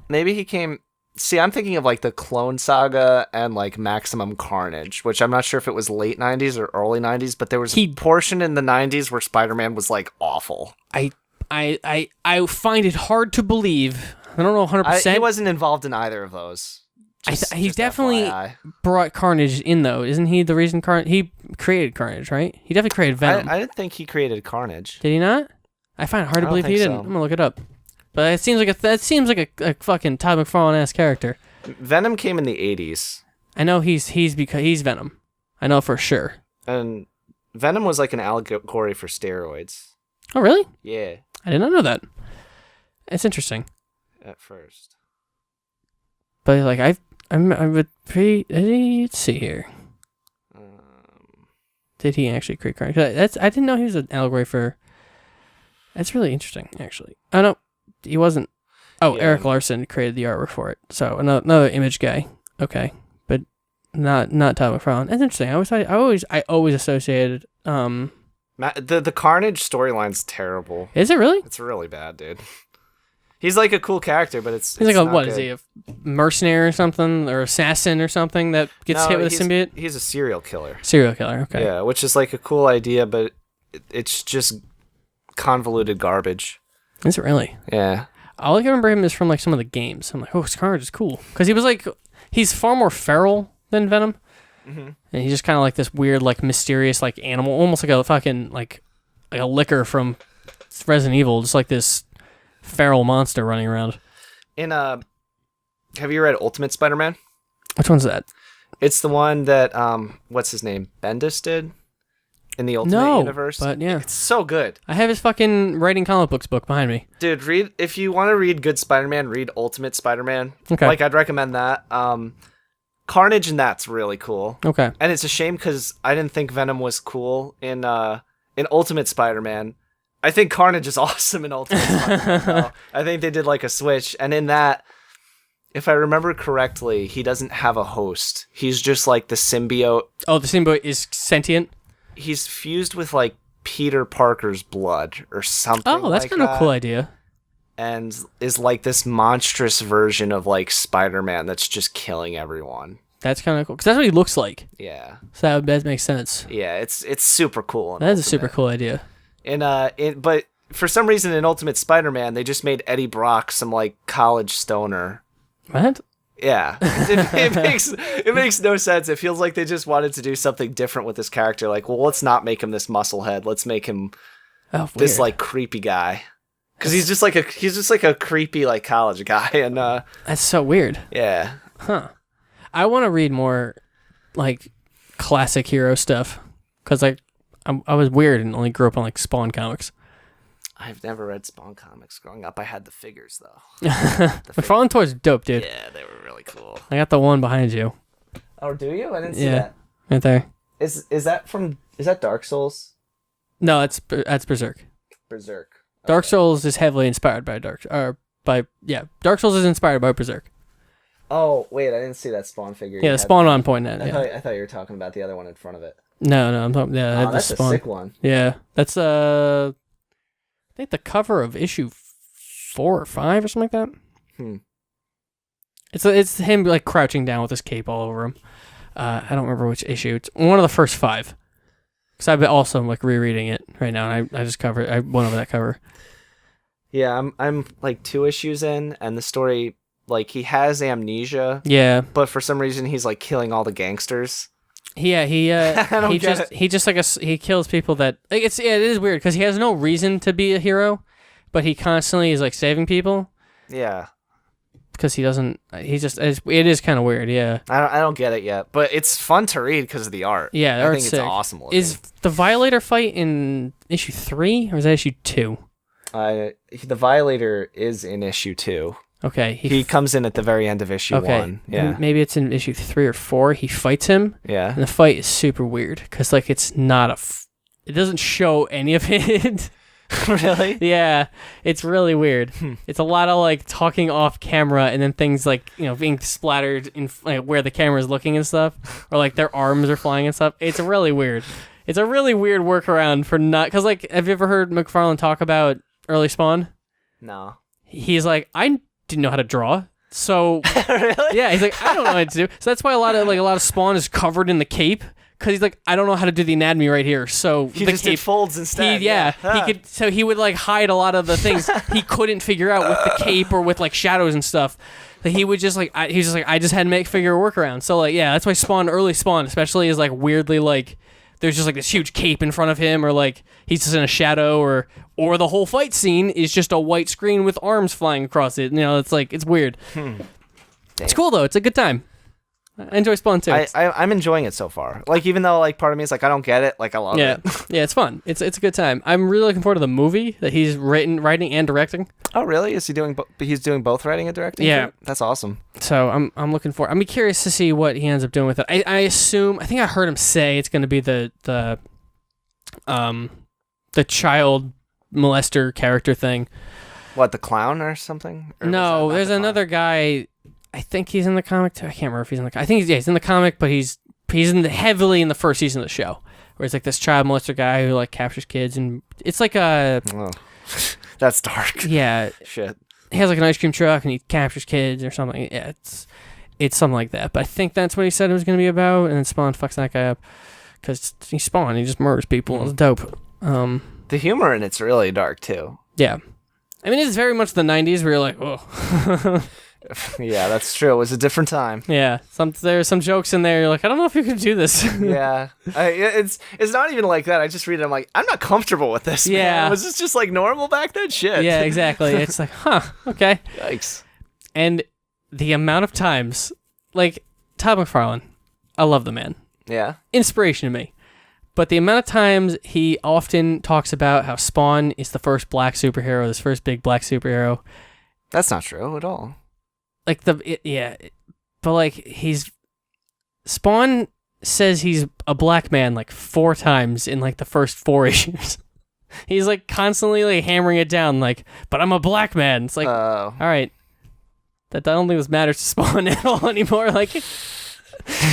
Maybe he came. See, I'm thinking of the Clone Saga and Maximum Carnage, which I'm not sure if it was late 90s or early 90s, but there was a portion in the 90s where Spider-Man was awful. I find it hard to believe. I don't know 100%. He wasn't involved in either of those. He definitely FYI. brought Carnage in, though. Isn't he the reason he created Carnage, right? He definitely created Venom. I didn't think he created Carnage. Did he not? I find it hard to believe he didn't. I'm going to look it up. But it seems like a fucking Todd McFarlane-ass character. Venom came in the 80s. I know he's Venom. I know for sure. And Venom was an allegory for steroids. Oh, really? Yeah. I did not know that. It's interesting. At first. But let's see here. Did he actually create Carnage? I didn't know he was an allegory for. That's really interesting, actually. I know he wasn't. Oh, yeah. Eric Larson created the artwork for it. So another Image guy. Okay, but not Todd McFarlane. That's interesting. I always associated. The Carnage storyline's terrible. Is it really? It's really bad, dude. He's a cool character, but it's he's what good. Is he a mercenary or something, or assassin or something that gets hit with a symbiote? He's a serial killer. Serial killer, okay. Yeah, which is a cool idea, but it's just convoluted garbage. Is it really? Yeah. All I can remember him is from some of the games. I'm like, oh, Carnage is cool because he was he's far more feral than Venom, and he's just kind of this weird, mysterious, animal, almost like a fucking a licker from Resident Evil, just this feral monster running around. Have you read Ultimate Spider-Man? Which one's that? It's the one that what's his name? Bendis did in the Ultimate Universe. But yeah, it's so good. I have his fucking writing comic books book behind me. Dude, if you want to read good Spider-Man, read Ultimate Spider-Man. Okay. I'd recommend that. Carnage and that's really cool. Okay. And it's a shame because I didn't think Venom was cool in Ultimate Spider-Man. I think Carnage is awesome in Ultimate Spider-Man. I think they did a switch, and in that, if I remember correctly, he doesn't have a host. He's just the symbiote. Oh, the symbiote is sentient? He's fused with Peter Parker's blood or something. Oh, that's kind of a cool idea. And is this monstrous version of Spider-Man that's just killing everyone. That's kind of cool because that's what he looks like. Yeah. So that makes sense. Yeah, it's super cool. That is a super cool idea. But for some reason in Ultimate Spider-Man, they just made Eddie Brock some college stoner. What? Yeah, it makes no sense. It feels like they just wanted to do something different with this character. Well, let's not make him this musclehead. Let's make him this creepy guy. Because he's just a creepy college guy, and that's so weird. Yeah. Huh. I want to read more classic hero stuff because I was weird and only grew up on Spawn comics. I've never read Spawn comics growing up. I had the figures though. McFarlane Toys dope, dude. Yeah, they were really cool. I got the one behind you. Oh, do you? I didn't see that. Right there. Is that Dark Souls? No, that's Berserk. Berserk. Okay. Dark Souls is heavily inspired by Dark Souls is inspired by Berserk. Oh wait, I didn't see that Spawn figure. Yeah, you the had. Spawn on point net. I, Yeah. thought, I thought you were talking about the other one in front of it. No, I'm talking. Yeah, I have Oh, the that's a Spawn. sick one. Yeah, that's I think the cover of issue 4 or 5 or something like that. It's him like crouching down with his cape all over him. I don't remember which issue. It's one of the first 5. Because I've been also like rereading it right now, and I just I went over that cover. Yeah, I'm like 2 issues in, and the story, like, he has amnesia, Yeah, but for some reason he's like killing all the gangsters. yeah, I don't get it. he just like he kills people that like it is weird because he has no reason to be a hero, but he constantly is like saving people Yeah, because he doesn't. It is kind of weird. Yeah, I don't get it yet, but it's fun to read because of the art. yeah, the I art's think it's sick. awesome looking. Is the Violator fight in issue 3 or is that issue 2? The Violator is in issue 2. Okay, He comes in at the very end of issue 1. Yeah, Maybe it's in issue 3 or 4. He fights him, yeah. and the fight is super weird because like it's not it doesn't show any of it. Really? Yeah, it's really weird. It's a lot of like talking off camera and then things like, being splattered in like, where the camera is looking and stuff, or like their arms are flying and stuff. It's really weird. It's a really weird workaround for not, because like, have you ever heard McFarlane talk about early Spawn? No. He's like, I didn't know how to draw. So Really? yeah, he's like, I don't know what to do. So that's why a lot of Spawn is covered in the cape. Because he's like, I don't know how to do the anatomy right here. So He the just cape did folds instead. he could. So he would like hide a lot of the things he couldn't figure out with the cape or with like shadows and stuff. So he would just like, he's just like, I just had to figure a workaround. So like, yeah, that's why early Spawn, especially, is like weirdly like, there's just like this huge cape in front of him, or like he's just in a shadow, or the whole fight scene is just a white screen with arms flying across it. It's like, it's weird. It's cool though. It's a good time. I enjoy Spawn too. I'm enjoying it so far. Like, even though like part of me is like, I don't get it, like I love Yeah, it. yeah, it's fun. It's a good time. I'm really looking forward to the movie that he's writing and directing. Oh, really? Is he doing? He's doing both writing and directing. Yeah. for it? That's awesome. So I'm looking for. I'm curious to see what he ends up doing with it. I assume. I think I heard him say it's going to be the child molester character thing. What, the clown or something? Or was No, that not there's the clown? another guy. I think he's in the comic too. I can't remember if he's in the. I think he's in the comic, but he's heavily in the first season of the show, where he's like this child molester guy who like captures kids, and it's like a Oh. That's dark. yeah. Shit. He has like an ice cream truck and he captures kids or something. Yeah, it's something like that. But I think that's what he said it was going to be about. And then Spawn fucks that guy up because he's Spawn. He just murders people. It's dope. The humor in it's really dark too. Yeah. I mean, it's very much the 90s where you're like, oh. Yeah, that's true. It was a different time. Yeah. There's some jokes in there. You're like, I don't know if you can do this. Yeah, it's not even like that. I just read it. I'm like, I'm not comfortable with this. Man. Yeah. Was this just like normal back then? Shit. Yeah, exactly. It's like, huh, okay. Yikes. And the amount of times, like, Todd McFarlane, I love the man. Yeah. Inspiration to me. But the amount of times he often talks about how Spawn is the first black superhero, this first big black superhero. That's not true at all. Like, but like, Spawn says he's a black man like 4 times in like the first 4 issues. He's like constantly like hammering it down, like, but I'm a black man. It's like, all right. I don't think this matters to Spawn at all anymore. Like,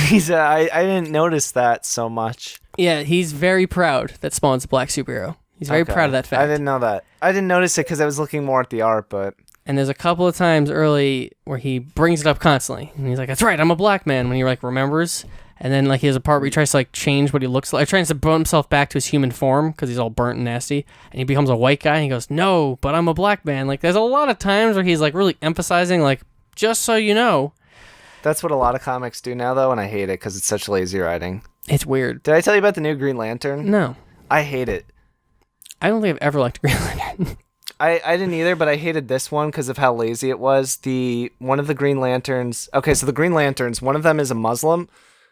He's I didn't notice that so much. yeah, he's very proud that Spawn's a black superhero. He's very Okay. proud of that fact. I didn't know that. I didn't notice it because I was looking more at the art, but And there's a couple of times early where he brings it up constantly. And he's like, that's right, I'm a black man, when he like remembers. And then like he has a part where he tries to like change what he looks like. Tries to bring himself back to his human form because he's all burnt and nasty. And he becomes a white guy and he goes, no, but I'm a black man. Like there's a lot of times where he's like really emphasizing like, just so you know. that's what a lot of comics do now, though, and I hate it because it's such lazy writing. It's weird. Did I tell you about the new Green Lantern? No. I hate it. I don't think I've ever liked Green Lantern. I didn't either, but I hated this one because of how lazy it was. One of the Green Lanterns. Okay, so the Green Lanterns, one of them is a Muslim,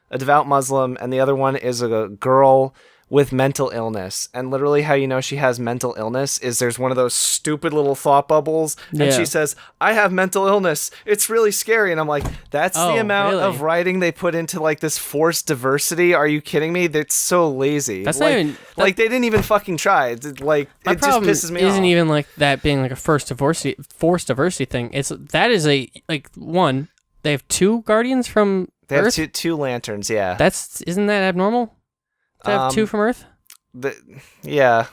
a devout Muslim, and the other one is a girl with mental illness. And literally how you know she has mental illness is there's one of those stupid little thought bubbles, and Yeah. she says, I have mental illness. It's really scary. And I'm like, that's Oh, the amount really? of writing they put into like this forced diversity. Are you kidding me? That's so lazy. That's like, not even- like they didn't even fucking try. Like My it just problem pisses me isn't off. even like that being like a forced diversity thing. That is a like one. They have two Guardians from They have Earth? two lanterns, yeah. Isn't that abnormal? To have two from Earth? Yeah.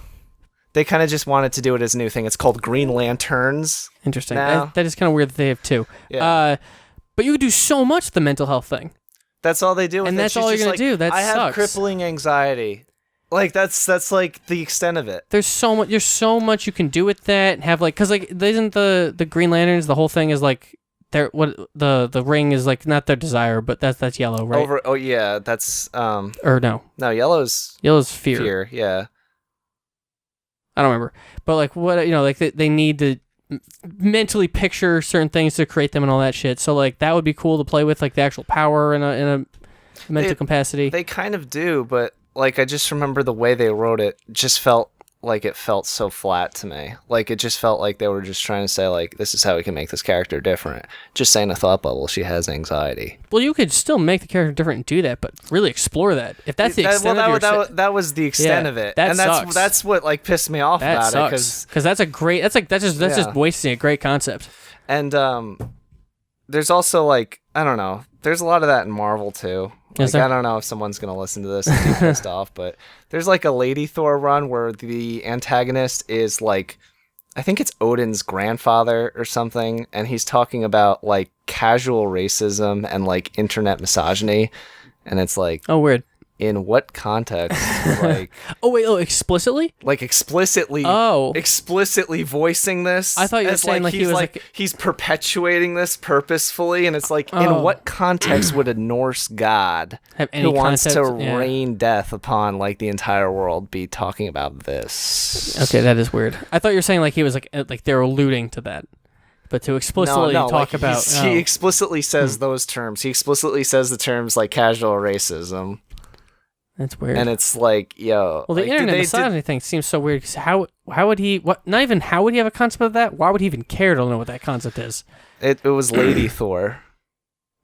They kind of just wanted to do it as a new thing. It's called Green Lanterns. Interesting. now. That is kind of weird that they have two. Yeah. But you could do so much with the mental health thing. That's all they do with And it. that's She's all you're just gonna like, do. That I have sucks. crippling anxiety. Like that's like the extent of it. There's so much you can do with that. And have like, cause like, isn't the Green Lanterns, the whole thing is like, the ring is like not their desire, but that's yellow, right? Oh yeah, that's Or no, yellow's fear. fear. Yeah. I don't remember, but like what like they need to mentally picture certain things to create them and all that shit. So like that would be cool to play with, like the actual power in a mental capacity. They kind of do, but like I just remember the way they wrote it just felt like it felt so flat to me. Like it just felt like they were just trying to say like this is how we can make this character different. Just saying a thought bubble, she has anxiety. Well, you could still make the character different and do that, but really explore that. If that's the extent of your that was the extent of it. That and that's what like pissed me off that about sucks. it Because that's just wasting a great concept. And there's also like I don't know. There's a lot of that in Marvel too. Like, I don't know if someone's gonna listen to this and be pissed off, but there's like a Lady Thor run where the antagonist is like, I think it's Odin's grandfather or something, and he's talking about like casual racism and like internet misogyny, and it's like, Oh, weird. in what context? Like, Explicitly? like explicitly voicing this. I thought you were as, saying like he he's was like he's perpetuating this purposefully, and it's like in what context would a Norse god have any who wants to concept? Yeah. rain death upon like the entire world be talking about this? Okay, that is weird. I thought you were saying like he was like they were alluding to that, but to explicitly no, talk like, about he explicitly says those terms. He explicitly says the terms like casual racism. That's weird. And it's like, yo. Well, the like, internet misogyny thing seems so weird. Because how would he? What? Not even how would he have a concept of that? Why would he even care to know what that concept is? It was Lady Thor.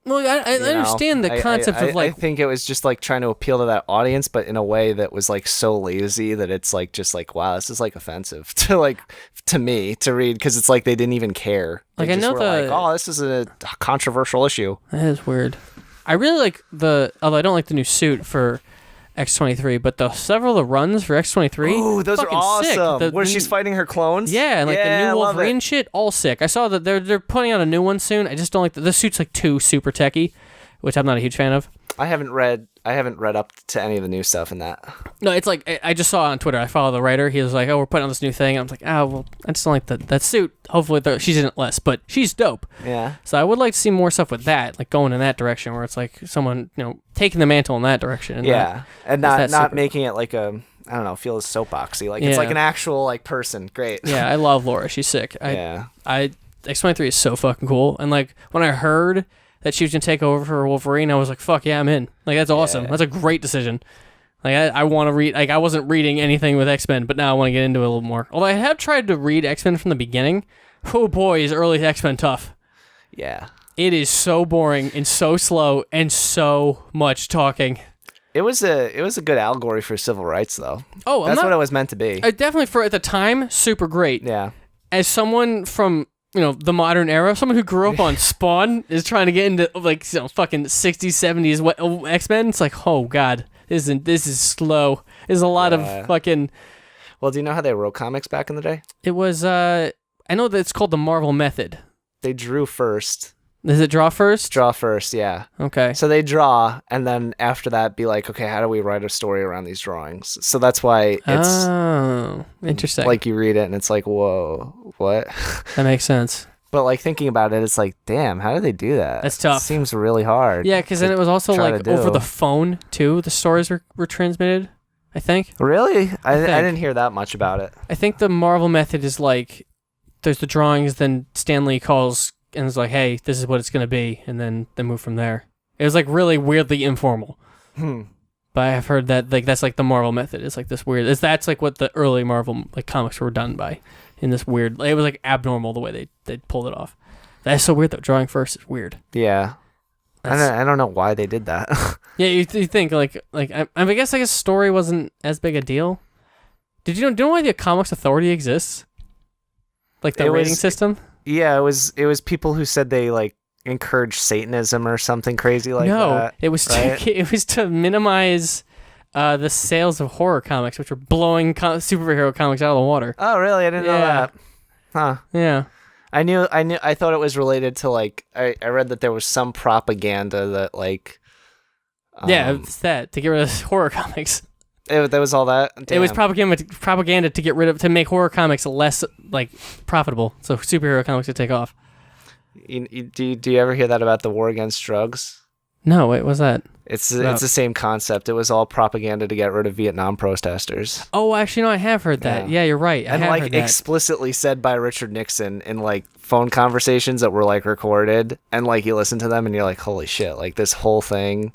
Well, I understand the concept of like. I think it was just like trying to appeal to that audience, but in a way that was like so lazy that it's like just like, wow, this is like offensive to me to read, because it's like they didn't even care. They Like I know like, oh, this is a controversial issue. That is weird. I really like although I don't like the new suit for X-23, but several of the runs for X-23. Ooh, those are awesome. Sick. Where she's fighting her clones? Yeah, and like the I new love Wolverine it. shit, all sick. I saw that they're putting out a new one soon. I just don't like the suit's like too super techy, which I'm not a huge fan of. I haven't read up to any of the new stuff in that. No, it's like I just saw on Twitter. I follow the writer. He was like, "Oh, we're putting on this new thing." I was like, "Oh, well, I just don't like that suit." Hopefully, she's in it less, but she's dope. Yeah. So I would like to see more stuff with that, like going in that direction, where it's like someone taking the mantle in that direction. And and that not super- making it like a I don't know, feel soapboxy. Like it's Yeah. like an actual like person. Great. Yeah, I love Laura. She's sick. Yeah. X-23 is so fucking cool. And like when I heard that she was gonna take over for Wolverine, I was like, "Fuck yeah, I'm in!" Like that's awesome. Yeah. That's a great decision. Like I want to read. Like I wasn't reading anything with X-Men, but now I want to get into it a little more. Although I have tried to read X-Men from the beginning. Oh boy, is early X-Men tough. Yeah. It is so boring and so slow and so much talking. It was a good allegory for civil rights though. Oh, That's what it was meant to be. Definitely for at the time, super great. Yeah. As someone from the modern era, someone who grew up on Spawn is trying to get into like fucking 60s, 70s X-Men. It's like, oh god, this is slow. There's a lot of fucking. Well, do you know how they wrote comics back in the day? It was I know that it's called the Marvel method. They drew first. Does it draw first? Draw first, yeah. Okay. So they draw, and then after that, be like, okay, how do we write a story around these drawings? So that's why it's interesting. like you read it, and it's like, whoa, what? That makes sense. But like thinking about it, it's like, damn, how did they do that? That's tough. It seems really hard. Yeah, because then it was also try like to over do. the phone too. The stories were transmitted. I think. Really? I think. didn't hear that much about it. I think the Marvel method is like, there's the drawings, then Stan Lee calls and is like, hey, this is what it's going to be, and then they move from there. It was like really weirdly informal. But I have heard that like that's like the Marvel method. It's like this weird. That's like what the early Marvel like comics were done by, in this weird. It was like abnormal the way they pulled it off. That's so weird though. Drawing first is weird. Yeah. I don't know why they did that. Yeah, you think like I guess story wasn't as big a deal. Do you know why the Comics Authority exists? Like the rating system? Yeah, it was people who said they like encourage Satanism or something crazy like no, that. it was right? it was to minimize the sales of horror comics, which were blowing superhero comics out of the water. Oh, really? I didn't know Yeah. that. Huh. Yeah. I thought it was related to like I read that there was some propaganda that like Yeah, it's that to get rid of horror comics. that was all that. It was Damn. propaganda to make horror comics less like profitable, so superhero comics would take off. Do you ever hear that about the war against drugs? No, wait, what's that? It's the same concept. It was all propaganda to get rid of Vietnam protesters. Oh, actually, no, I have heard that. Yeah. Yeah, you're right. I And have like heard that. explicitly said by Richard Nixon in like phone conversations that were like recorded, and like you listen to them and you're like, holy shit, like this whole thing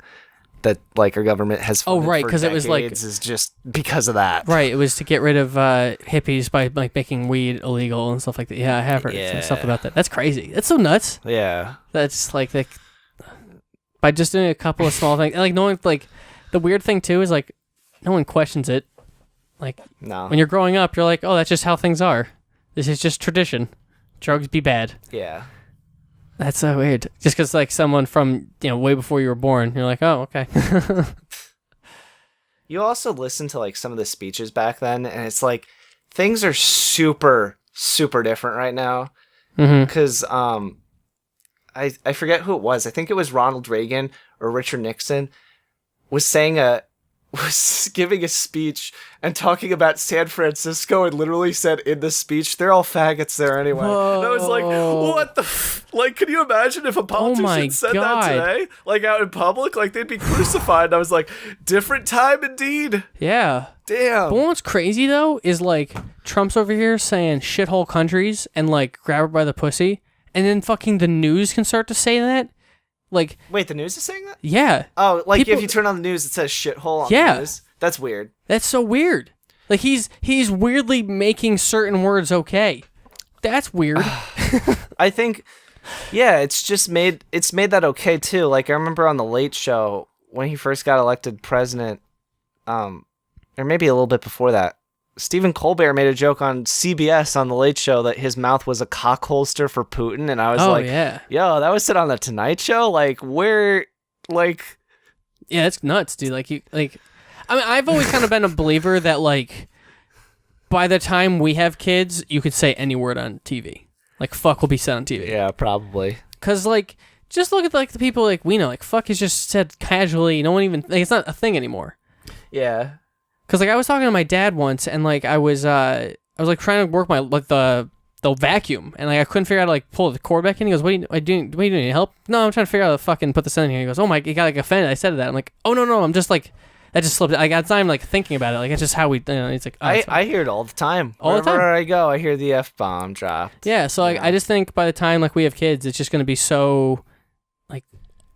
that like our government has funded right, for 'cause it was, like- decades is just because of that. Right, it was to get rid of hippies by like making weed illegal and stuff like that. Yeah, I have heard some stuff Yeah. about that. That's crazy. That's so nuts. Yeah. That's like by just doing a couple of small things, and like no one like the weird thing too is like no one questions it. Like No. when you're growing up, you're like, oh, that's just how things are. This is just tradition. Drugs be bad. Yeah. That's so weird. Just because like someone from way before you were born, you're like, oh, okay. You also listen to like some of the speeches back then, and it's like things are super, super different right now. Mm-hmm. Because I forget who it was. I think it was Ronald Reagan or Richard Nixon was giving a speech and talking about San Francisco, and literally said in the speech, they're all faggots there anyway. And I was like, Whoa. what the like, can you imagine if a politician my said God. that today? Like out in public? Like they'd be crucified. And I was like, different time indeed. Yeah. Damn. But what's crazy though is like Trump's over here saying shithole countries and like grab her by the pussy, and then fucking the news can start to say that. Like, Wait, the news is saying that? yeah, Oh, like People- if you turn on the news, it says shithole on Yeah. the news? That's weird. that's so weird. Like he's weirdly making certain words okay. That's weird. I think, yeah, it's made that okay too. Like I remember on the Late Show when he first got elected president, or maybe a little bit before that, Stephen Colbert made a joke on CBS on the Late Show that his mouth was a cock holster for Putin, and I was Oh like, yeah, yo, that was said on the Tonight Show. Like where, like, yeah, it's nuts, dude. Like you, like, I mean, I've always kind of been a believer that like, by the time we have kids, you could say any word on TV. Like fuck will be said on TV. yeah, probably. Cause like, just look at like the people like we know. Like fuck is just said casually. No one even like it's not a thing anymore. Yeah. Cause like I was talking to my dad once, and like I was like trying to work my like the vacuum, and like I couldn't figure out how to like pull the cord back in. He goes, "What are you doing? What are you doing? Any help?" "No, I'm trying to figure out how to fucking put this in here." He goes, "Oh my," he got like offended. I said that. I'm like, "Oh no, I'm just like that just slipped." I got time like thinking about it. Like it's just how we. It's like oh, it's fine. I hear it all the time. All the Wherever time. I go, I hear the F-bomb dropped. Yeah, so like I just think by the time like we have kids, it's just gonna be so like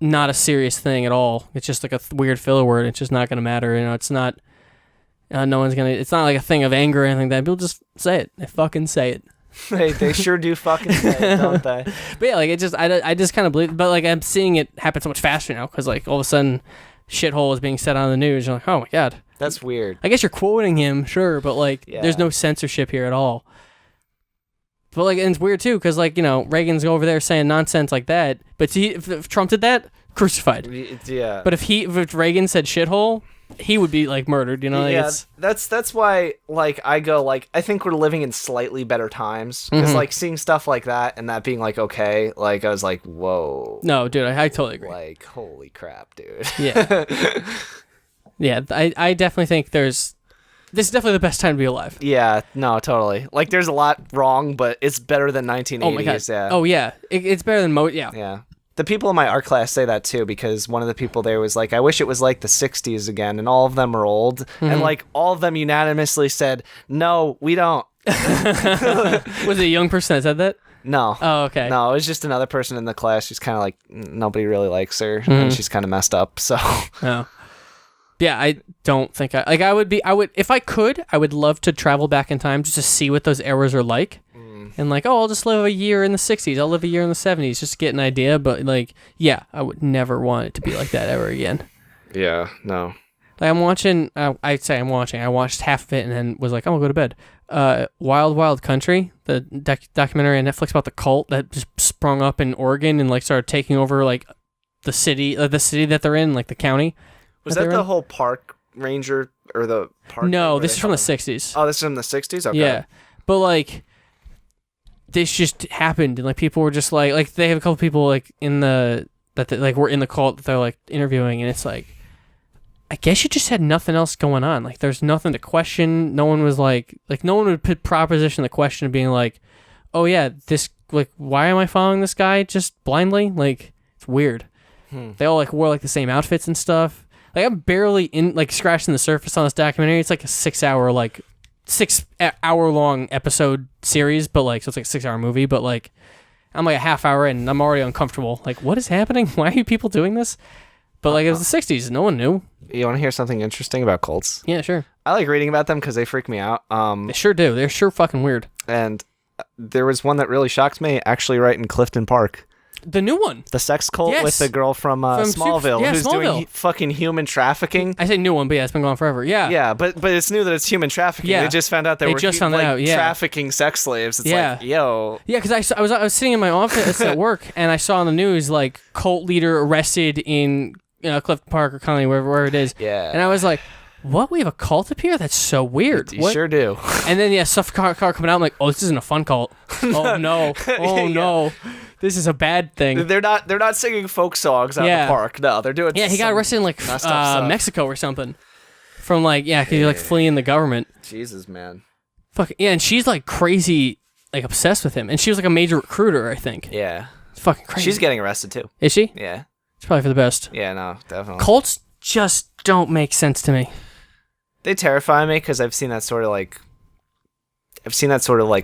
not a serious thing at all. It's just like a weird filler word. It's just not gonna matter. It's not. No one's gonna. It's not like a thing of anger or anything. That people just say it. They fucking say it. they sure do fucking say it, don't they? But yeah, like it just. I just kind of believe. But like I'm seeing it happen so much faster now because like all of a sudden, shithole is being said on the news. You're like, oh my god. That's weird. I guess you're quoting him, sure, but like Yeah. there's no censorship here at all. But like, and it's weird too, because like Reagan's over there saying nonsense like that. But if Trump did that, crucified. Yeah. But if Reagan said shithole, he would be like murdered. Like, yeah, it's, that's why like I go like I think we're living in slightly better times because Mhm. like seeing stuff like that and that being like okay, like I was like whoa, no, dude, I totally agree. like holy crap, dude. Yeah, yeah, I definitely think this is definitely the best time to be alive. Yeah, no, totally. Like there's a lot wrong, but it's better than 1980s. Oh my god. Yeah. Oh yeah, it's better than most. Yeah. Yeah. The people in my art class say that too because one of the people there was like, I wish it was like the 60s again, and all of them are old. And like all of them unanimously said, no, we don't. Was it a young person that said that? No. Oh, okay. No, it was just another person in the class. She's kind of like, nobody really likes her, and she's kind of messed up. So, No. Yeah, I don't think I would if I could, I would love to travel back in time just to see what those eras are like. And like, oh, I'll just live a year in the 60s. I'll live a year in the 70s just to get an idea. But like, yeah, I would never want it to be like that ever again. yeah, no. Like I'm watching, I watched half of it and then was like, I'm gonna go to bed. Wild Wild Country, the documentary on Netflix about the cult that just sprung up in Oregon and like started taking over like the city that they're in, like the county. Was that the whole park ranger or the park? No, this is from the 60s. Oh, this is from the 60s? Okay. Yeah. But like this just happened and like people were just like they have a couple people like in the like were in the cult that they're like interviewing, and it's like I guess you just had nothing else going on. Like there's nothing to question. No one was like no one would proposition the question of being like, oh yeah, this like why am I following this guy just blindly? Like it's weird. They all like wore like the same outfits and stuff. Like I'm barely in like scratching the surface on this documentary. It's like a 6 hour long episode series, but like so it's like a 6 hour movie, but like I'm like a half hour in and I'm already uncomfortable. Like what is happening? Why are you people doing this? But like it was the 60s, no one knew. You want to hear something interesting about cults? Yeah, sure. I like reading about them because they freak me out. They sure do. They're sure fucking weird. And there was one that really shocked me, actually right in Clifton Park. The new one. The sex cult with the girl from Smallville who's doing fucking human trafficking. I say new one, but yeah, it's been going forever. Yeah. Yeah, but it's new that it's human trafficking. Yeah. They just found out trafficking sex slaves. It's like, yo. Yeah, because I was sitting in my office at work and I saw on the news like cult leader arrested in Clifton Park or Conley, wherever it is. Yeah. And I was like, what? We have a cult up here? That's so weird. You sure do. And then stuff car coming out. I'm like, oh, this isn't a fun cult. Oh no. Oh no. This is a bad thing. They're not singing folk songs out in the park. No, they're doing. Yeah, he got arrested in like Mexico or something. From like because you're like fleeing the government. Jesus, man. Fuck yeah, and she's like crazy, like obsessed with him, and she was like a major recruiter, I think. Yeah. It's fucking crazy. She's getting arrested too. Is she? Yeah. It's probably for the best. Yeah, no, definitely. Cults just don't make sense to me. They terrify me because I've seen that sort of like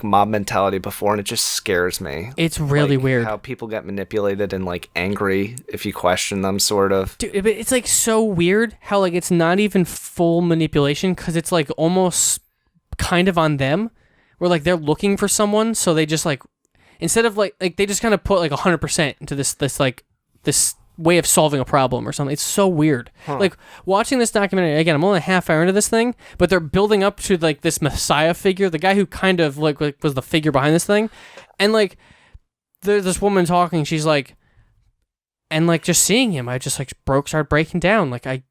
mob mentality before, and it just scares me. It's really weird how people get manipulated and like angry if you question them, sort of. Dude, it's like so weird how like it's not even full manipulation because it's like almost kind of on them, where like they're looking for someone, so they just like instead of like they just kind of put like 100% into this way of solving a problem or something. It's so weird. Like watching this documentary again, I'm only a half hour into this thing, but they're building up to like this messiah figure, the guy who kind of like was the figure behind this thing, and like there's this woman talking, she's like, and like just seeing him, I just like started breaking down. Like I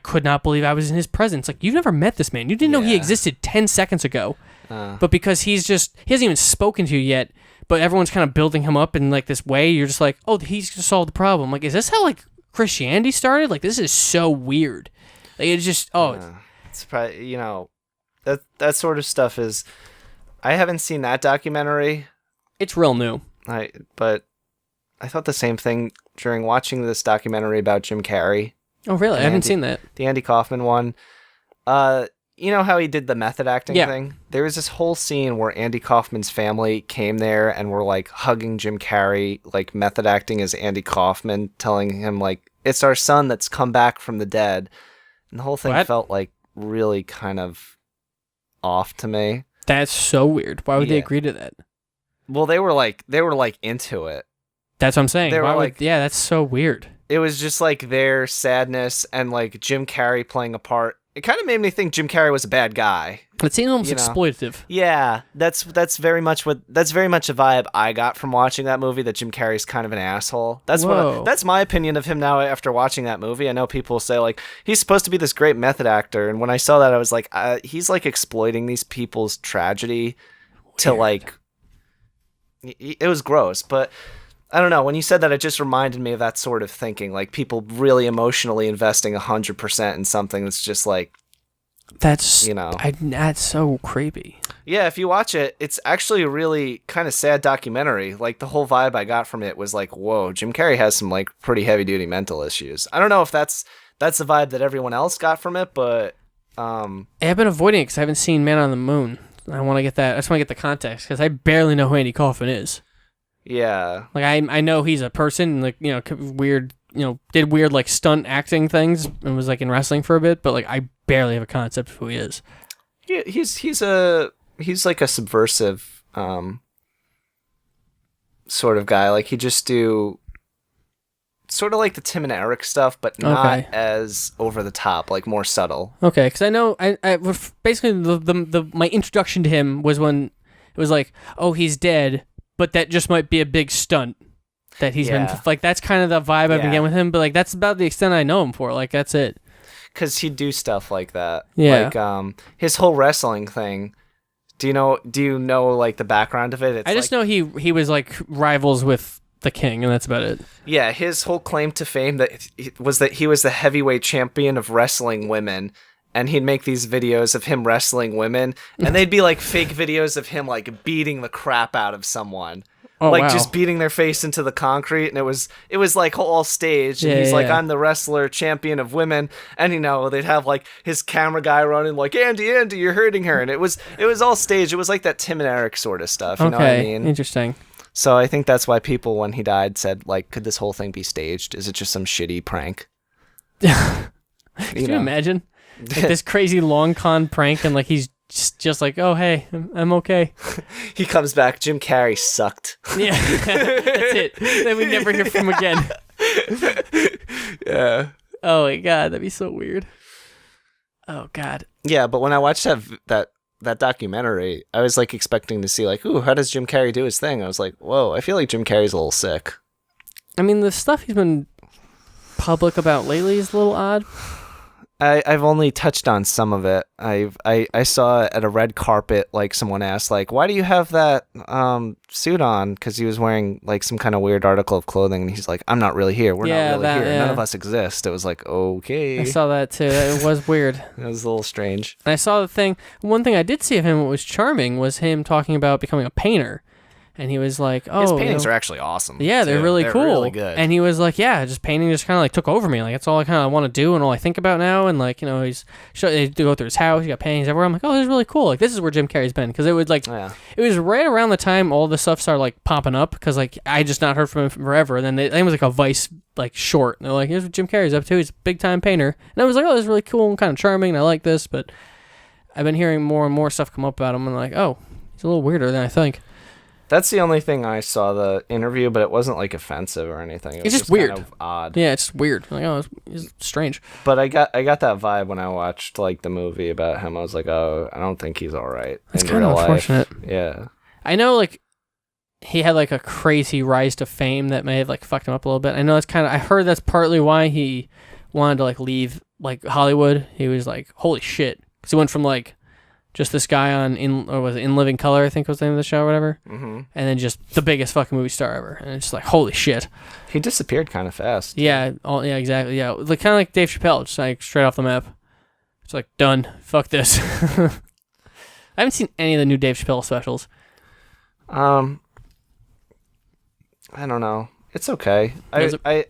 could not believe I was in his presence. Like you've never met this man, you didn't know he existed 10 seconds ago, but because he hasn't even spoken to you yet. But everyone's kind of building him up in like this way. You're just like, oh, he's gonna solve the problem. Like, is this how like Christianity started? Like, this is so weird. Like, it's just it's probably that sort of stuff is. I haven't seen that documentary. It's real new. But I thought the same thing during watching this documentary about Jim Carrey. Oh, really? I haven't seen that. The Andy Kaufman one. You know how he did the method acting thing? There was this whole scene where Andy Kaufman's family came there and were like hugging Jim Carrey, like method acting as Andy Kaufman, telling him like, it's our son that's come back from the dead. And the whole thing felt like really kind of off to me. That's so weird. Why would they agree to that? Well, they were like into it. That's what I'm saying. They were like, that's so weird. It was just like their sadness and like Jim Carrey playing a part. It kind of made me think Jim Carrey was a bad guy. It seemed almost exploitative. Yeah, that's very much a vibe I got from watching that movie. That Jim Carrey's kind of an asshole. That's my opinion of him now after watching that movie. I know people say like he's supposed to be this great method actor, and when I saw that, I was like, he's like exploiting these people's tragedy to like. It was gross, but. I don't know. When you said that, it just reminded me of that sort of thinking, like people really emotionally investing 100% in something that's just like, that's so creepy. Yeah, if you watch it, it's actually a really kind of sad documentary. Like the whole vibe I got from it was like, whoa, Jim Carrey has some like pretty heavy duty mental issues. I don't know if that's the vibe that everyone else got from it, but I've been avoiding it because I haven't seen Man on the Moon. I want to get that. I just want to get the context because I barely know who Andy Kaufman is. Yeah. Like I know he's a person, like, weird, did weird like stunt acting things and was like in wrestling for a bit, but like I barely have a concept of who he is. Yeah, he's like a subversive sort of guy. Like he just do sort of like the Tim and Eric stuff, but not Okay. as over the top, like more subtle. Okay, because I know basically my introduction to him was when it was like, oh, he's dead, but that just might be a big stunt that he's been Yeah. like. That's kind of the vibe I've been Yeah. getting with him, but like that's about the extent I know him for. Like that's it. Because he'd do stuff like that. Yeah. Like his whole wrestling thing. Do you know like the background of it? It's I just know he was like rivals with the King, and that's about it. Yeah, his whole claim to fame that he was the heavyweight champion of wrestling women, and he'd make these videos of him wrestling women, and they'd be like fake videos of him like beating the crap out of someone. Oh, like wow. just beating their face into the concrete, and it was like all staged, and he's like, yeah. I'm the wrestler champion of women, and they'd have like his camera guy running like, Andy, you're hurting her, and it was all staged. It was like that Tim and Eric sort of stuff, you know what I mean? Interesting. So I think that's why people, when he died, said, like, could this whole thing be staged? Is it just some shitty prank? Can you know? imagine like, this crazy long con prank, and like he's just like, oh hey, I'm okay. He comes back, Jim Carrey sucked. Yeah, that's it. Then we never hear from him again. Yeah. Oh my god, that'd be so weird. Oh god. Yeah, but when I watched that documentary, I was like expecting to see like, ooh, how does Jim Carrey do his thing? I was like, whoa, I feel like Jim Carrey's a little sick. I mean, the stuff he's been public about lately is a little odd. I've only touched on some of it. I saw at a red carpet, like someone asked, like, why do you have that suit on? Because he was wearing like some kind of weird article of clothing, and he's like, I'm not really here. We're Yeah, not really that- here. yeah. None of us exist. It was like, okay, I saw that too. It was weird. it was a little strange. And I saw the thing. One thing I did see of him, what was charming, was him talking about becoming a painter. And he was like, "Oh, His you paintings know, are actually awesome. yeah, they're too. really They're cool, really good. And he was like, "Yeah, just painting just kind of like took over me. Like that's all I kind of want to do and all I think about now." And like they go through his house, he got paintings everywhere. I'm like, "Oh, this is really cool. Like this is where Jim Carrey's been." Because it was like, Yeah. it was right around the time all this stuff started like popping up. Because like I just not heard from him forever. And then it was like a Vice like short. And they're like, "Here's what Jim Carrey's up to. He's a big time painter." And I was like, "Oh, this is really cool and kind of charming. And I like this." But I've been hearing more and more stuff come up about him. And like, oh, he's a little weirder than I think. That's the only thing I saw the interview, but it wasn't like offensive or anything. It was It's just weird. kind of odd. Yeah, it's just weird. Like, oh, it's strange. But I got that vibe when I watched like the movie about him. I was like, oh, I don't think he's all right That's in kind real of life. unfortunate. Yeah. I know, like, he had, like, a crazy rise to fame that may have, like, fucked him up a little bit. I know that's kind of... I heard that's partly why he wanted to, like, leave, like, Hollywood. He was like, holy shit. Because he went from, like, just this guy on... In Living Color, I think was the name of the show or whatever. Mm-hmm. And then just the biggest fucking movie star ever. And it's just like, holy shit. He disappeared kind of fast. Yeah, yeah, exactly. Yeah, like, kind of like Dave Chappelle, just, like, straight off the map. It's like, done. Fuck this. I haven't seen any of the new Dave Chappelle specials. I don't know. It's okay. Is it- I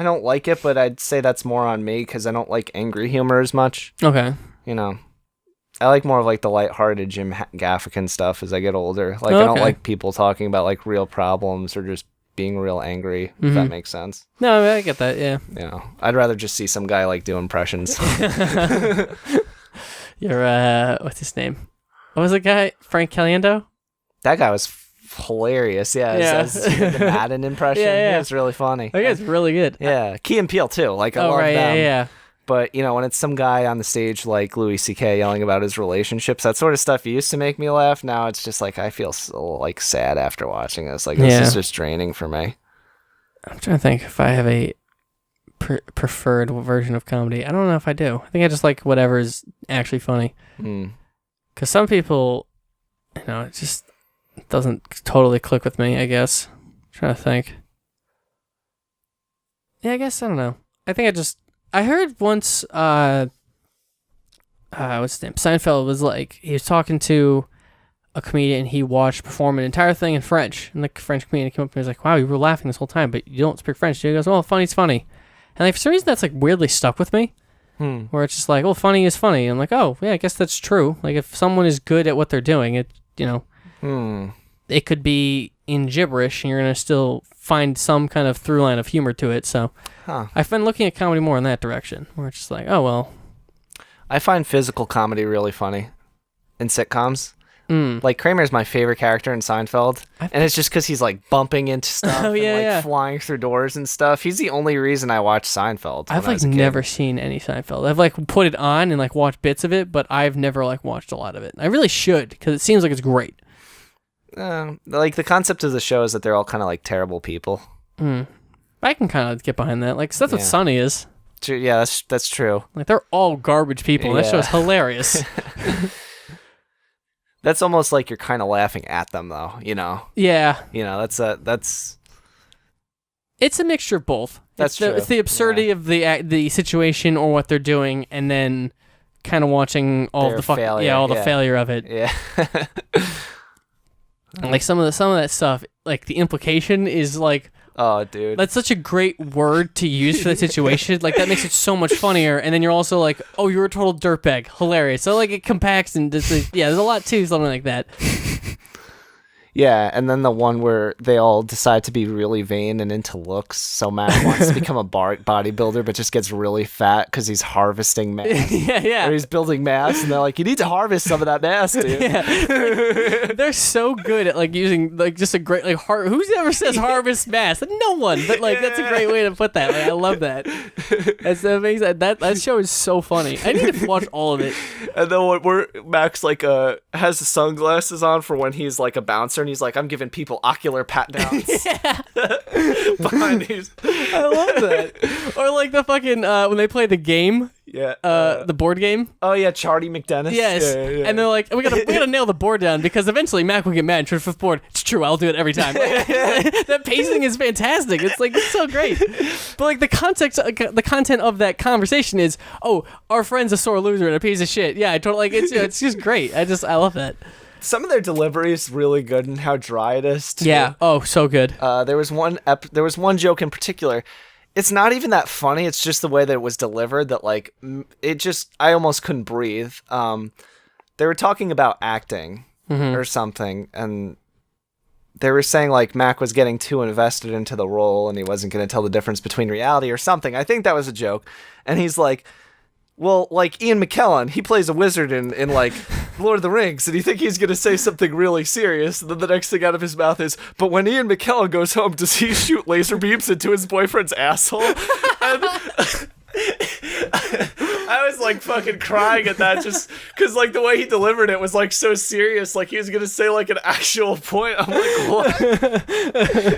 don't like it, but I'd say that's more on me because I don't like angry humor as much. Okay. You know, I like more of like the lighthearted Jim Gaffigan stuff as I get older. Like I don't Okay. like people talking about like real problems or just being real angry. If that Mhm. makes sense. No, I get that, yeah. You know, I'd rather just see some guy like do impressions. You're, what's his name? What was the guy? Frank Caliendo? That guy was hilarious. Yeah, Yeah. as he did the Madden impression. Yeah, yeah. It was really funny. That guy's really good. Yeah, Key and Peele too. Like I Oh, love right, them. yeah. But you know, when it's some guy on the stage like Louis C.K. yelling about his relationships, that sort of stuff used to make me laugh. Now it's just like I feel so like sad after watching this. Like this Yeah. is just draining for me. I'm trying to think if I have a preferred version of comedy. I don't know if I do. I think I just like whatever is actually funny. Hmm. Because some people, you know, it just doesn't totally click with me, I guess. I'm trying to think. Yeah, I guess, I don't know. I think I heard once, what's his name? Seinfeld was like, he was talking to a comedian he watched perform an entire thing in French. And the French comedian came up and was like, wow, you were laughing this whole time, but you don't speak French. He goes, well, funny's funny. And like, for some reason, that's like weirdly stuck with me. Where it's just like, well, funny is funny. And I'm like, oh, yeah, I guess that's true. Like, if someone is good at what they're doing, it, you know, it could be in gibberish and you're going to still find some kind of through line of humor to it. So Huh. I've been looking at comedy more in that direction, where it's just like, oh, well. I find physical comedy really funny in sitcoms. Like Kramer's my favorite character in Seinfeld, and it's just because he's like bumping into stuff Oh, yeah, and like yeah. flying through doors and stuff. He's the only reason I watched Seinfeld. I've when I was like a kid. never seen any Seinfeld. I've like put it on and like watched bits of it, but I've never like watched a lot of it. I really should because it seems like it's great. Like the concept of the show is that they're all kind of like terrible people. I can kind of get behind that. Like 'cause that's what Yeah. Sunny is. True, yeah, that's true. Like they're all garbage people. And that Yeah. show is hilarious. That's almost like you're kind of laughing at them, though. You know, Yeah. that's It's a mixture of both. That's it's the, true. It's the absurdity of the situation or what they're doing, and then kind of watching all Their the fucking failure, all the yeah. failure of it. yeah. And, like some of that stuff, like the implication is like Oh, dude. that's such a great word to use for the situation. Like that makes it so much funnier. And then you're also like, oh, you're a total dirtbag, hilarious. So like it compacts and just yeah, there's a lot to something like that. Yeah, and then the one where they all decide to be really vain and into looks. So Matt wants to become a bodybuilder, but just gets really fat because he's harvesting mass. yeah. Or he's building mass, and they're like, "You need to harvest some of that mass, dude." Yeah. They're so good at like using like just a great like who's ever says harvest mass? No one. But like that's a great way to put that. Like I love that. That's amazing. That show is so funny. I need to watch all of it. And then where Max like has the sunglasses on for when he's like a bouncer, and he's like, "I'm giving people ocular pat downs." Behind these. I love that. Or like the fucking when they play the game, Yeah. the board game. Oh yeah, Charlie McDennis. Yes. Yeah. And they're like, we gotta nail the board down because eventually Mac will get mad and try to flip the board. It's true, I'll do it every time. That pacing is fantastic. It's like it's so great. But like the content of that conversation is, oh, our friend's a sore loser and a piece of shit. Yeah, I totally like it's just great. I love that. Some of their delivery is really good and how dry it is. Too. Yeah. Oh, so good. There was one joke in particular. It's not even that funny. It's just the way that it was delivered that like I almost couldn't breathe. They were talking about acting or something, and they were saying like Mac was getting too invested into the role and he wasn't going to tell the difference between reality or something. I think that was a joke. And he's like, well, like Ian McKellen, he plays a wizard in like Lord of the Rings, and you think he's going to say something really serious, and then the next thing out of his mouth is, but when Ian McKellen goes home, does he shoot laser beams into his boyfriend's asshole? And I was like fucking crying at that just because like the way he delivered it was like so serious, like he was going to say like an actual point. I'm like, what?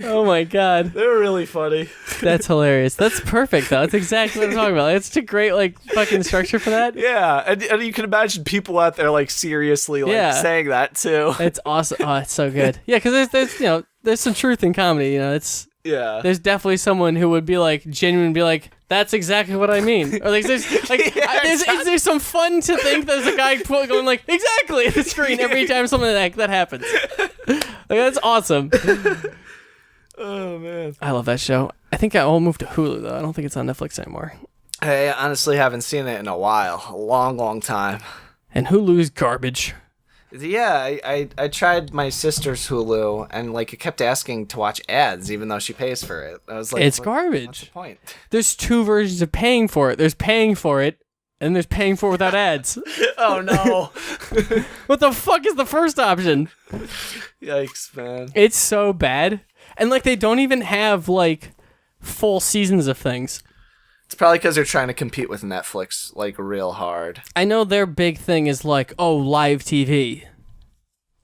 Oh my god. They were really funny. That's hilarious. That's perfect though. That's exactly what I'm talking about. It's a great like fucking structure for that. Yeah, and you can imagine people out there like seriously like Yeah. saying that too. It's awesome. Oh, it's so good. Yeah, because there's there's some truth in comedy. Yeah. There's definitely someone who would be like genuine, be like, that's exactly what I mean. Or like there's like Yeah, there's some fun to think there's a guy going like exactly at the screen every time something that happens. Like that's awesome. Oh man. I love that show. I think I'll move to Hulu though. I don't think it's on Netflix anymore. I honestly haven't seen it in a while. A long time. And Hulu's garbage. Yeah, I tried my sister's Hulu and like it kept asking to watch ads even though she pays for it. I was like, It's What's garbage. the point? There's two versions of paying for it. There's paying for it, and there's paying for it without ads. Oh no. What the fuck is the first option? Yikes, man. It's so bad. And like they don't even have like full seasons of things. It's probably because they're trying to compete with Netflix like real hard. I know their big thing is like, oh, live TV.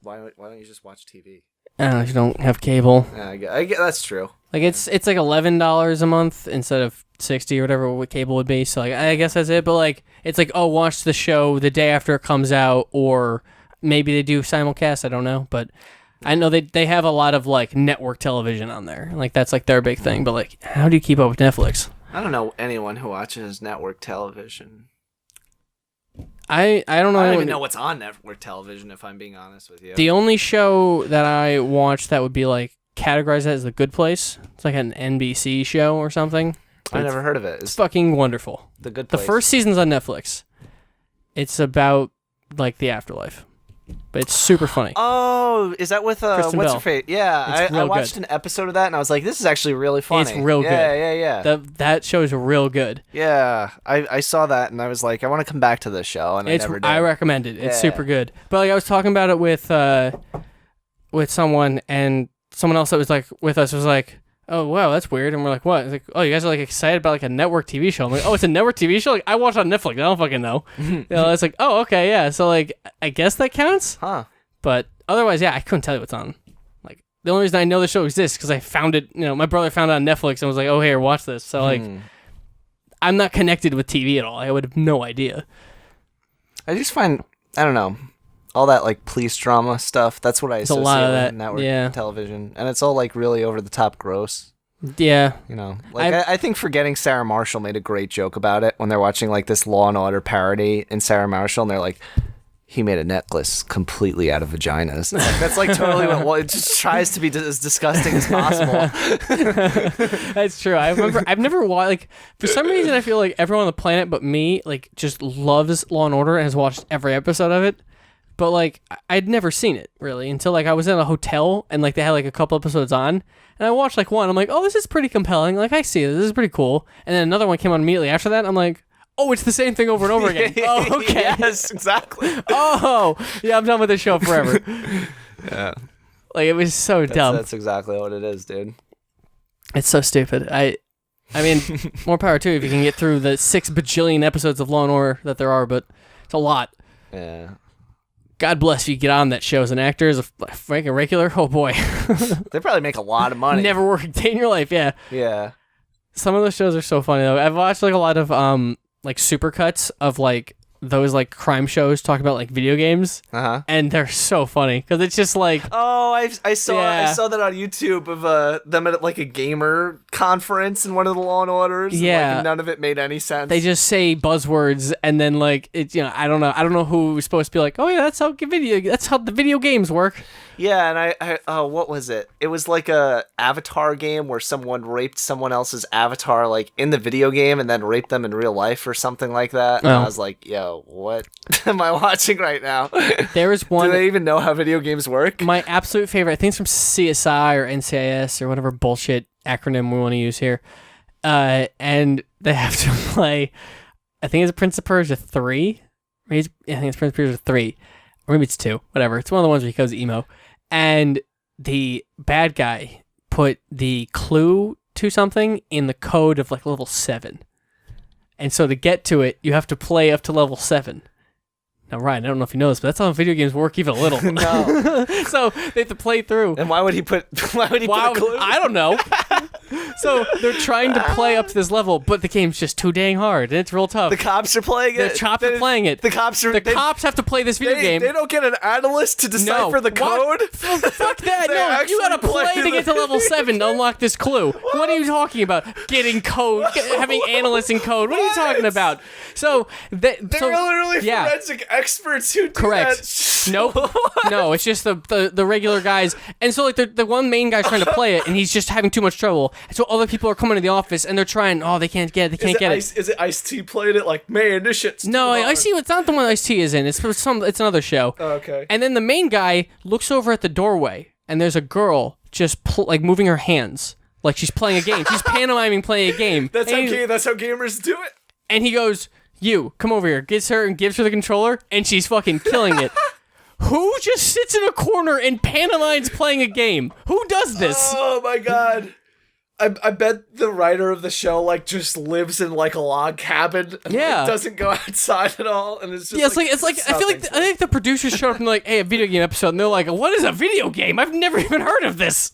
Why don't you just watch TV? I don't know if you don't have cable. Yeah, I get that's true. Like it's like $11 a month instead of $60 or whatever what cable would be. So like I guess that's it. But like it's like, oh, watch the show the day after it comes out, or maybe they do simulcast. I don't know, but I know they have a lot of like network television on there. Like that's like their big thing. But like, how do you keep up with Netflix? I don't know anyone who watches network television. I don't know. I don't anyone- even know what's on network television, if I'm being honest with you. The only show that I watched that would be like categorized as The Good Place. It's like an NBC show or something. I never heard of it. It's fucking wonderful. The Good The Place. first season's on Netflix. It's about like the afterlife. but it's super funny. Oh, is that with Kristen what's Bell. her face? Yeah, It's I real watched good. an episode of that and I was like, this is actually really funny. It's real good. Yeah. That show is real good. Yeah, I saw that and I was like, I want to come back to this show, and I never did. I recommend it. It's Yeah. super good. But like I was talking about it with someone, and someone else that was like with us was like, "Oh wow, that's weird." And we're like, "What?" It's like, "Oh, you guys are like excited about like a network TV show." I'm like, "Oh, it's a network TV show? Like I watch on Netflix. I don't fucking know." It's like, "Oh, okay, yeah." So like, I guess that counts. Huh. But otherwise, yeah, I couldn't tell you what's on. Like the only reason I know the show exists because I found it. My brother found it on Netflix and was like, "Oh, here, watch this." So like, I'm not connected with TV at all. I would have no idea. I just find, I don't know, all that like police drama stuff. That's what I a associate lot of with that, network yeah. television, and it's all like really over the top gross. Yeah. Like I think Forgetting Sarah Marshall made a great joke about it when they're watching like this Law and Order parody in Sarah Marshall, and they're like, he made a necklace completely out of vaginas. Like, that's like totally what it just tries to be as disgusting as possible. That's true. I've never watched, like, for some reason I feel like everyone on the planet but me, like, just loves Law and Order and has watched every episode of it. But, like, I'd never seen it, really, until, like, I was in a hotel and, like, they had, like, a couple episodes on. And I watched, like, one. I'm like, oh, this is pretty compelling. Like, I see it. This is pretty cool. And then another one came on immediately after that. And I'm like, oh, it's the same thing over and over again. Oh, okay. Yes, exactly. Oh, yeah, I'm done with this show forever. Yeah. Like, it was so dumb. That's exactly what it is, dude. It's so stupid. I mean, more power to you if you can get through the 6 bajillion episodes of Law and Order that there are, but it's a lot. Yeah. God bless you get on that show as an actor, as a regular. Oh boy, They probably make a lot of money. never worked a day in your life. Yeah, Yeah. some of those shows are so funny though. I've watched like a lot of like supercuts of like those like crime shows talk about like video games, and they're so funny because it's just like, Oh, I saw Yeah. I saw that on YouTube of them at like a gamer conference in one of the Law and Orders. and, Yeah. like, none of it made any sense. they just say buzzwords and then like it's I don't know who was supposed to be like, oh yeah, that's how the video games work. Yeah, and I what was it? It was like a Avatar game where someone raped someone else's avatar like in the video game and then raped them in real life or something like that. And Oh. I was like, yo, what am I watching right now? There was one. Do they even know how video games work? My absolute favorite, I think it's from CSI or NCIS or whatever bullshit acronym we want to use here. And they have to play, I think it's Prince of Persia 3. I think it's Prince of Persia 3. Or maybe it's 2. Whatever. It's one of the ones where he goes emo. And the bad guy put the clue to something in the code of like level 7. And so to get to it, you have to play up to level 7. Now, Ryan, I don't know if you know this, but that's how video games work even a little. No. So they have to play through. And why would he put Wow, a clue? I don't know. So they're trying to play up to this level, but the game's just too dang hard. And it's real tough. The cops are playing it. The cops are playing it. The cops are. The cops have to play this video game. They don't get an analyst to decipher the code. Fuck that. They No, you actually gotta play play to get to level 7 to unlock this clue. What are you talking about? Getting code, having analysts in code. What are you talking What? about? So, They're literally yeah. forensic experts who do Correct. that. Nope. No, it's just the regular guys. And so like the one main guy's trying to play it and he's just having too much trouble. And so other people are coming to the office and they're trying, they can't get it. Is it Ice-T playing it like, man, this shit's No, too hard. I see. It's not the one Ice-T is in. It's another show. Oh, okay. And then the main guy looks over at the doorway, and there's a girl just like moving her hands, like she's playing a game. She's pantomiming playing a game. That's and how gamers do it. And he goes, "You come over here." Gets her and gives her the controller, and she's fucking killing it. Who just sits in a corner and pantomimes playing a game? Who does this? Oh my god. I bet the writer of the show like just lives in like a log cabin and like, doesn't go outside at all and it's just Yeah, it's like I feel like I think the producers showed up and they're like, "Hey, a video game episode," and they're like, "What is a video game? I've never even heard of this."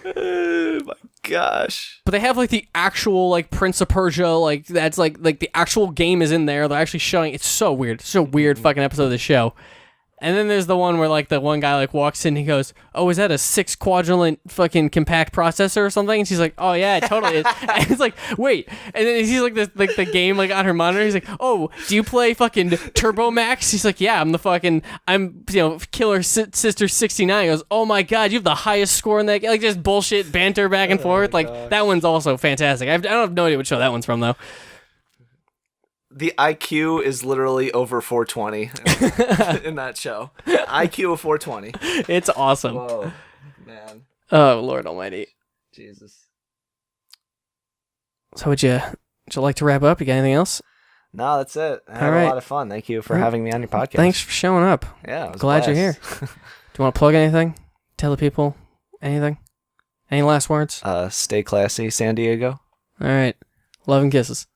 Oh my gosh. But they have like the actual like Prince of Persia, like that's like the actual game is in there. They're actually showing. It's so weird. It's a weird fucking episode of the show. And then there's the one where like the one guy like walks in and he goes, "Oh, is that a 6 quadrant fucking compact processor or something?" And she's like, "Oh yeah, it totally is." And it's like, wait. And then he's like the game like on her monitor. He's like, "Oh, do you play fucking Turbo Max?" He's like, "Yeah, I'm Killer Sister 69." He goes, "Oh my god, you have the highest score in that game." Like just bullshit banter back and forth. Like that one's also fantastic. I don't have no idea what show that one's from though. the IQ is literally over 420 in that show. IQ of 420. It's awesome. Whoa, man. Oh, Lord Almighty. Jesus. So would you like to wrap up? You got anything else? No, that's it. I had All right. a lot of fun. Thank you for having me on your podcast. Thanks for showing up. Yeah, it was a Glad you're here. blast. Do you want to plug anything? Tell the people anything? Any last words? Stay classy, San Diego. All right. Love and kisses.